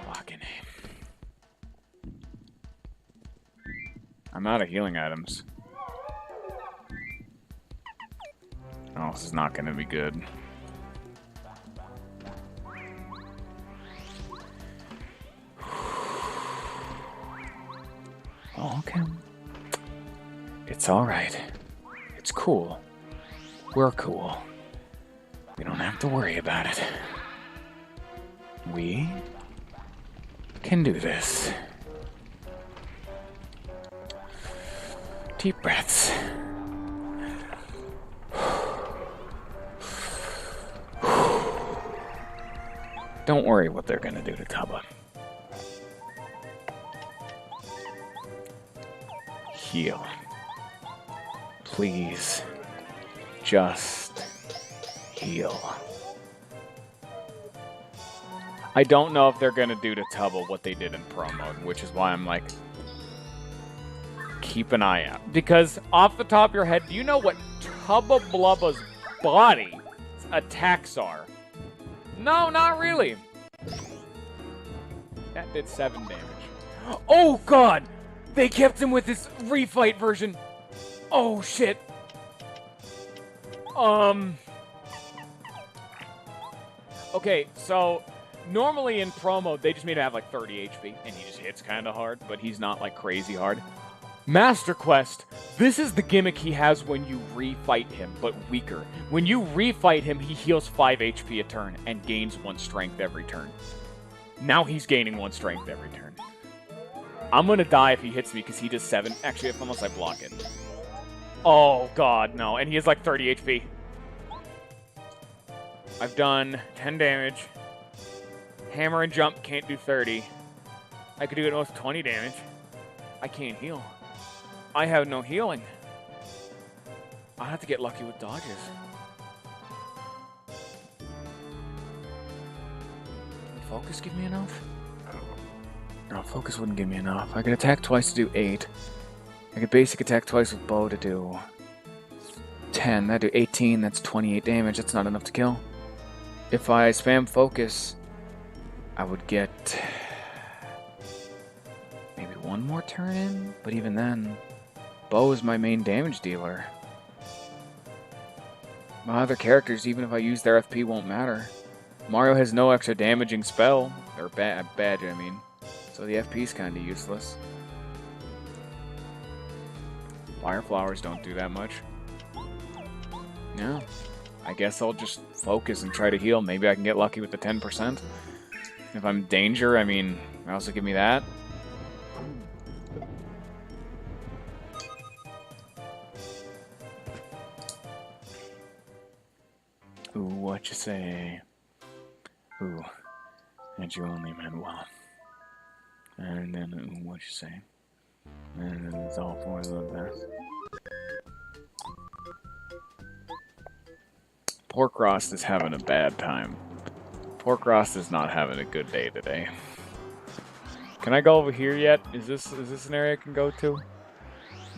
Fucking A. I'm out of healing items. Oh, this is not going to be good. Oh, okay. It's alright. It's cool. We're cool. We don't have to worry about it. We can do this. Deep breaths. Don't worry what they're gonna do to Tubba. Heal. Please. Just heal. I don't know if they're gonna do to Tubba what they did in Pro Mode, which is why I'm like, keep an eye out. Because off the top of your head, do you know what Tubba Blubba's body attacks are? No, not really. That did 7 damage. Oh god! They kept him with this refight version. Oh shit. Okay, so normally in Pro Mode, they just made him have like 30 HP, and he just hits kind of hard, but he's not like crazy hard. Master Quest, this is the gimmick he has when you refight him, but weaker. When you refight him, he heals 5 HP a turn and gains 1 strength every turn. Now he's gaining 1 strength every turn. I'm gonna die if he hits me because he does 7. Actually, unless I block it. Oh god, no. And he has like 30 HP. I've done 10 damage. Hammer and jump can't do 30. I could do it with 20 damage. I can't heal. I have no healing. I have to get lucky with dodges. Would focus give me enough? No, focus wouldn't give me enough. I could attack twice to do 8. I could basic attack twice with bow to do 10. That'd do 18. That's 28 damage. That's not enough to kill. If I spam focus, I would get maybe 1 more turn in. But even then, bow is my main damage dealer. My other characters, even if I use their FP, won't matter. Mario has no extra damaging spell. Or badge, I mean. So the FP is kind of useless. Fire flowers don't do that much. Yeah. I guess I'll just focus and try to heal. Maybe I can get lucky with the 10%. If I'm in danger, I mean, also give me that. Ooh, what you say? Ooh, and you only meant well. And then, ooh, what you say? And then it's all for the best. Porkrost is having a bad time. Porkrost is not having a good day today. Can I go over here yet? Is this an area I can go to?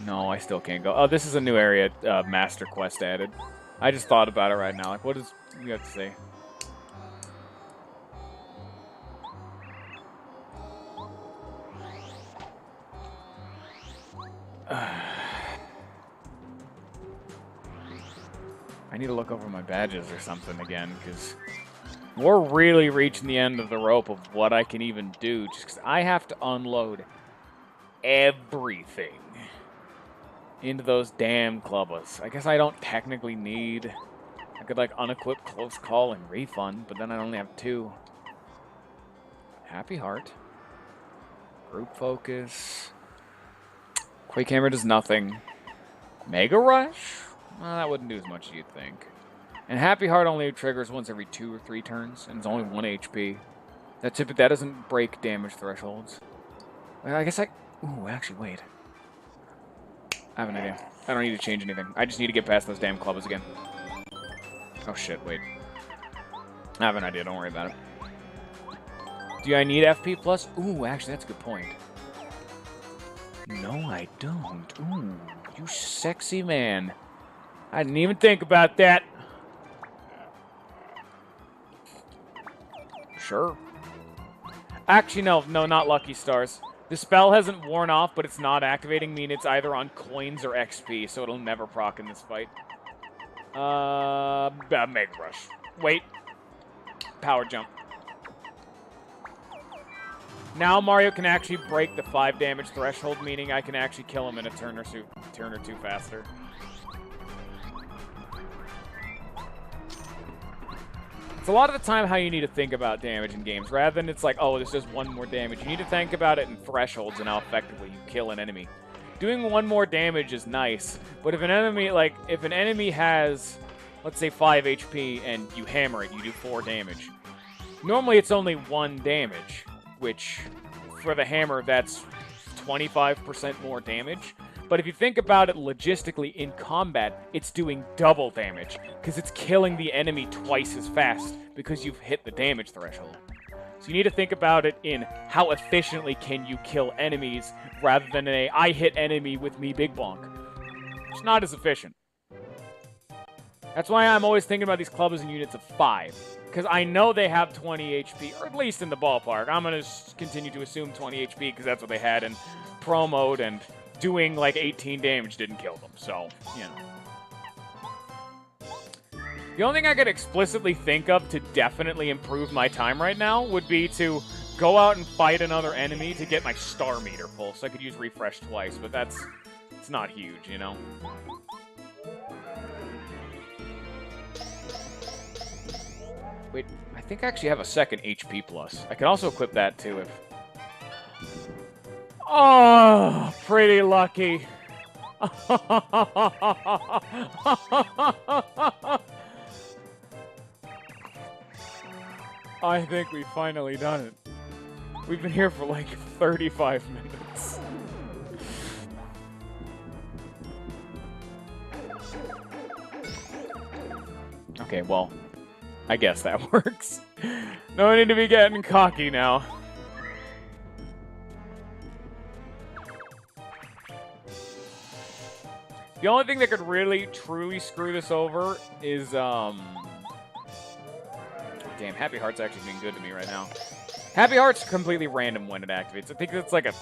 No, I still can't go. Oh, this is a new area Master Quest added. I just thought about it right now. Like, what does you have to say? I need to look over my badges or something again, because we're really reaching the end of the rope of what I can even do, just because I have to unload everything into those damn Clubbas. I guess I don't technically need... I could, like, unequip Close Call and Refund, but then I only have 2. Happy Heart. Group Focus. Quake Hammer does nothing. Mega Rush? Well, that wouldn't do as much as you'd think. And Happy Heart only triggers once every 2 or 3 turns, and it's only 1 HP. That doesn't break damage thresholds. Well, I guess I... Ooh, actually, wait. I have an idea. I don't need to change anything. I just need to get past those damn Clubbas again. Oh shit, wait. I have an idea, don't worry about it. Do I need FP plus? Ooh, actually, that's a good point. No, I don't. Ooh, you sexy man. I didn't even think about that. Sure. Actually, no, not Lucky Stars. The spell hasn't worn off, but it's not activating, meaning it's either on coins or XP, so it'll never proc in this fight. Mega Rush. Wait. Power Jump. Now Mario can actually break the 5 damage threshold, meaning I can actually kill him in a turn or two faster. It's a lot of the time how you need to think about damage in games, rather than it's like, oh, there's just one more damage. You need to think about it in thresholds and how effectively you kill an enemy. Doing one more damage is nice, but if an enemy has, let's say 5 HP and you hammer it, you do 4 damage. Normally it's only 1 damage, which for the hammer that's 25% more damage. But if you think about it logistically in combat, it's doing double damage, because it's killing the enemy twice as fast, because you've hit the damage threshold. So you need to think about it in how efficiently can you kill enemies, rather than a I hit enemy with me big bonk. It's not as efficient. That's why I'm always thinking about these Clubbas in units of 5, because I know they have 20 HP, or at least in the ballpark. I'm going to continue to assume 20 HP, because that's what they had in Pro Mode, and doing like 18 damage didn't kill them, so, you know. The only thing I could explicitly think of to definitely improve my time right now would be to go out and fight another enemy to get my star meter full, so I could use refresh twice, but it's not huge, you know? Wait, I think I actually have a second HP plus. I can also equip that too if... Oh, pretty lucky. I think we've finally done it. We've been here for like 35 minutes. Okay, well, I guess that works. No need to be getting cocky now. The only thing that could really, truly screw this over is, damn, Happy Heart's actually being good to me right now. Happy Heart's completely random when it activates. I think it's like a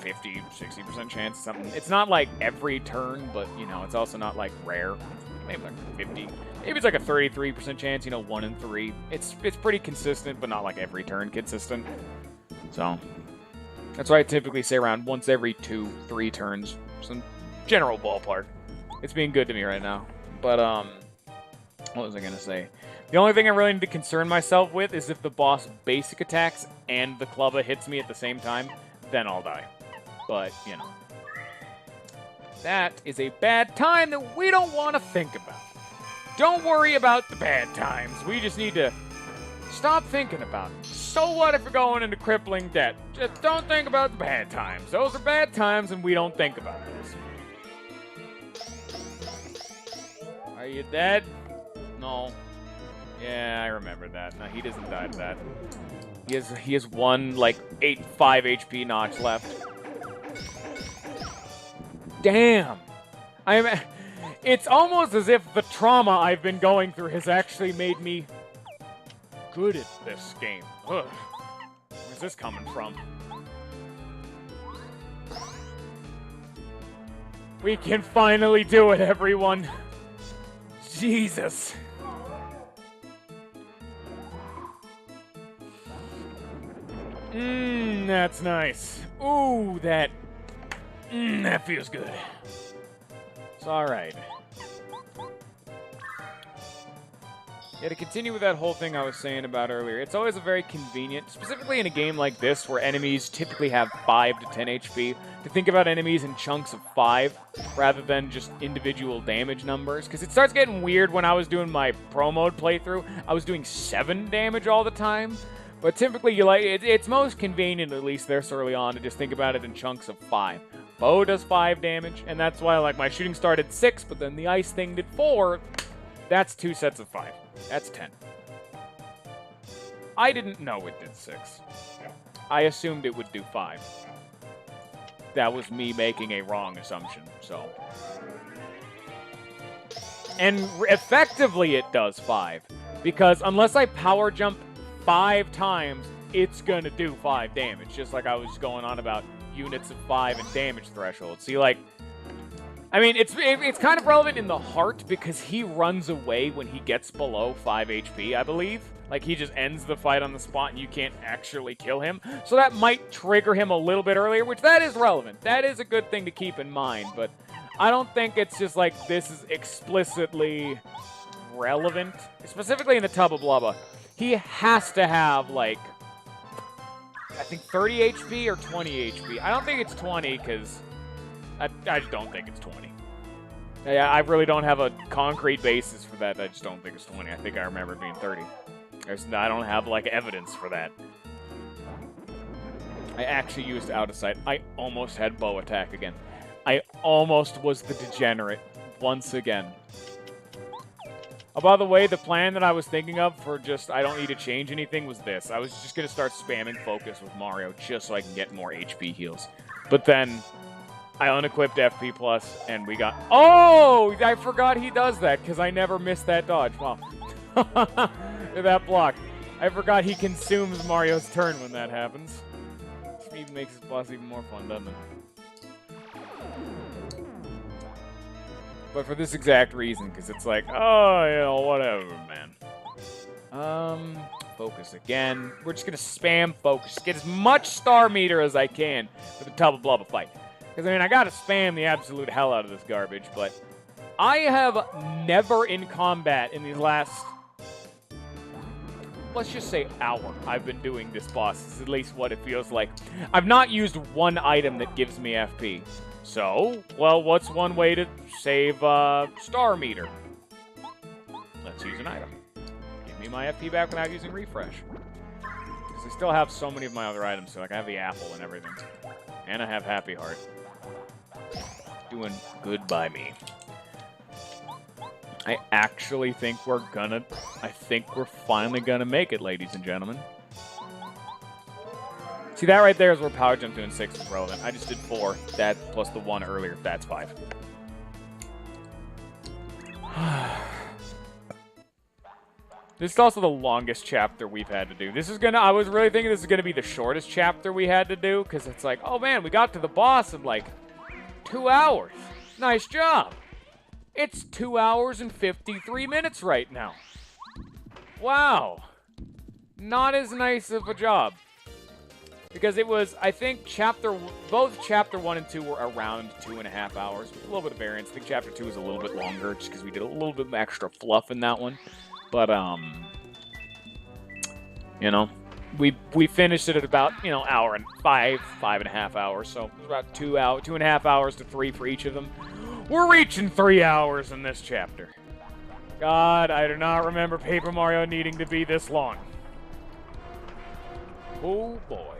50, 60% chance. Something. It's not like every turn, but, you know, it's also not like rare. Maybe like 50. Maybe it's like a 33% chance, you know, 1 in 3. It's pretty consistent, but not like every turn consistent. So, that's why I typically say around once every 2, 3 turns. Some general ballpark. It's being good to me right now. But, what was I going to say? The only thing I really need to concern myself with is if the boss basic attacks and the Clubba hits me at the same time, then I'll die. But, you know. That is a bad time that we don't want to think about. Don't worry about the bad times. We just need to stop thinking about it. So what if you're going into crippling debt? Just don't think about the bad times. Those are bad times and we don't think about those. Are you dead? No. Yeah, I remember that. No, he doesn't die to that. He has one, like, 5 HP notch left. Damn! It's almost as if the trauma I've been going through has actually made me good at this game. Ugh. Where's this coming from? We can finally do it, everyone! Jesus! That's nice. Ooh, that feels good. It's alright. Yeah, to continue with that whole thing I was saying about earlier, it's always a very convenient, specifically in a game like this where enemies typically have 5 to 10 HP, to think about enemies in chunks of 5 rather than just individual damage numbers. Because it starts getting weird when I was doing my Pro Mode playthrough. I was doing 7 damage all the time. But typically, it's most convenient, at least this early on, to just think about it in chunks of 5. bow does 5 damage, and that's why like my shooting star did 6, but then the ice thing did 4. That's 2 sets of 5. That's 10. I didn't know it did 6. I assumed it would do 5. That was me making a wrong assumption, so. And effectively it does 5, because unless I power jump 5 times, it's gonna do 5 damage, just like I was going on about units of 5 and damage threshold. See, like, I mean, it's kind of relevant in the heart, because he runs away when he gets below 5 HP, I believe. Like, he just ends the fight on the spot, and you can't actually kill him. So that might trigger him a little bit earlier, which that is relevant. That is a good thing to keep in mind, but I don't think it's just like this is explicitly relevant. Specifically in the Tubba Blubba. He has to have, like, I think 30 HP or 20 HP. I don't think it's 20, because I just don't think it's 20. I really don't have a concrete basis for that. I just don't think it's 20. I think I remember it being 30. I don't have, like, evidence for that. I actually used out of sight. I almost had bow attack again. I almost was the degenerate once again. Oh, by the way, the plan that I was thinking of for just I don't need to change anything was this. I was just going to start spamming focus with Mario just so I can get more HP heals. But then I unequipped FP+, and we got... Oh! I forgot he does that, because I never missed that dodge. Wow. That block. I forgot he consumes Mario's turn when that happens. This even makes his boss even more fun, doesn't it? But for this exact reason, because it's like, oh, you know, whatever, man. Focus again. We're just going to spam focus. Get as much star meter as I can for the Tubba Blubba fight. Because, I mean, I got to spam the absolute hell out of this garbage, but I have never in combat in these last, let's just say, hour I've been doing this boss. This is at least what it feels like. I've not used one item that gives me FP. So, well, what's one way to save star meter? Let's use an item. Give me my FP back without using refresh. Because I still have so many of my other items, so like I have the apple and everything. And I have Happy Heart. Doing good by me. I actually think we're finally gonna make it, ladies and gentlemen. See, that right there is where Power Jump doing 6 is relevant. I just did 4. That plus the 1 earlier. That's 5. This is also the longest chapter we've had to do. I was really thinking this is gonna be the shortest chapter we had to do, because it's like, oh man, we got to the boss in like 2 hours. Nice job. It's 2 hours and 53 minutes right now. Wow. Not as nice of a job. Because it was, I think, both Chapter 1 and 2 were around 2.5 hours, with a little bit of variance. I think Chapter 2 was a little bit longer, just because we did a little bit extra fluff in that one. But, you know, we finished it at about, you know, hour and 5.5 hours. So it was about 2.5 hours to 3 for each of them. We're reaching 3 hours in this chapter. God, I do not remember Paper Mario needing to be this long. Oh, boy.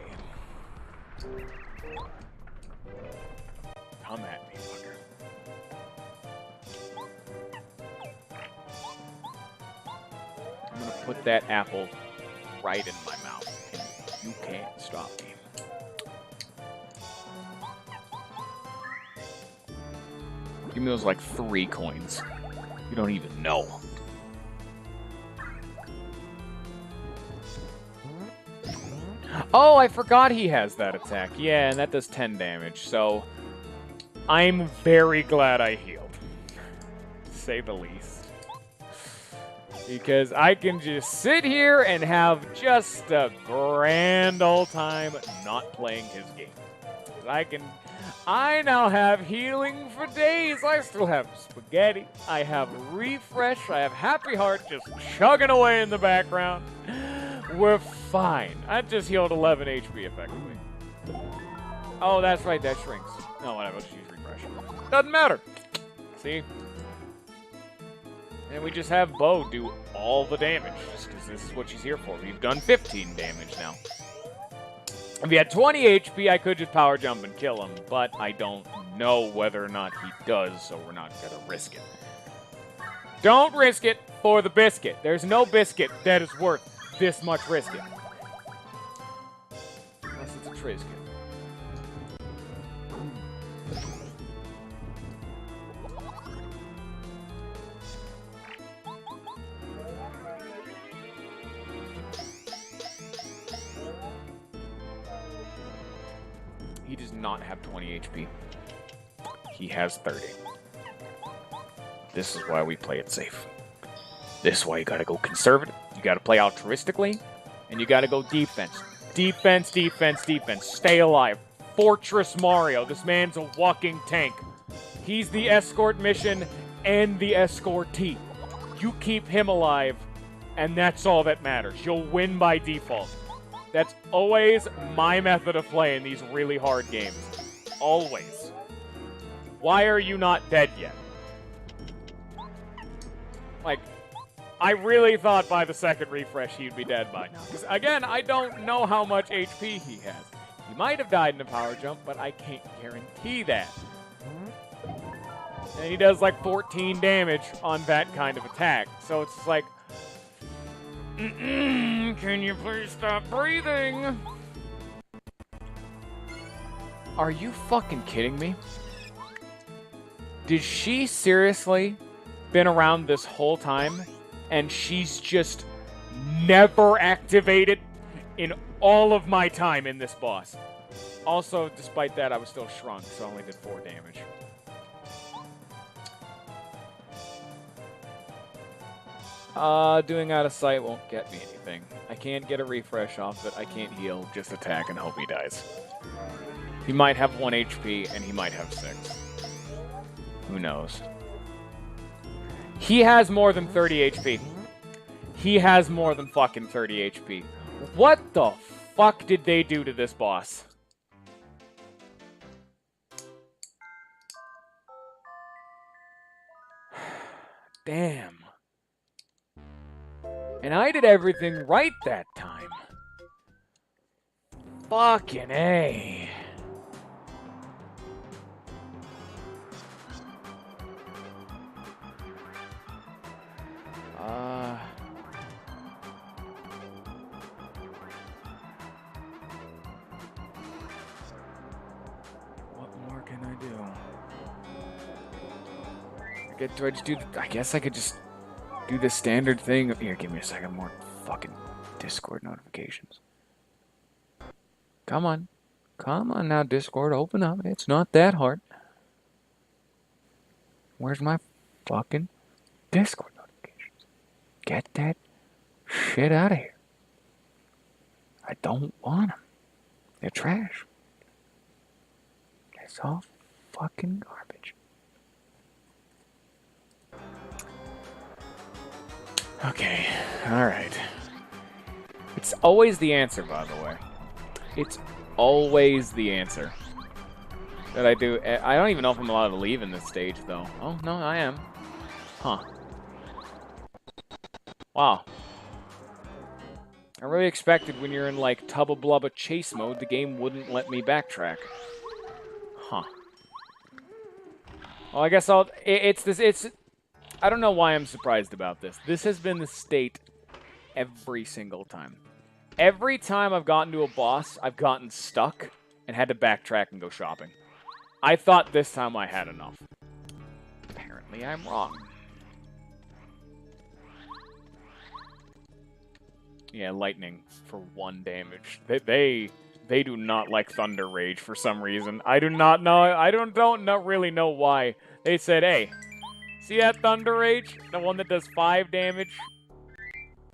Come at me, fucker. I'm gonna put that apple right in my mouth. And you can't stop me. Give me those, like, 3 coins. You don't even know. Oh, I forgot he has that attack. Yeah, and that does 10 damage, so I'm very glad I healed. To say the least. Because I can just sit here and have just a grand old time not playing his game. I now have healing for days. I still have spaghetti. I have refresh. I have Happy Heart just chugging away in the background. We're fine. I just healed 11 HP effectively. Oh, that's right. That shrinks. No, whatever. Let's use refresh. Doesn't matter. See? And we just have Bo do all the damage. Just because this is what she's here for. We've done 15 damage now. If he had 20 HP, I could just power jump and kill him, but I don't know whether or not he does, so we're not going to risk it. Don't risk it for the biscuit. There's no biscuit that is worth this much risking. Unless it's a Trisket. He does not have 20 HP. He has 30. This is why we play it safe. This is why you gotta go conservative, you gotta play altruistically, and you gotta go defense. Defense, defense, defense. Stay alive. Fortress Mario. This man's a walking tank. He's the escort mission and the escortee. You keep him alive, and that's all that matters. You'll win by default. That's always my method of playing these really hard games. Always. Why are you not dead yet? Like, I really thought by the second refresh he'd be dead by now. Because, again, I don't know how much HP he has. He might have died in a power jump, but I can't guarantee that. And he does like 14 damage on that kind of attack. So it's like, can you please stop breathing? Are you fucking kidding me? Did she seriously been around this whole time and she's just never activated in all of my time in this boss? Also, despite that, I was still shrunk, so I only did 4 damage. Doing out of sight won't get me anything. I can't get a refresh off it. I can't heal. Just attack and hope he dies. He might have 1 HP, and he might have 6. Who knows? He has more than 30 HP. He has more than fucking 30 HP. What the fuck did they do to this boss? Damn. And I did everything right that time. Fucking A. What more can I do? Do I just do? I guess I could just do the standard thing. Here, give me a second. More fucking Discord notifications. Come on. Come on now, Discord. Open up. It's not that hard. Where's my fucking Discord notifications? Get that shit out of here. I don't want them. They're trash. It's all fucking garbage. Okay, alright. It's always the answer, by the way. It's always the answer. That I do. I don't even know if I'm allowed to leave in this stage, though. Oh, no, I am. Huh. Wow. I really expected when you're in, like, Tubba Blubba chase mode, the game wouldn't let me backtrack. Huh. Well, I guess it's I don't know why I'm surprised about this. This has been the state every single time. Every time I've gotten to a boss, I've gotten stuck and had to backtrack and go shopping. I thought this time I had enough. Apparently I'm wrong. Yeah, lightning for 1 damage. They do not like Thunder Rage for some reason. I do not know. I don't really know why. They said, hey, see that Thunder Rage? The one that does 5 damage?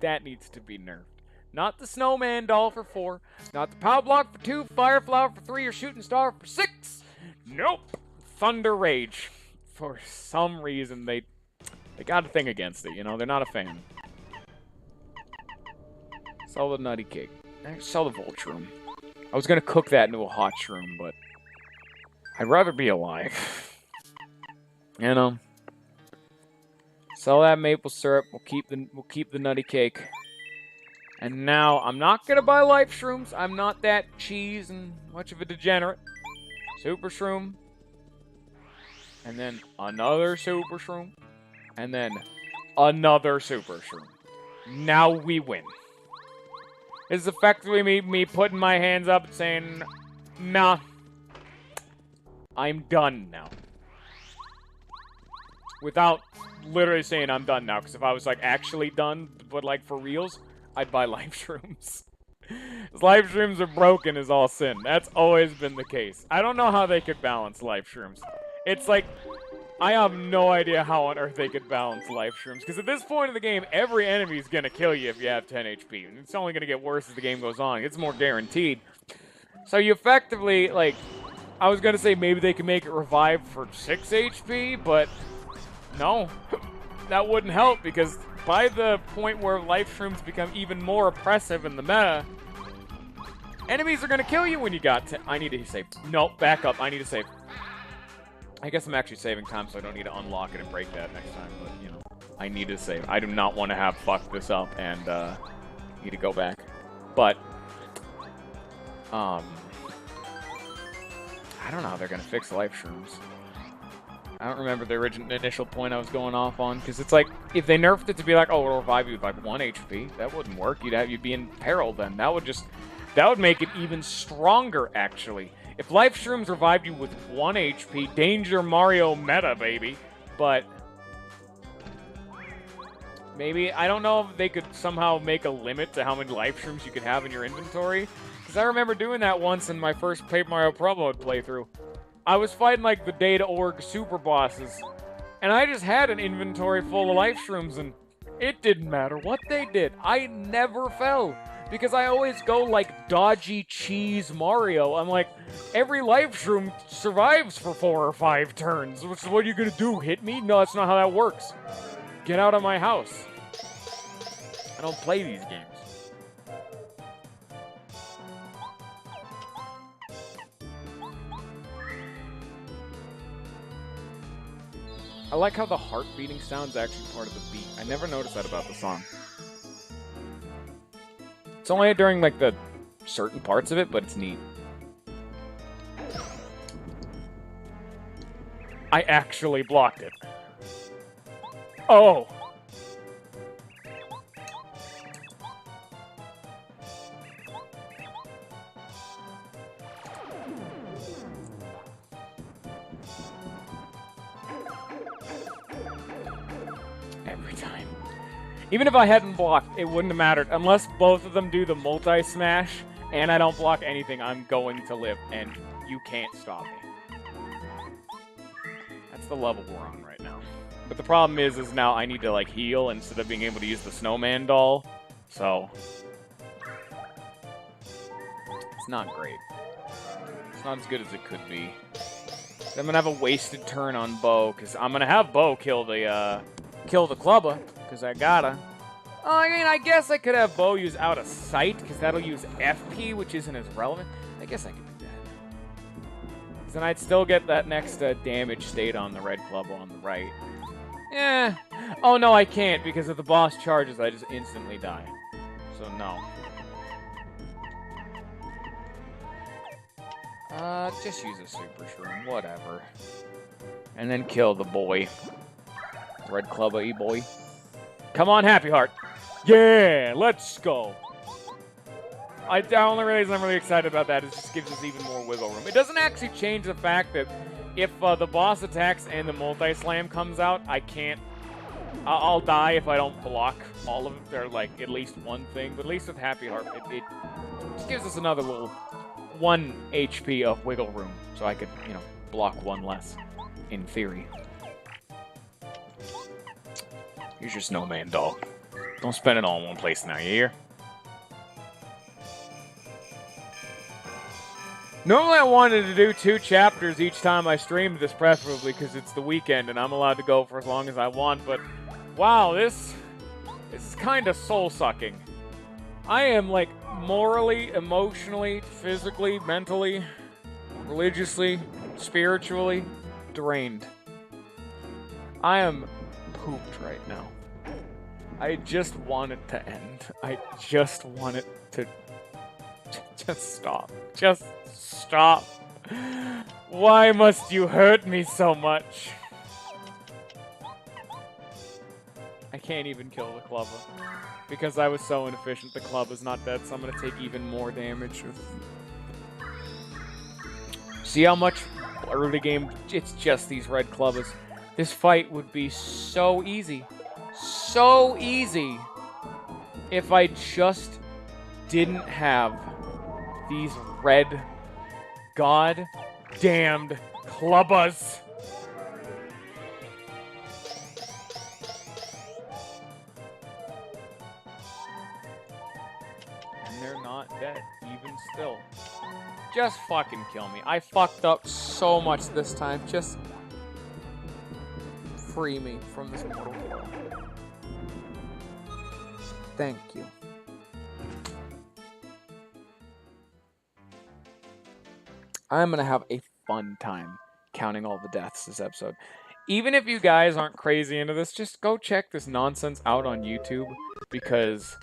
That needs to be nerfed. Not the Snowman Doll for 4. Not the Power Block for 2, Fire Flower for 3, or Shooting Star for 6. Nope. Thunder Rage. For some reason, they got a thing against it, you know? They're not a fan. Sell the Nutty Cake. Sell the Voltrum. I was gonna cook that into a hot shroom, but I'd rather be alive. You know? Sell that maple syrup. We'll keep the Nutty Cake. And now, I'm not gonna buy life shrooms. I'm not that cheese and much of a degenerate. Super shroom. And then another super shroom. And then another super shroom. Now we win. This is effectively me putting my hands up and saying, nah, I'm done now. Without literally saying I'm done now, because if I was, like, actually done, but, like, for reals, I'd buy life shrooms. Life shrooms are broken is all sin. That's always been the case. I don't know how they could balance life shrooms. It's like, I have no idea how on earth they could balance life shrooms, because at this point in the game, every enemy is going to kill you if you have 10 HP, and it's only going to get worse as the game goes on. It's more guaranteed. So you effectively, like, I was going to say maybe they can make it revive for 6 HP, but no, that wouldn't help, because by the point where life shrooms become even more oppressive in the meta, enemies are going to kill you when you got 10. I need to save. No, back up. I need to save. I guess I'm actually saving time, so I don't need to unlock it and break that next time, but, you know, I need to save. I do not want to have fucked this up and, need to go back. But, I don't know how they're going to fix life shrooms. I don't remember the initial point I was going off on, because it's like, if they nerfed it to be like, oh, it'll revive you with like 1 HP, that wouldn't work. You'd be in peril then. That would make it even stronger, actually. If life shrooms revived you with 1 HP, danger Mario meta, baby. But maybe, I don't know if they could somehow make a limit to how many life shrooms you could have in your inventory. Because I remember doing that once in my first Paper Mario Pro Mode playthrough. I was fighting, like, the Data.org super bosses, and I just had an inventory full of life shrooms, and it didn't matter what they did. I never fell, because I always go, like, dodgy cheese Mario. I'm like, every life shroom survives for 4 or 5 turns. What are you gonna do, hit me? No, that's not how that works. Get out of my house. I don't play these games. I like how the heart beating sound's actually part of the beat. I never noticed that about the song. It's only during, like, the certain parts of it, but it's neat. I actually blocked it. Oh! Every time. Even if I hadn't blocked, it wouldn't have mattered. Unless both of them do the multi-smash, and I don't block anything, I'm going to live, and you can't stop me. That's the level we're on right now. But the problem is now I need to, like, heal instead of being able to use the snowman doll. So it's not great. It's not as good as it could be. I'm gonna have a wasted turn on Bo, because I'm gonna have Bo kill the Clubba, because I gotta. Oh, I mean, I guess I could have Bo use Out of Sight, because that'll use FP, which isn't as relevant. I guess I could do that. Because then I'd still get that next damage state on the red Clubba on the right. Yeah. Oh, no, I can't, because if the boss charges, I just instantly die. So, no. Just use a Super Shroom, whatever. And then kill the boy. Red Clubba-y boy. Come on, Happy Heart. Yeah, let's go. The only reason I'm really excited about that is it just gives us even more wiggle room. It doesn't actually change the fact that if the boss attacks and the multi-slam comes out, I can't... I'll die if I don't block all of it, or like at least one thing. But at least with Happy Heart, it just gives us another little 1 HP of wiggle room. So I could, you know, block 1 less, in theory. Here's your snowman doll. Don't spend it all in one place now, you hear? Normally I wanted to do 2 chapters each time I streamed this, preferably because it's the weekend and I'm allowed to go for as long as I want, but wow, this is kind of soul-sucking. I am, like, morally, emotionally, physically, mentally, religiously, spiritually drained. I am pooped right now. I just want it to end. I just want it to just stop. Just stop. Why must you hurt me so much? I can't even kill the Clubba. Because I was so inefficient, the Clubba's not dead, so I'm gonna take even more damage. See how much early game, it's just these red Clubbas. This fight would be so easy. So easy if I just didn't have these red god-damned Clubbas. And they're not dead, even still. Just fucking kill me. I fucked up so much this time. Just free me from this mortal coil. Thank you. I'm gonna have a fun time counting all the deaths this episode. Even if you guys aren't crazy into this, just go check this nonsense out on YouTube, because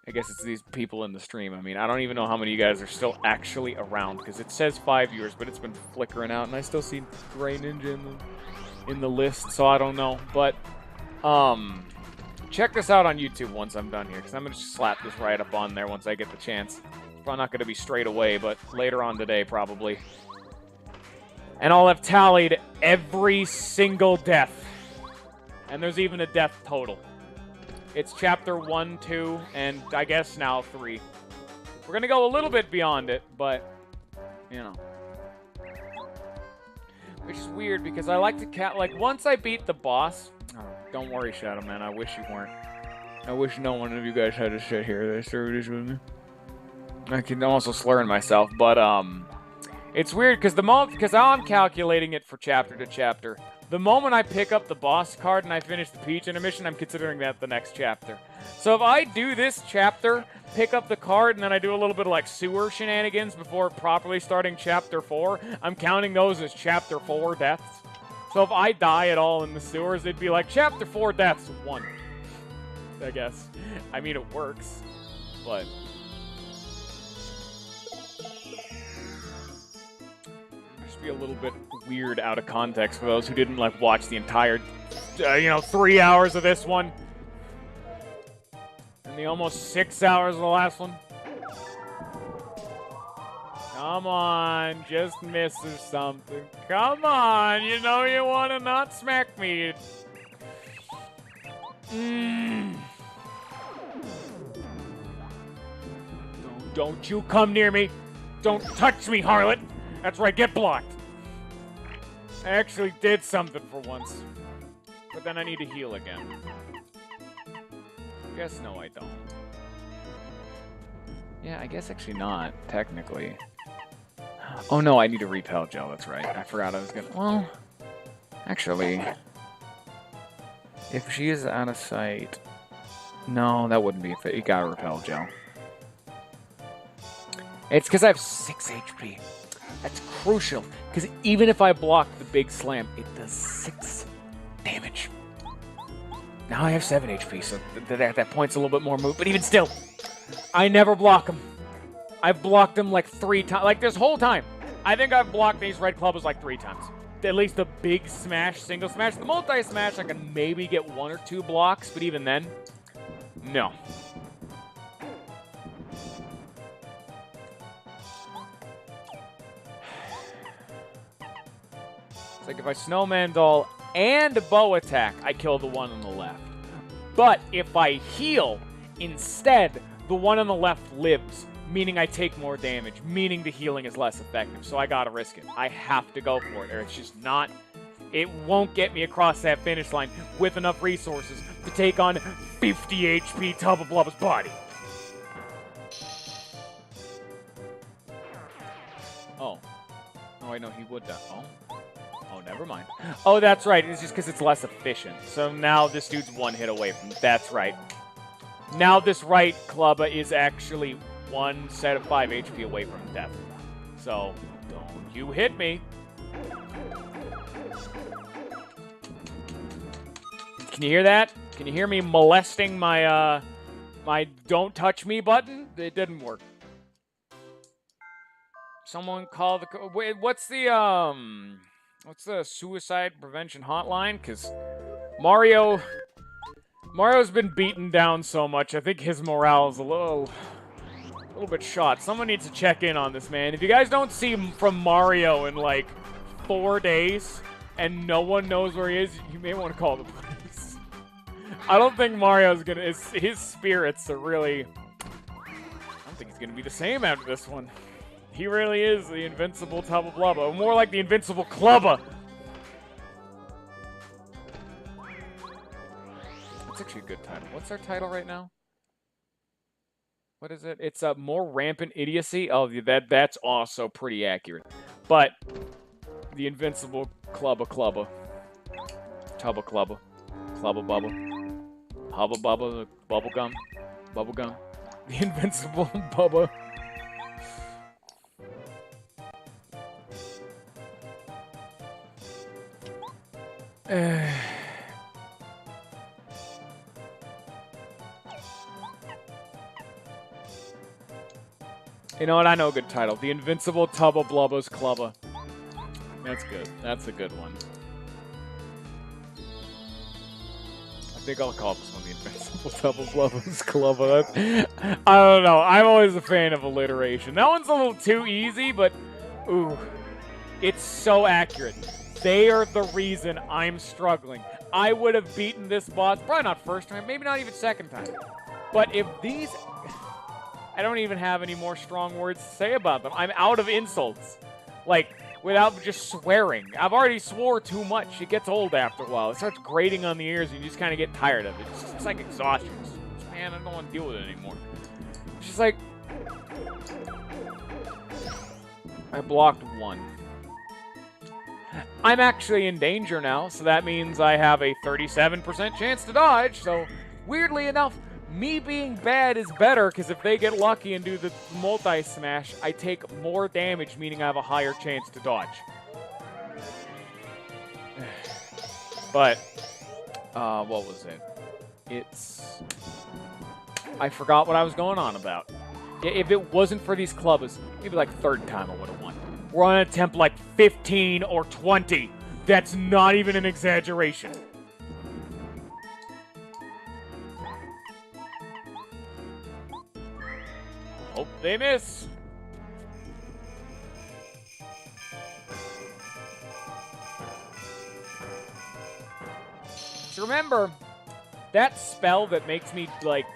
I guess it's these people in the stream. I mean, I don't even know how many of you guys are still actually around, because it says 5 viewers, but it's been flickering out, and I still see Gray Ninja in the list, so I don't know. But, check this out on YouTube once I'm done here, because I'm going to just slap this right up on there once I get the chance. It's probably not going to be straight away, but later on today, probably. And I'll have tallied every single death. And there's even a death total. It's chapter 1, 2, and I guess now 3. We're going to go a little bit beyond it, but, you know. Which is weird, because I like to like, once I beat the boss... Oh, don't worry, Shadow Man, I wish you weren't. I wish no one of you guys had to sit here. They served this with me. I'm also slurring myself, but, it's weird, because how I'm calculating it for chapter to chapter, the moment I pick up the boss card and I finish the Peach intermission, I'm considering that the next chapter. So if I do this chapter, pick up the card, and then I do a little bit of, like, sewer shenanigans before properly starting chapter 4, I'm counting those as chapter 4 deaths. So if I die at all in the sewers, it'd be like, chapter 4 deaths, 1. I guess. I mean, it works, but... be a little bit weird out of context for those who didn't, like, watch the entire, 3 hours of this one. And the almost 6 hours of the last one. Come on, just misses something. Come on, you know you want to not smack me. Don't you come near me. Don't touch me, harlot. That's right, get blocked. I actually did something for once. But then I need to heal again. Guess no, I don't. Yeah, I guess actually not, technically. Oh no, I need a repel gel, that's right. I forgot I was gonna... Well, actually... If she is out of sight... No, that wouldn't be a fit. You got a repel gel. It's because I have 6 HP. That's crucial, because even if I block the big slam, it does 6 damage. Now I have 7 HP, so that point's a little bit more move, but even still, I never block them. I've blocked them like 3 times, like this whole time. I think I've blocked these red Clubbas like 3 times. At least the big smash, single smash. The multi-smash, I can maybe get 1 or 2 blocks, but even then, no. It's like if I Snowman Doll and Bow Attack, I kill the one on the left. But if I heal instead, the one on the left lives, meaning I take more damage, meaning the healing is less effective. So I gotta risk it. I have to go for it, or it's just not... It won't get me across that finish line with enough resources to take on 50 HP Tubba Blubba's body. Oh. Oh, wait, no, he would die. Oh. Oh, never mind. Oh, that's right. It's just because it's less efficient. So now this dude's 1 hit away from... That's right. Now this right Clubba is actually 1 set of 5 HP away from death. So, don't you hit me. Can you hear that? Can you hear me molesting my, my don't touch me button? It didn't work. Someone call the... Wait, what's the suicide prevention hotline? Because Mario's been beaten down so much, I think his morale is a little bit shot. Someone needs to check in on this, man. If you guys don't see from Mario in, like, 4 days, and no one knows where he is, you may want to call the police. I don't think Mario's gonna... His spirits are really... I don't think he's gonna be the same after this one. He really is the invincible Tubba Blubba. More like the invincible Clubba. That's actually a good title. What's our title right now? What is it? It's a more rampant idiocy. Oh, that's also pretty accurate. But the invincible Clubba Clubba. Tubba Clubba. Clubba Bubba. Hubba Bubba. Bubblegum. Bubblegum. The invincible Bubba. You know what? I know a good title. The Invincible Tubba Blubba's Clubba. That's good. That's a good one. I think I'll call this one the Invincible Tubba Blubba's Clubba. I don't know. I'm always a fan of alliteration. That one's a little too easy, but ooh, it's so accurate. They are the reason I'm struggling. I would have beaten this boss, probably not first time, maybe not even second time. But if these... I don't even have any more strong words to say about them. I'm out of insults. Like, without just swearing. I've already swore too much. It gets old after a while. It starts grating on the ears and you just kind of get tired of it. It's like exhaustion. Man, I don't want to deal with it anymore. It's just like... I blocked one. I'm actually in danger now, so that means I have a 37% chance to dodge, so weirdly enough, me being bad is better, because if they get lucky and do the multi-smash, I take more damage, meaning I have a higher chance to dodge. But, what was it? I forgot what I was going on about. If it wasn't for these Clubbas, maybe like third time I would have won. We're on attempt like 15 or 20. That's not even an exaggeration. Hope they miss. So remember, that spell that makes me, like,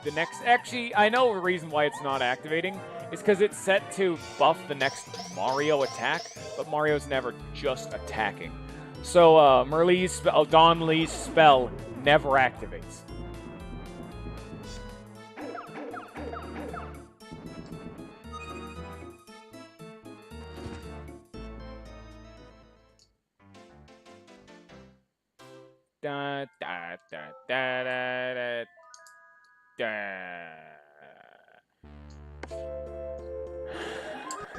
the next... Actually, I know the reason why it's not activating. It's because it's set to buff the next Mario attack, but Mario's never just attacking. So, Don Lee's spell never activates. Da, da, da, da, da, da, da.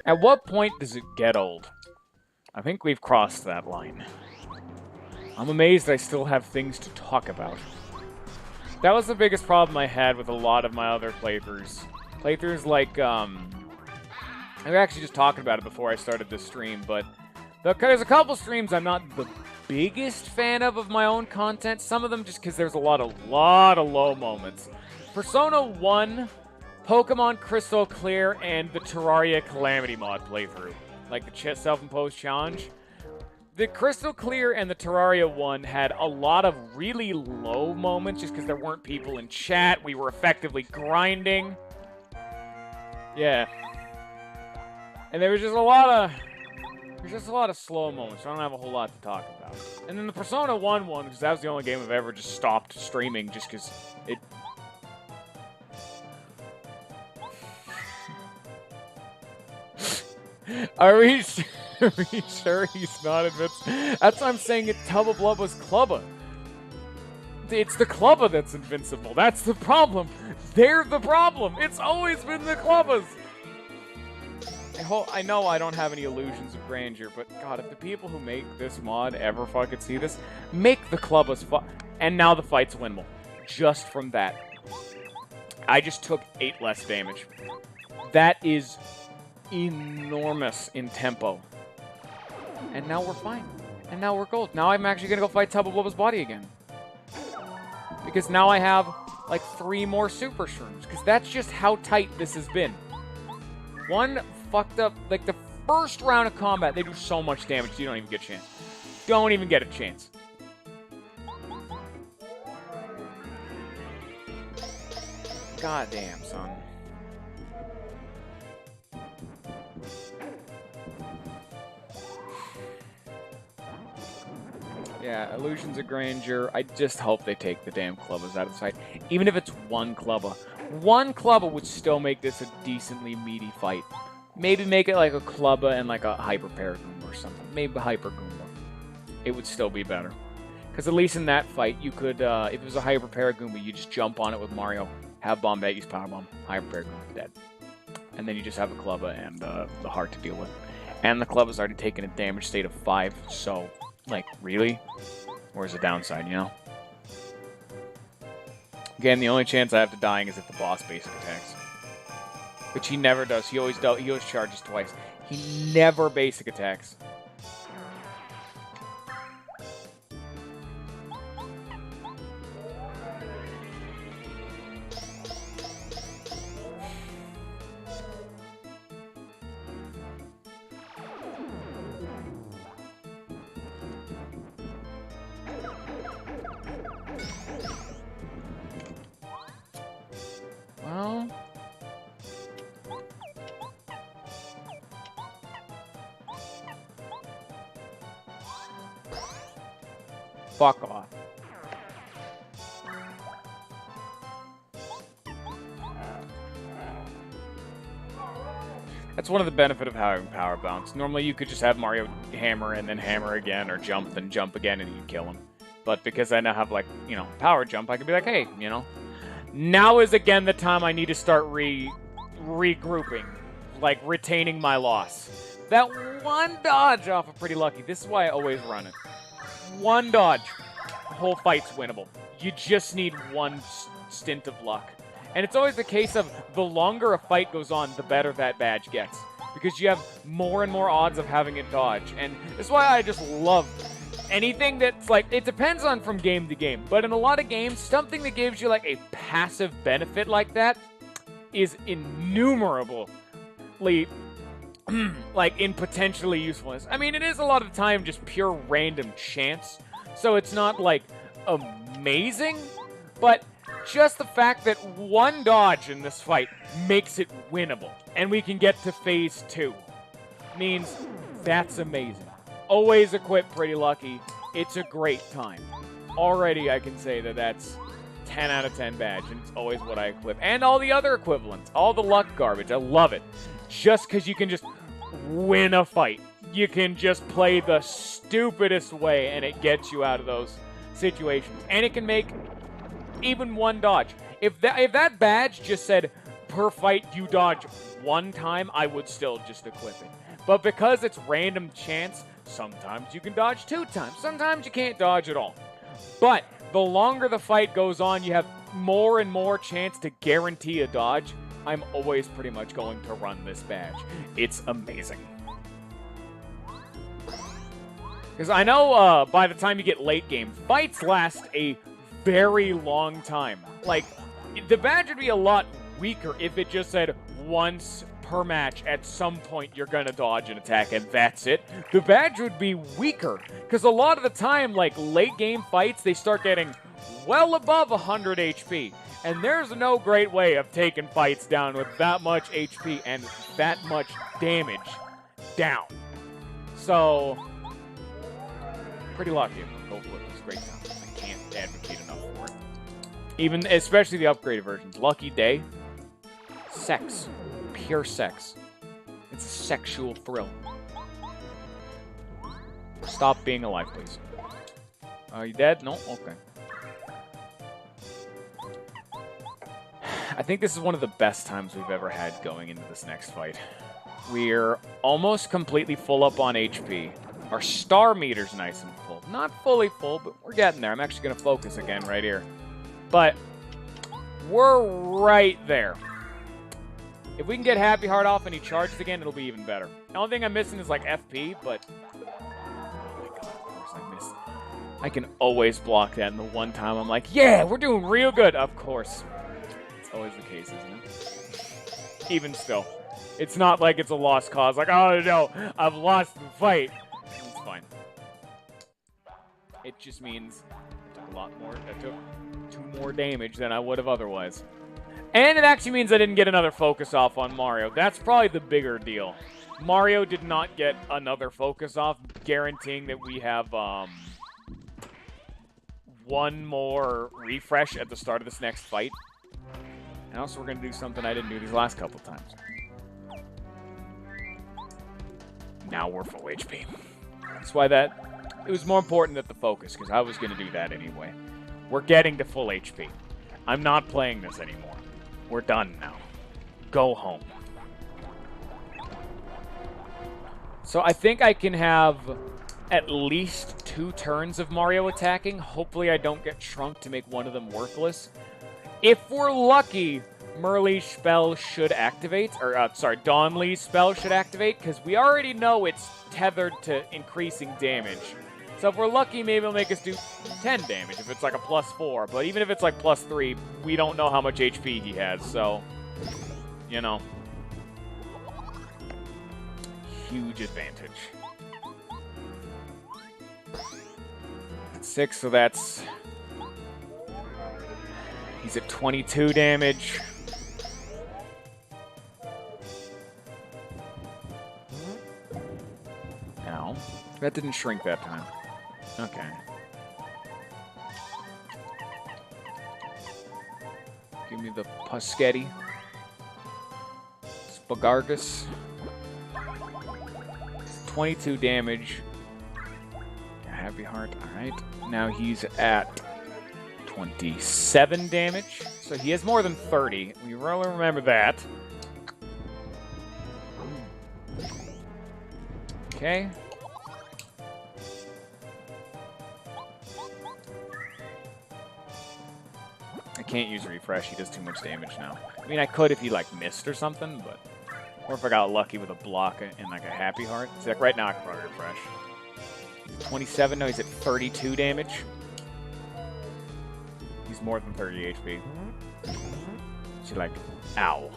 At what point does it get old? I think we've crossed that line. I'm amazed I still have things to talk about. That was the biggest problem I had with a lot of my other playthroughs. Playthroughs like, I was actually just talking about it before I started this stream, but there's a couple streams I'm not the biggest fan of my own content. Some of them just because there's a lot of low moments. Persona 1... Pokemon Crystal Clear and the Terraria Calamity mod playthrough. Like the self-imposed challenge. The Crystal Clear and the Terraria one had a lot of really low moments just because there weren't people in chat. We were effectively grinding. Yeah. And there was just a lot of slow moments, so I don't have a whole lot to talk about. And then the Persona 1 because that was the only game I've ever just stopped streaming just because it... Are we sure he's not invincible? That's why I'm saying it's Tubba Blubba's Clubba. It's the Clubba that's invincible. That's the problem. They're the problem. It's always been the Clubbas. I know I don't have any illusions of grandeur, but God, if the people who make this mod ever fucking see this, make the Clubbas and now the fight's winnable. just from that. I just took 8 less damage. That is enormous in tempo. And now we're fine. And now we're gold. Now I'm actually going to go fight Tubba Blubba's body again. Because now I have, like, 3 more super shrooms. Because that's just how tight this has been. One fucked up, like, the first round of combat, they do so much damage, you don't even get a chance. Don't even get a chance. God damn, son. Yeah, Illusions of Grandeur. I just hope they take the damn Clubbas out of the fight. Even if it's one Clubba. One Clubba would still make this a decently meaty fight. Maybe make it like a Clubba and like a Hyper Paragoomba or something. Maybe a Hyper Goomba. It would still be better. Because at least in that fight, you could, if it was a Hyper Paragoomba, you just jump on it with Mario, have Bombette use Power Bomb, Hyper Paragoomba dead. And then you just have a Clubba and the heart to deal with. And the Clubba's already taken a damage state of 5, so... Like, really? Where's the downside, you know? Again, the only chance I have to dying is if the boss basic attacks. Which he never does. He always charges twice. He never basic attacks. Well... Fuck off. That's one of the benefits of having Power Bounce. Normally you could just have Mario hammer and then hammer again, or jump, then jump again, and you kill him. But because I now have, like, you know, Power Jump, I could be like, hey, you know, now is again the time I need to start regrouping. Like, retaining my loss. That one dodge off of Pretty Lucky. This is why I always run it. One dodge. The whole fight's winnable. You just need one stint of luck. And it's always the case of the longer a fight goes on, the better that badge gets. Because you have more and more odds of having it dodge. And that's why I just love anything that's like, it depends on from game to game. But in a lot of games, something that gives you like a passive benefit like that is innumerably like in potentially usefulness. I mean, it is a lot of the time just pure random chance. So it's not like amazing, but just the fact that one dodge in this fight makes it winnable, and we can get to phase 2, means that's amazing. Always equip Pretty Lucky. It's a great time. Already I can say that that's 10 out of 10 badge, and it's always what I equip. And all the other equivalents, all the luck garbage, I love it. Just because you can just win a fight. You can just play the stupidest way, and it gets you out of those situations. And it can make even one dodge. If that badge just said, per fight you dodge one time, I would still just equip it. But because it's random chance, sometimes you can dodge 2 times. Sometimes you can't dodge at all. But the longer the fight goes on, you have more and more chance to guarantee a dodge. I'm always pretty much going to run this badge. It's amazing. Because I know by the time you get late game, fights last a very long time. Like, the badge would be a lot weaker if it just said once per match at some point you're gonna dodge an attack and that's it. The badge would be weaker because a lot of the time, like late game fights, they start getting well above 100 HP. And there's no great way of taking fights down with that much HP and that much damage down. So, Pretty Lucky. Go for it. It's a great time. I can't advocate enough for it. Even, especially the upgraded versions. Lucky Day. Sex. Pure sex. It's a sexual thrill. Stop being alive, please. Are you dead? No? Okay. I think this is one of the best times we've ever had going into this next fight. We're almost completely full up on HP. Our star meter's nice and full. Not fully full, but we're getting there. I'm actually going to focus again right here. But we're right there. If we can get Happy Heart off and he charges again, it'll be even better. The only thing I'm missing is like FP, but oh my god, of course I missed. I can always block that, and the one time I'm like, yeah, we're doing real good. Of course. It's always the case, isn't it? Even still. It's not like it's a lost cause. Like, oh no, I've lost the fight. It's fine. It just means I took a lot more. I took 2 more damage than I would have otherwise. And it actually means I didn't get another focus off on Mario. That's probably the bigger deal. Mario did not get another focus off, guaranteeing that we have one more refresh at the start of this next fight. And also we're going to do something I didn't do these last couple times. Now we're full HP. That's why it was more important than the focus, because I was going to do that anyway. We're getting to full HP. I'm not playing this anymore. We're done now. Go home. So I think I can have at least 2 turns of Mario attacking. Hopefully I don't get shrunk to make one of them worthless. If we're lucky, Merle's spell should activate. Or, Donley's spell should activate, because we already know it's tethered to increasing damage. So if we're lucky, maybe it'll make us do 10 damage if it's like a +4. But even if it's like +3, we don't know how much HP he has, so, you know. Huge advantage. That's 6, so that's... He's at 22 damage. Ow. That didn't shrink that time. Okay. Give me the Puschetti. Spagargus. 22 damage. Happy Heart. Alright. Now he's at 27 damage. So he has more than 30. We really remember that. Okay. I can't use refresh. He does too much damage now. I mean, I could if he, like, missed or something, but... Or if I got lucky with a block and, like, a Happy Heart. See, like, right now I can probably refresh. 27. No, he's at 32 damage. He's more than 30 HP. See, like, ow.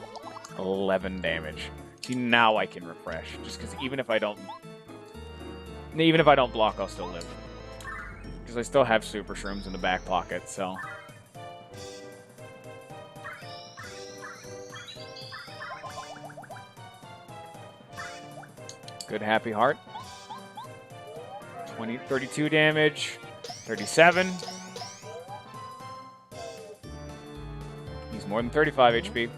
11 damage. See, now I can refresh. Just because even if I don't block, I'll still live. Because I still have Super Shrooms in the back pocket, so... Good Happy Heart. 32 damage. 37. He's more than 35 HP.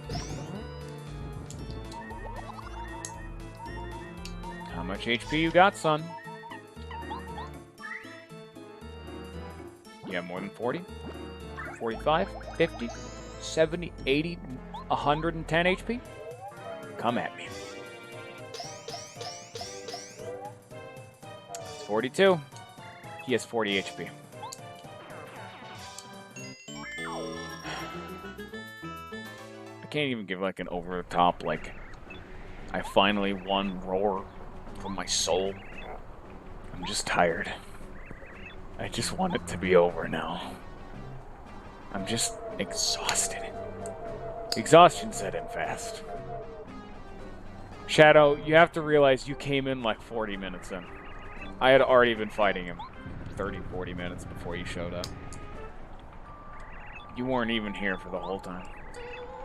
How much HP you got, son? You have more than 40? 45? 50? 70? 80? 110 HP? Come at me. 42. He has 40 HP. I can't even give like an over-the-top, like, I finally won roar from my soul. I'm just tired. I just want it to be over now. I'm just exhausted. Exhaustion set in fast. Shadow, you have to realize you came in like 40 minutes in. I had already been fighting him 30, 40 minutes before you showed up. You weren't even here for the whole time.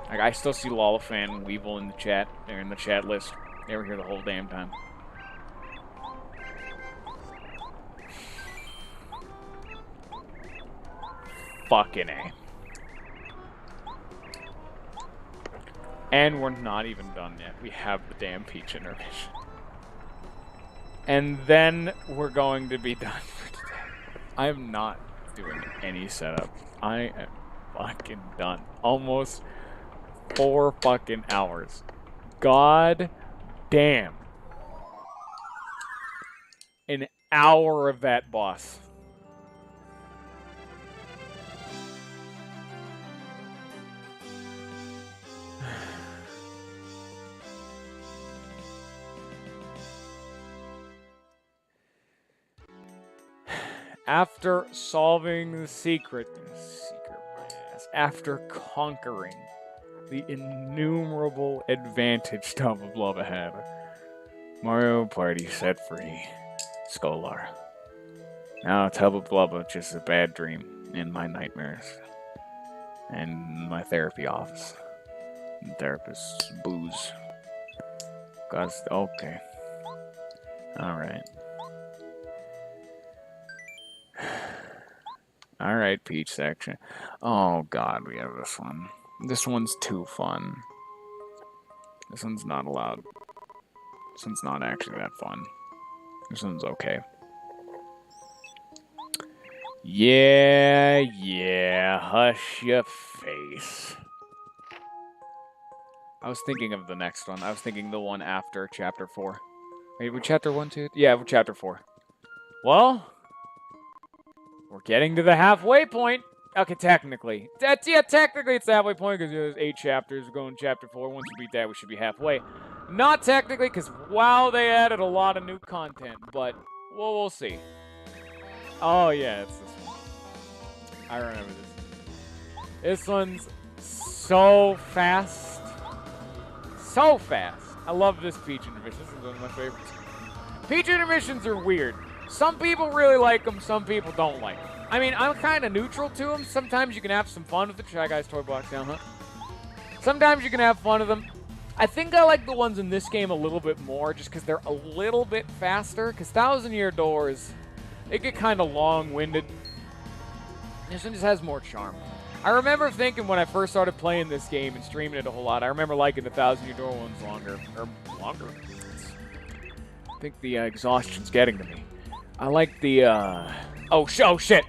Like, I still see Lollifan and Weevil in the chat. They're in the chat list. They were here the whole damn time. Fucking A. And we're not even done yet. We have the damn Peach intermission. And then we're going to be done for today. I am not doing any setup. I am fucking done. Almost 4 fucking hours. God damn. An hour of that boss. After solving the secret after conquering the innumerable advantage Tubba Blubba had, Mario Party set free Scholar. Now Tubba Blubba just a bad dream in my nightmares and my therapy office. And therapist booze. Okay. Alright. Alright, Peach section. Oh god, we have this one. This one's too fun. This one's not allowed. This one's not actually that fun. This one's okay. Yeah, hush your face. I was thinking of the next one. I was thinking the one after Chapter 4. Wait, we're Chapter 1, 2? Yeah, we're Chapter 4. Well, we're getting to the halfway point. Okay, technically. Technically it's the halfway point because there's 8 chapters. We're going to Chapter 4. Once we beat that, we should be halfway. Not technically, because, wow, they added a lot of new content. But, well, we'll see. Oh, yeah, it's this one. I remember this. This one's so fast. So fast. I love this Peach intermission. This is one of my favorites. Peach intermissions are weird. Some people really like them. Some people don't like them. I mean, I'm kind of neutral to them. Sometimes you can have some fun with the Shy Guys toy box down, huh? Sometimes you can have fun with them. I think I like the ones in this game a little bit more just because they're a little bit faster. Because 1,000 Year Doors, they get kind of long-winded. This one just has more charm. I remember thinking when I first started playing this game and streaming it a whole lot, I remember liking the 1,000 Year Door ones longer. I think the exhaustion's getting to me. I like the, oh shit!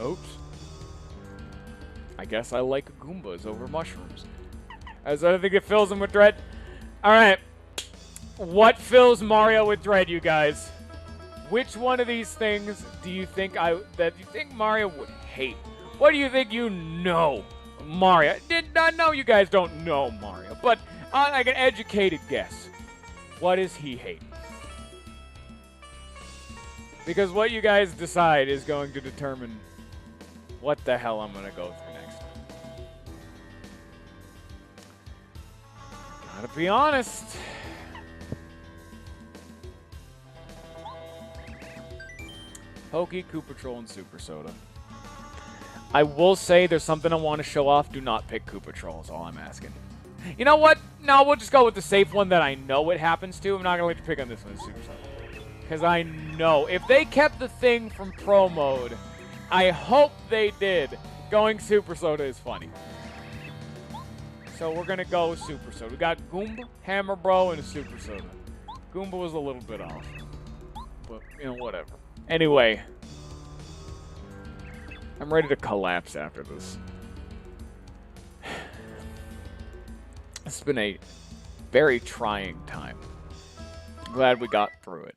Oops. I guess I like Goombas over mushrooms. As I think it fills him with dread. Alright. What fills Mario with dread, you guys? Which one of these things do you think Mario would hate? What do you think you know Mario? I know you guys don't know Mario, but like an educated guess. What does he hate? Because what you guys decide is going to determine what the hell I'm going to go through next. Gotta be honest. Pokey, Koopa Troll, and Super Soda. I will say there's something I want to show off. Do not pick Koopa Troll is all I'm asking. You know what? No, we'll just go with the safe one that I know it happens to. I'm not going to let you pick on this one, Super Soda. Because I know. If they kept the thing from Pro Mode, I hope they did. Going Super Soda is funny. So we're going to go Super Soda. We got Goomba, Hammer Bro, and a Super Soda. Goomba was a little bit off. But, you know, whatever. Anyway. I'm ready to collapse after this. It's been a very trying time. I'm glad we got through it.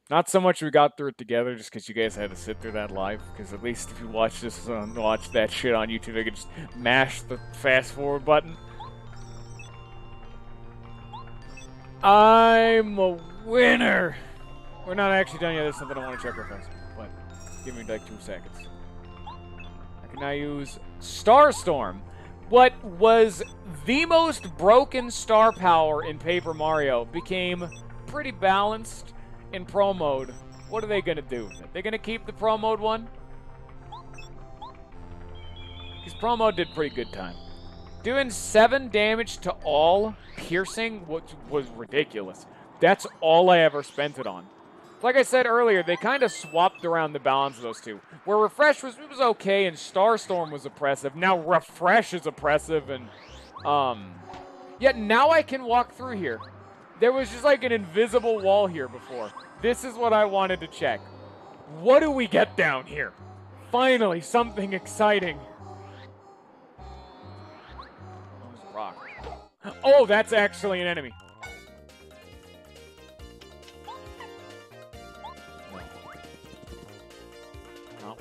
Not so much we got through it together just because you guys had to sit through that live. Because at least if you watch this, watch that shit on YouTube, they could just mash the fast forward button. I'm a winner! We're not actually done yet. There's something I want to check real fast. But give me like 2 seconds. I can now use Starstorm. What was the most broken star power in Paper Mario became pretty balanced in Pro Mode. What are they going to do? They're going to keep the Pro Mode one? Because Pro Mode did pretty good time. Doing 7 damage to all piercing was ridiculous. That's all I ever spent it on. Like I said earlier, they kind of swapped around the balance of those two. Where Refresh was okay and Starstorm was oppressive. Now Refresh is oppressive and yet now I can walk through here. There was just like an invisible wall here before. This is what I wanted to check. What do we get down here? Finally, something exciting. Oh, there's a rock. Oh, that's actually an enemy. No.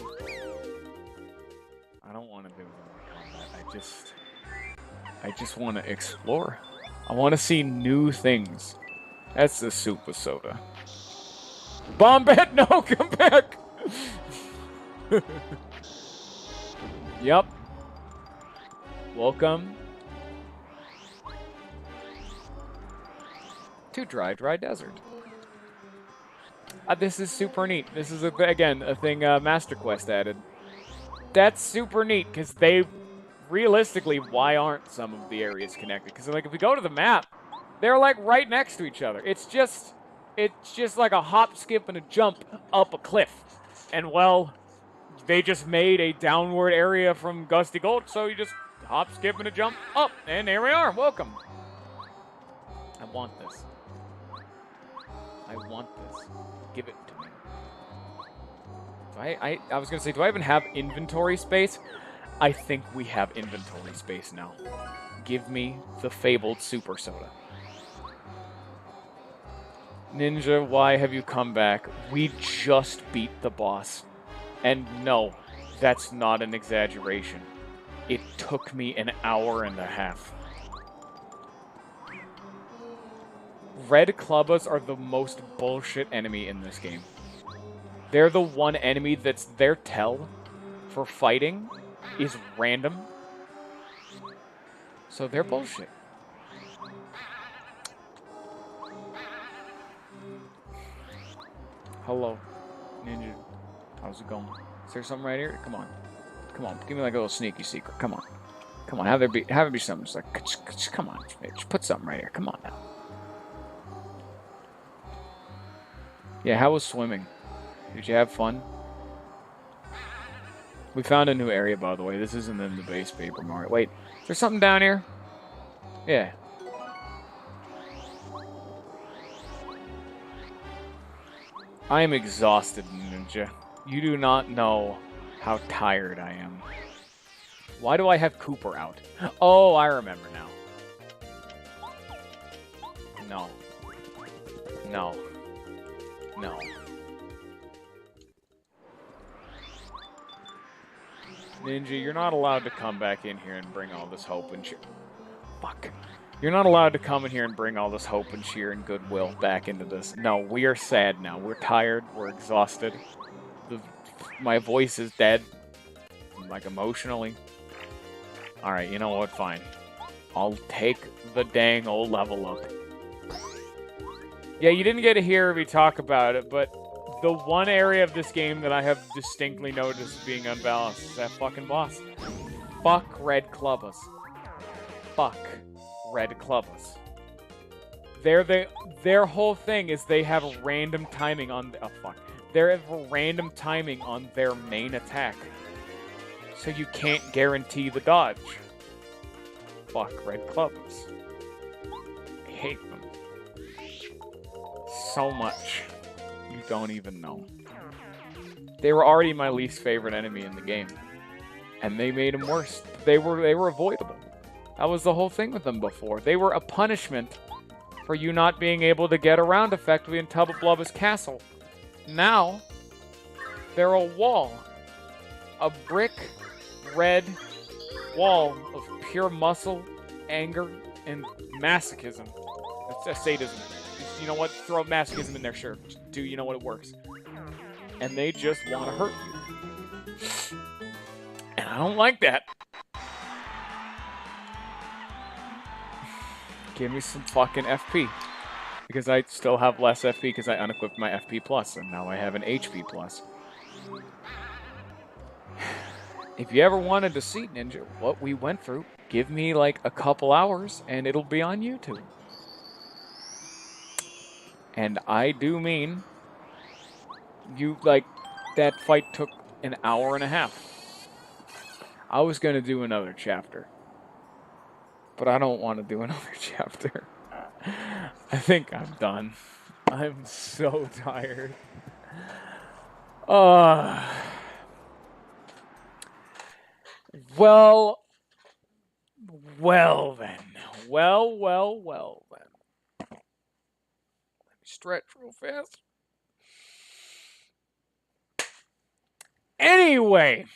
I don't want to do that. I just want to explore. I want to see new things. That's the Super Soda. Bombette, no, come back. Yep. Welcome to Dry Desert. This is super neat. This is, again, a thing Master Quest added. That's super neat, because they, realistically, why aren't some of the areas connected? Because, like, if we go to the map, they're, like, right next to each other. It's just like a hop, skip, and a jump up a cliff. And, well, they just made a downward area from Gusty Gold, so you just hop, skip, and a jump up. And there we are. Welcome. I want this. I want this. Give it to me. I was going to say, do I even have inventory space? I think we have inventory space now. Give me the fabled super soda. Ninja, why have you come back? We just beat the boss. And no, that's not an exaggeration. It took me an hour and a half. Red Clubbas are the most bullshit enemy in this game. They're the one enemy that's their tell for fighting is random. So they're bullshit. Hello, Ninja. How's it going? Is there something right here? Come on. Come on. Give me like a little sneaky secret. Come on. Come on. Have it be something. Just like, come on. Just put something right here. Come on now. Yeah, how was swimming? Did you have fun? We found a new area, by the way. This isn't in the base Paper Mario. Wait, is there something down here? Yeah. I am exhausted, Ninja. You do not know how tired I am. Why do I have Cooper out? Oh, I remember now. No. No. No. Ninja, you're not allowed to come back in here and bring all this hope and cheer. Fuck. You're not allowed to come in here and bring all this hope and cheer and goodwill back into this. No, we are sad now. We're tired. We're exhausted. My voice is dead. Like, emotionally. Alright, you know what? Fine. I'll take the dang old level up. Yeah, you didn't get to hear me talk about it, but the one area of this game that I have distinctly noticed being unbalanced is that fucking boss. Fuck Red Clubbas. Fuck Red Clubbas. Their whole thing is they have random timing on they have random timing on their main attack. So you can't guarantee the dodge. Fuck Red Clubbas. I hate them. So much. You don't even know. They were already my least favorite enemy in the game. And they made them worse. They were avoidable. That was the whole thing with them before. They were a punishment for you not being able to get around effectively in Tubba Blubba's castle. Now, they're a wall. A brick red wall of pure muscle, anger, and masochism. That's sadism. You know what? Throw masochism in there, sure. Do you know what? It works. And they just want to hurt you. And I don't like that. Give me some fucking FP. Because I still have less FP because I unequipped my FP plus, and now I have an HP plus. If you ever wanted to see, Ninja, what we went through, give me like a couple hours, and it'll be on YouTube. And I do mean, that fight took an hour and a half. I was going to do another chapter. But I don't want to do another chapter. I think I'm done. I'm so tired. Well then. Well then. Let me stretch real fast. Anyway,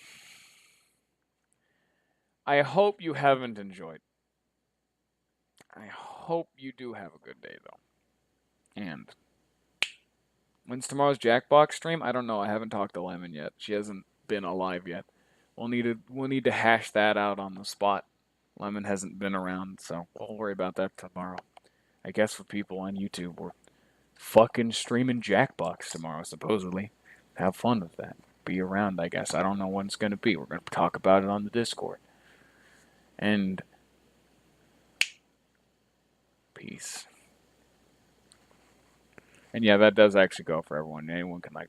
I hope you haven't enjoyed. I hope you do have a good day, though. And When's tomorrow's Jackbox stream? I don't know. I haven't talked to Lemon yet. She hasn't been alive yet. We'll need to hash that out on the spot. Lemon hasn't been around, so we'll worry about that tomorrow. I guess for people on YouTube, we're fucking streaming Jackbox tomorrow, supposedly. Have fun with that. Be around, I guess. I don't know when it's going to be. We're going to talk about it on the Discord. And peace. And yeah, that does actually go for everyone. Anyone can, like,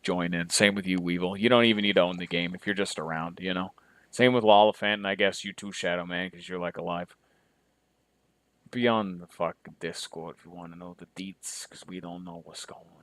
join in. Same with you, Weevil. You don't even need to own the game if you're just around, you know? Same with Lollifant, and I guess you too, Shadow Man, because you're, like, alive. Be on the fucking Discord if you want to know the deets, because we don't know what's going on.